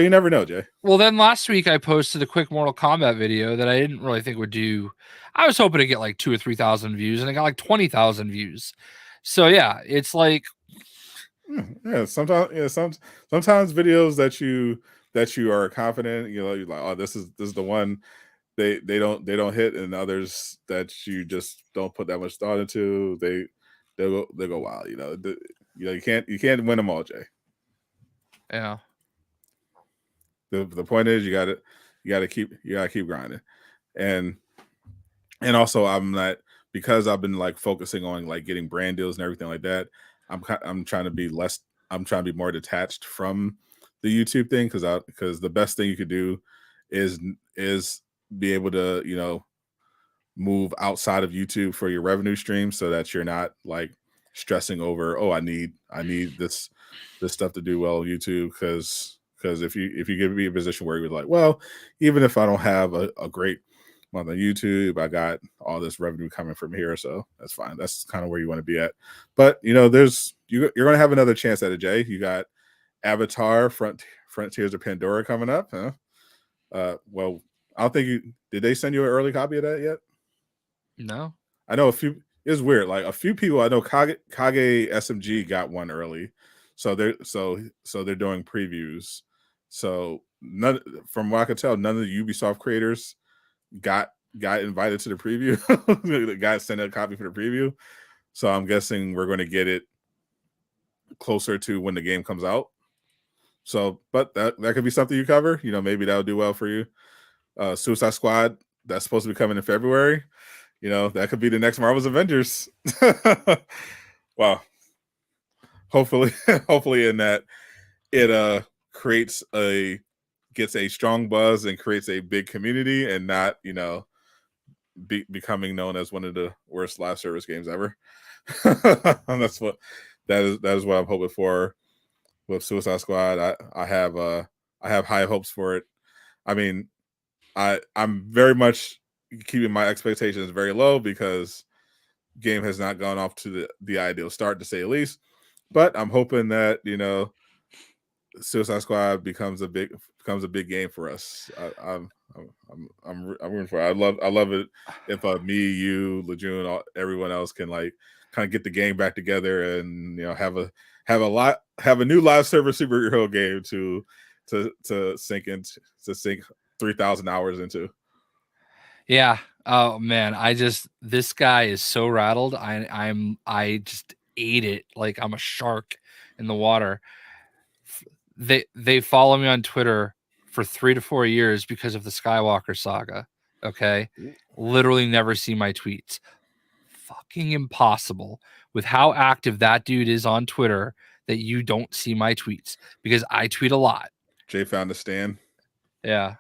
never know, Jay. Well, then last week I posted a quick Mortal Kombat video that I didn't really think would do. I was hoping to get like 2,000 or 3,000 views, and I got like 20,000 views. So yeah, it's like sometimes videos that you are confident, you're like, oh, this is the one they don't hit, and others that you just don't put that much thought into, they'll go wild. You can't win them all, Jay. Yeah. The point is you gotta keep grinding, and also I'm not, because I've been like focusing on like getting brand deals and everything like that. I'm trying to be more detached from the YouTube thing, because the best thing you could do is be able to move outside of YouTube for your revenue stream, so that you're not like stressing over, oh, I need this stuff to do well on YouTube, because if you get be a position where you're like, well, even if I don't have a great month on YouTube, I got all this revenue coming from here, so that's fine. That's kind of where you want to be at. But you're going to have another chance at it, Jay. You got Avatar Frontiers of Pandora coming up, huh? Well, I don't think did they send you an early copy of that yet? No. I know a few. It's weird. Like a few people I know, Kage SMG got one early, so they're doing previews. So from what I could tell, none of the Ubisoft creators got invited to the preview. The guy sent a copy for the preview, so I'm guessing we're going to get it closer to when the game comes out. So, but that could be something you cover. Maybe that'll do well for you. Suicide Squad, that's supposed to be coming in February. That could be the next Marvel's Avengers. Wow. Hopefully in that it gets a strong buzz and creates a big community, and not becoming known as one of the worst live service games ever. And that is what I'm hoping for with Suicide Squad. I have high hopes for it. I mean, I'm very much keeping my expectations very low, because game has not gone off to the ideal start, to say the least. But I'm hoping that Suicide Squad becomes a big game for us. I'm rooting for it. I love it if me, you, Lejeune, everyone else can like kind of get the game back together, and have a new live service superhero game to sink 3,000 hours into. Yeah. Oh man, this guy is so rattled. I just ate it like I'm a shark in the water. They follow me on Twitter for 3 to 4 years because of the Skywalker saga. Okay. Literally never see my tweets. Fucking impossible with how active that dude is on Twitter that you don't see my tweets, because I tweet a lot. Jay found a stand. Yeah.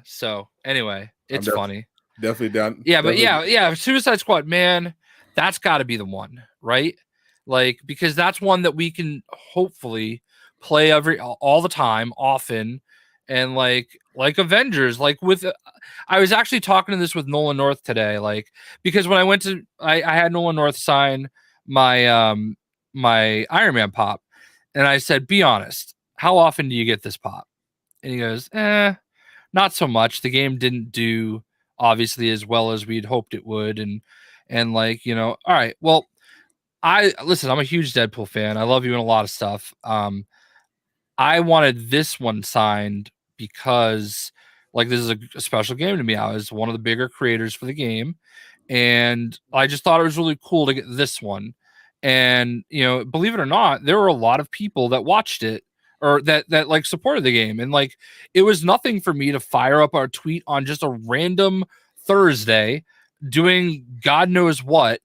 So anyway, it's funny. Definitely down. Yeah, definitely. But yeah. Suicide Squad, man, that's got to be the one, right? Like, because that's one that we can hopefully play all the time, often, and like Avengers, like with. I was actually talking to this with Nolan North today, like, because when I went to, I had Nolan North sign my my Iron Man pop, and I said, "Be honest, how often do you get this pop?" And he goes, not so much. The game didn't do obviously as well as we'd hoped it would. And like, all right, well, I'm a huge Deadpool fan. I love you in a lot of stuff. I wanted this one signed because like, this is a special game to me. I was one of the bigger creators for the game, and I just thought it was really cool to get this one. And, believe it or not, there were a lot of people that watched it, or that like supported the game, and like it was nothing for me to fire up our tweet on just a random Thursday doing God knows what,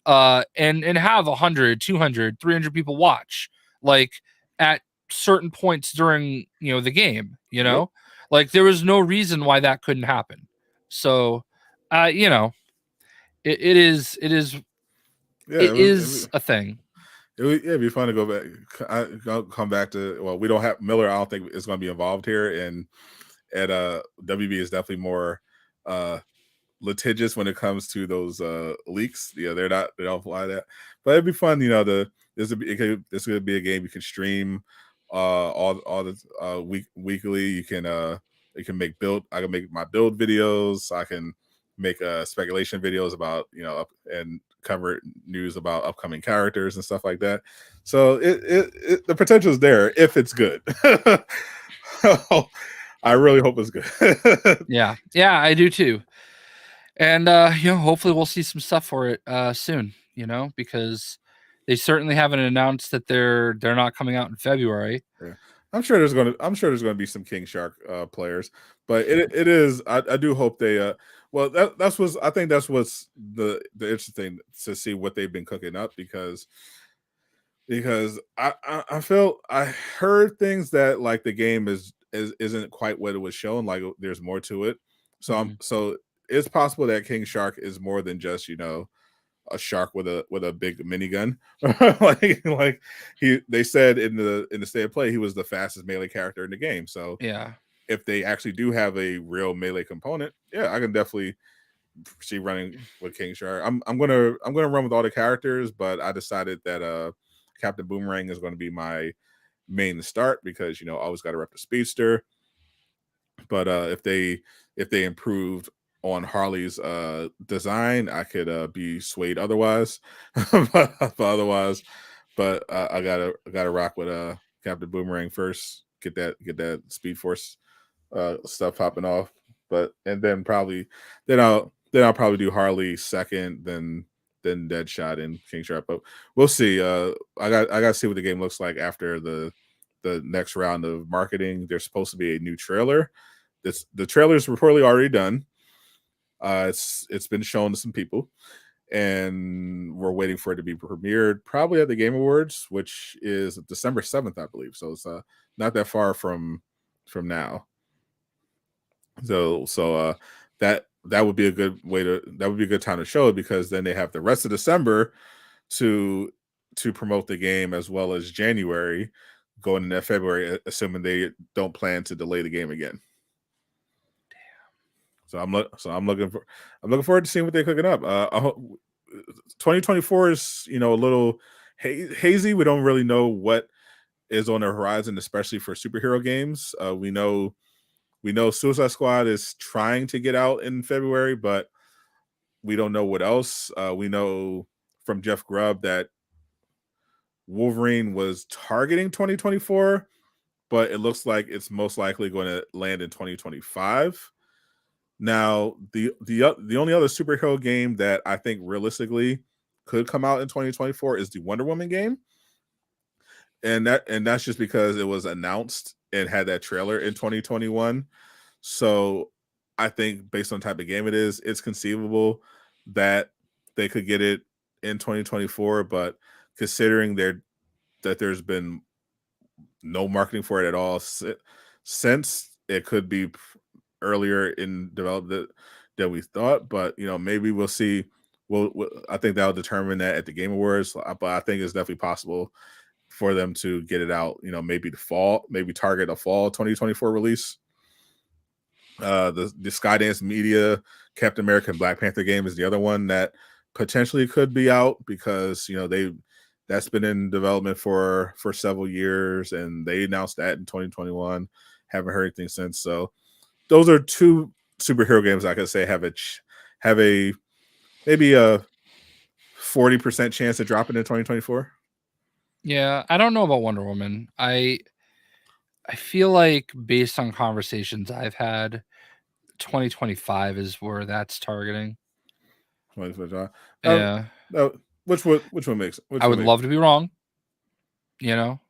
and have 100, 200, 300 people watch, like at certain points during the game. Yep. Like there was no reason why that couldn't happen. So it is a thing. It'd be fun to go back. Come back to, well, we don't have Miller. I don't think it's going to be involved here, and at WB is definitely more litigious when it comes to those leaks. They don't fly that, but it'd be fun. This could be a game you can stream all the weekly. You can make build. I can make my build videos. I can make speculation videos about and cover news about upcoming characters and stuff like that. So the potential is there if it's good. I really hope it's good. Yeah, I do too. And hopefully we'll see some stuff for it soon. Because they certainly haven't announced that they're not coming out in February. Yeah. I'm sure there's gonna be some King Shark players, but it is. I do hope they. Well, that's what's. I think that's what's the interesting thing to see what they've been cooking up because I felt I heard things that like the game isn't quite what it was shown. Like there's more to it. So it's possible that King Shark is more than just a shark with a big minigun. like they said in the state of play he was the fastest melee character in the game. So yeah, if they actually do have a real melee component, yeah, I can definitely see running with King Shark. I'm gonna run with all the characters, but I decided that Captain Boomerang is going to be my main to start because always got to rep the speedster. But if they improved on Harley's design, I could be swayed otherwise. but I gotta rock with Captain Boomerang first. Get that Speed Force stuff popping off. But and then I'll probably do Harley second, then Deadshot and King Shark. But we'll see. I got to see what the game looks like after the next round of marketing. There's supposed to be a new trailer. The trailer is reportedly already done. It's been shown to some people, and we're waiting for it to be premiered probably at the Game Awards, which is December 7th, I believe. So it's not that far from now. So that would be a good time to show it because then they have the rest of December to promote the game as well as January going into February, assuming they don't plan to delay the game again. So I'm looking forward to seeing what they're cooking up. 2024 is a little hazy. We don't really know what is on the horizon, especially for superhero games. We know Suicide Squad is trying to get out in February, but we don't know what else. We know from Jeff Grubb that Wolverine was targeting 2024, but it looks like it's most likely going to land in 2025. Now, the only other superhero game that I think realistically could come out in 2024 is the Wonder Woman game. And that's just because it was announced and had that trailer in 2021. So I think based on the type of game it is, it's conceivable that they could get it in 2024. But considering that there's been no marketing for it at all since, it could be earlier in development than we thought. But maybe we'll see. I think that'll determine that at the Game Awards. But I think it's definitely possible for them to get it out, maybe maybe target a fall 2024 release. The Skydance Media Captain America and Black Panther game is the other one that potentially could be out because that's been in development for several years, and they announced that in 2021. Haven't heard anything since. So those are two superhero games I could say have a maybe a 40% chance of dropping in 2024. Yeah, I don't know about Wonder Woman. I feel like based on conversations I've had, 2025 is where that's targeting. 2025. Yeah. Which one makes? I would love to be wrong.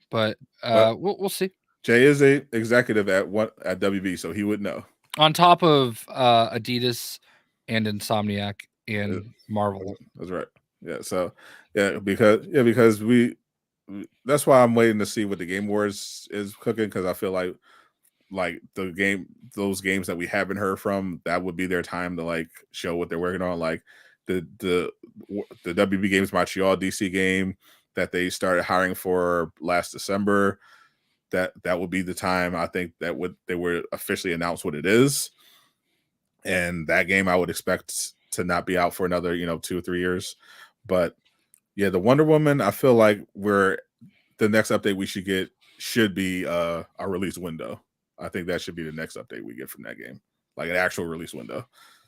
But we'll see. Jay is a executive at WB, so he would know. On top of Adidas and Insomniac and Marvel. That's right. Yeah. So because that's why I'm waiting to see what the Game Awards is cooking, because I feel like those games that we haven't heard from, that would be their time to like show what they're working on. Like the WB Games Montreal DC game that they started hiring for last December. That would be the time I think they would officially announce what it is. And that game I would expect to not be out for another 2 or 3 years. But yeah, the Wonder Woman, I feel like the next update we should get should be a release window. I think that should be the next update we get from that game, like an actual release window.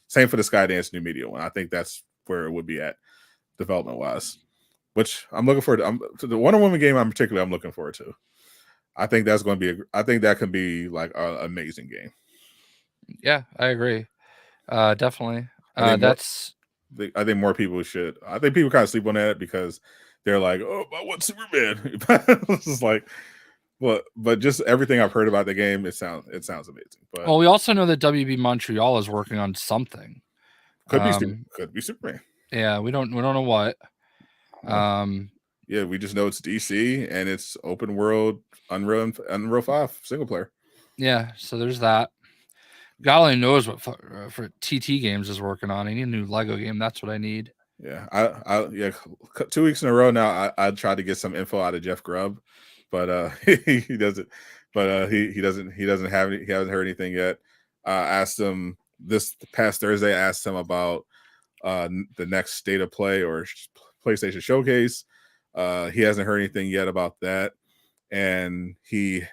Same for the Skydance New Media one. I think that's where it would be at development wise, which I'm looking forward to. The Wonder Woman game I'm looking forward to. I think that's going to be. I think that can be like an amazing game. Yeah, I agree. Definitely. I think more people should. I think people kind of sleep on that because they're like, "Oh, I want Superman." It's just like, but just everything I've heard about the game, it sounds amazing. But well, we also know that WB Montreal is working on something. Could be Superman. Yeah, we don't know what. Yeah, we just know it's DC and it's open world Unreal 5 single player. Yeah, so there's that. God only knows what for TT Games is working on. I need a new Lego game. That's what I need. Yeah, I 2 weeks in a row now. I tried to get some info out of Jeff Grubb, but he doesn't. But he doesn't have any. He hasn't heard anything yet. I asked him this past Thursday. I asked him about the next State of Play or PlayStation Showcase. He hasn't heard anything yet about that, and I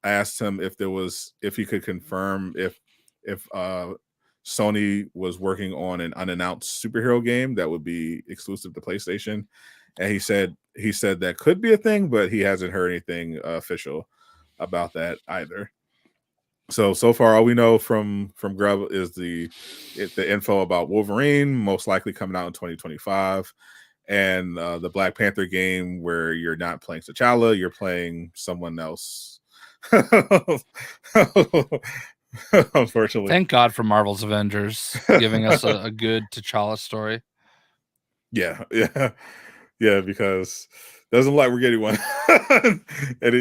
asked him if he could confirm if Sony was working on an unannounced superhero game that would be exclusive to PlayStation, and he said that could be a thing, but he hasn't heard anything official about that either. So far, all we know from Grubb is the info about Wolverine, most likely coming out in 2025, and the Black Panther game where you're not playing T'Challa, you're playing someone else. Unfortunately, thank God for Marvel's Avengers giving us a good T'Challa story. Yeah, because doesn't look like we're getting one. And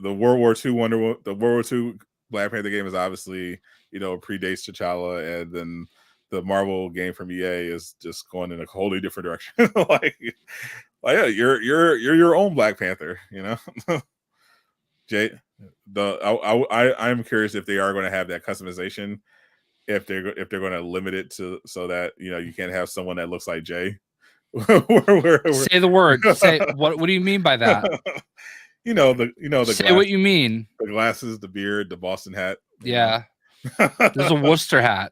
the World War II the World War II Black Panther game is obviously predates T'Challa, and then the Marvel game from EA is just going in a wholly different direction. like yeah, you're your own Black Panther, Jay. I'm curious if they are going to have that customization, if they're going to limit it to so that you can't have someone that looks like Jay. Say the word. Say what do you mean by that? the say what you mean. The glasses, the beard, the Boston hat. Yeah. There's a Worcester hat.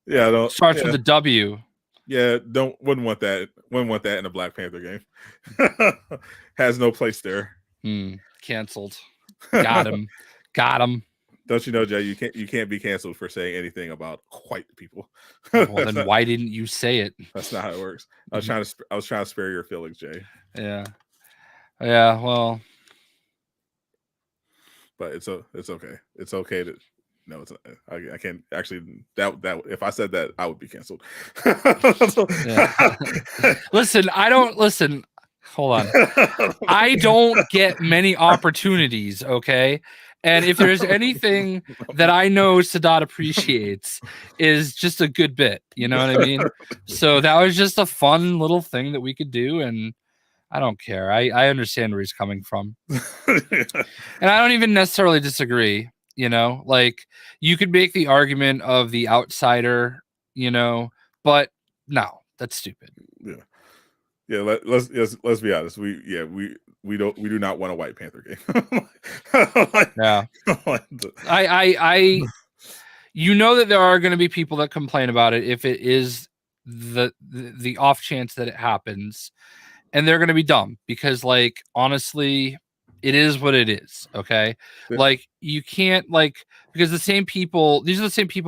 Yeah, starts with a W. Yeah, wouldn't want that in a Black Panther game. Has no place there. Canceled. Got him. Don't you know, Jay? You can't be canceled for saying anything about white people. Well, then why didn't you say it? That's not how it works. I was trying to spare your feelings, Jay. Yeah. Well, but it's okay. It's okay to. No, it's not. I can't actually. That if I said that, I would be canceled. Listen. Hold on. I don't get many opportunities. Okay. And if there's anything that I know Sadat appreciates is just a good bit, you know what I mean? So that was just a fun little thing that we could do, and I don't care. I understand where he's coming from. And I don't even necessarily disagree, like you could make the argument of the outsider, but no, that's stupid. Yeah, let's be honest. We do not want a White Panther game. Yeah. I that there are going to be people that complain about it if it is the off chance that it happens, and they're going to be dumb because, like, honestly, it is what it is. Okay. Yeah. Like, you can't, because these are the same people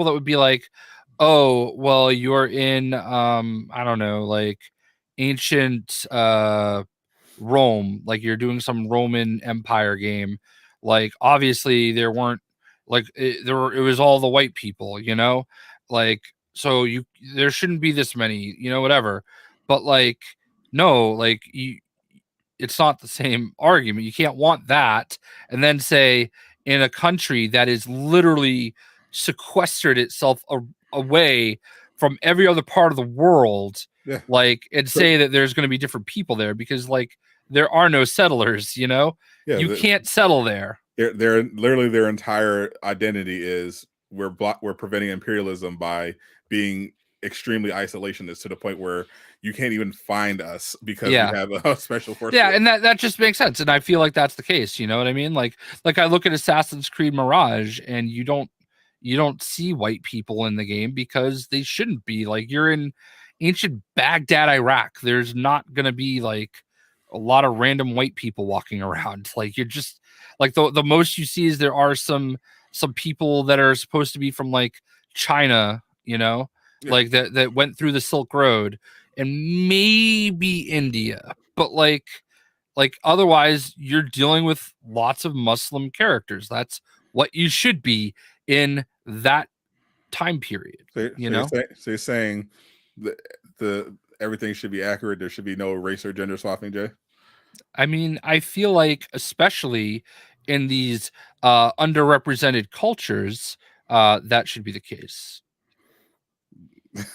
that would be like, oh, well, you're in I don't know, like ancient Rome, like you're doing some Roman Empire game, like obviously there weren't it was all the white people, like, so there shouldn't be this many, whatever, but no, it's not the same argument. You can't want that and then say in a country that is literally sequestered itself away from every other part of the world, and say that there's going to be different people there because there are no settlers, you can't settle there. They're literally, their entire identity is we're preventing imperialism by being extremely isolationist to the point where you can't even find us because we have a special force. Yeah, and that just makes sense, and I feel like that's the case. You know what I mean? Like I look at Assassin's Creed Mirage, and you don't see white people in the game because they shouldn't be. Like, you're in ancient Baghdad, Iraq. There's not going to be a lot of random white people walking around. Like you're just like the most you see is there are some people that are supposed to be from like China, you know, like that went through the Silk Road, and maybe India, but like otherwise you're dealing with lots of Muslim characters. That's what you should be in that time period. So you're saying the everything should be accurate. There should be no race or gender swapping, Jay. I mean, I feel like especially in these underrepresented cultures, that should be the case.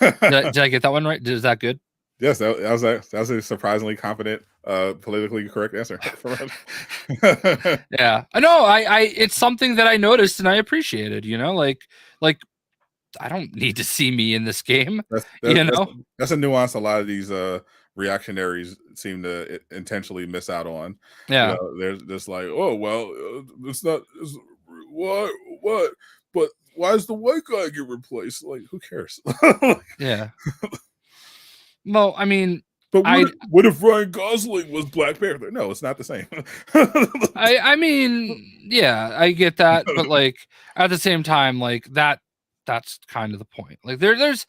Did I get that one right? Is that good? Yes, that was a surprisingly confident, politically correct answer. Yeah, I know. I it's something that I noticed and I appreciated. You know, like I don't need to see me in this game. That's a nuance a lot of these reactionaries seem to intentionally miss out on. Yeah, there's just like, oh well, it's not what, but why does the white guy get replaced? Like, who cares? Yeah. Well, I mean, but what if Ryan Gosling was Black Panther? No, it's not the same. I mean, yeah, I get that, but like at the same time, like that's kind of the point. Like there's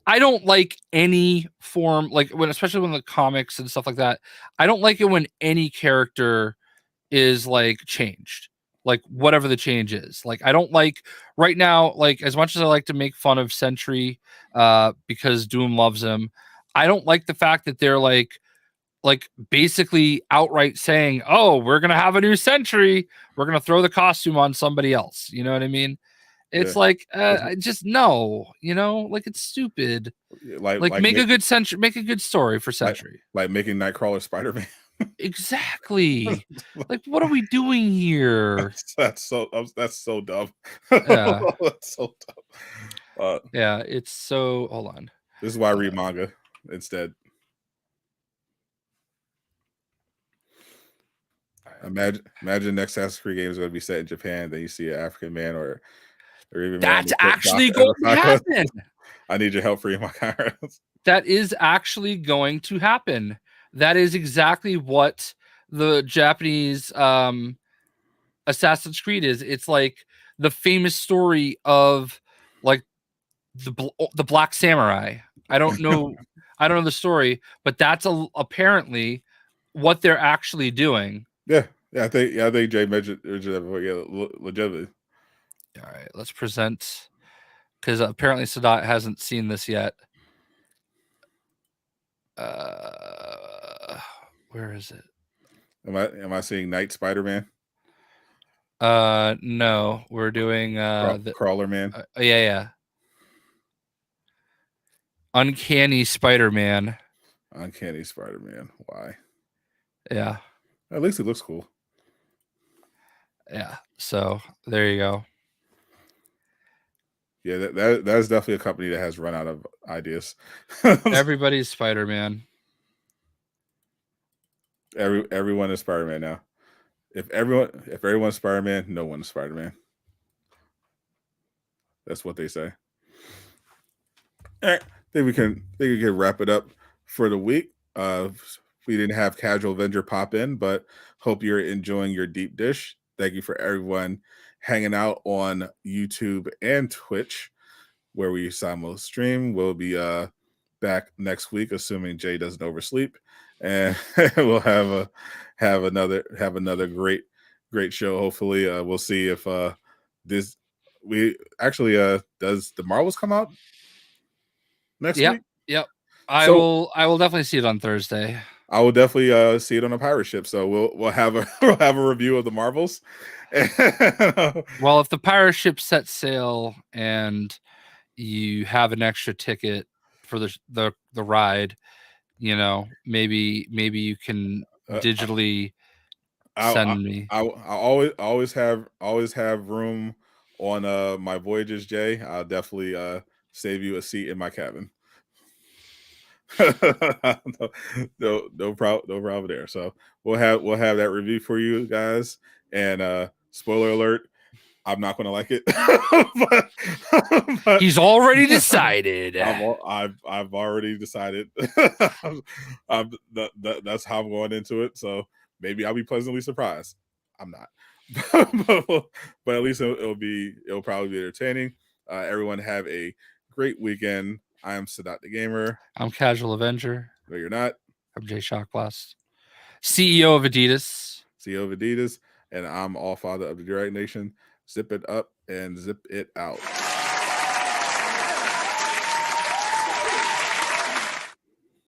I don't like any form, like especially when the comics and stuff like that, I don't like it when any character is like changed, like whatever the change is. Like I don't like right now, like as much as I like to make fun of Sentry because Doom loves him, I don't like the fact that they're like basically outright saying, oh, we're gonna have a new Sentry, we're gonna throw the costume on somebody else. You know what I mean? It's like just no, you know, like it's stupid. Like make a good Sentry, make a good story for Sentry. Like making Nightcrawler Spider-Man. Exactly. Like what are we doing here? That's so dumb. Yeah. That's so dumb. Yeah, it's so hold on. This is why I read manga instead. Imagine next Assassin's Creed game is going to be set in Japan. Then you see an African man or even that's actually going to happen. I need your help for my Kairos. That is actually going to happen. That is exactly what the Japanese Assassin's Creed is. It's like the famous story of like the Black Samurai. I don't know the story, but that's apparently what they're actually doing. Yeah, I think Jay mentioned legitimately. All right, let's present, because apparently Sadat hasn't seen this yet. Where is it? Am I seeing Night Spider-Man? No, we're doing the Crawler Man. Yeah. Uncanny Spider-Man. Uncanny Spider-Man. Why? Yeah. At least it looks cool. Yeah. So there you go. Yeah, that is definitely a company that has run out of ideas. Everybody's Spider-Man. Everyone is Spider-Man now. If everyone's Spider-Man, no one's Spider-Man. That's what they say. All right, I think we can wrap it up for the week. We didn't have Casual Avenger pop in, but hope you're enjoying your deep dish. Thank you for everyone hanging out on YouTube and Twitch, where we simul stream. We'll be back next week, assuming Jay doesn't oversleep, and we'll have another great show. Hopefully, we'll see if we actually does the Marvels come out next week? Yep. I will definitely see it on Thursday. I will definitely see it on a pirate ship. So we'll have a review of the Marvels. Well, if the pirate ship sets sail and you have an extra ticket for the ride, you know, maybe you can digitally send me. I always have room on my voyages, Jay. I'll definitely save you a seat in my cabin. no problem there. So we'll have that review for you guys. And spoiler alert, I'm not going to like it. but he's already decided. I've already decided. That's how I'm going into it. So maybe I'll be pleasantly surprised. I'm not, but at least it'll probably be entertaining. Everyone have a great weekend. I am Sadat the Gamer. I'm Casual Avenger. No, you're not. I'm Jay Shockblast, CEO of Adidas. CEO of Adidas, and I'm All Father of the Direct Nation. Zip it up and zip it out.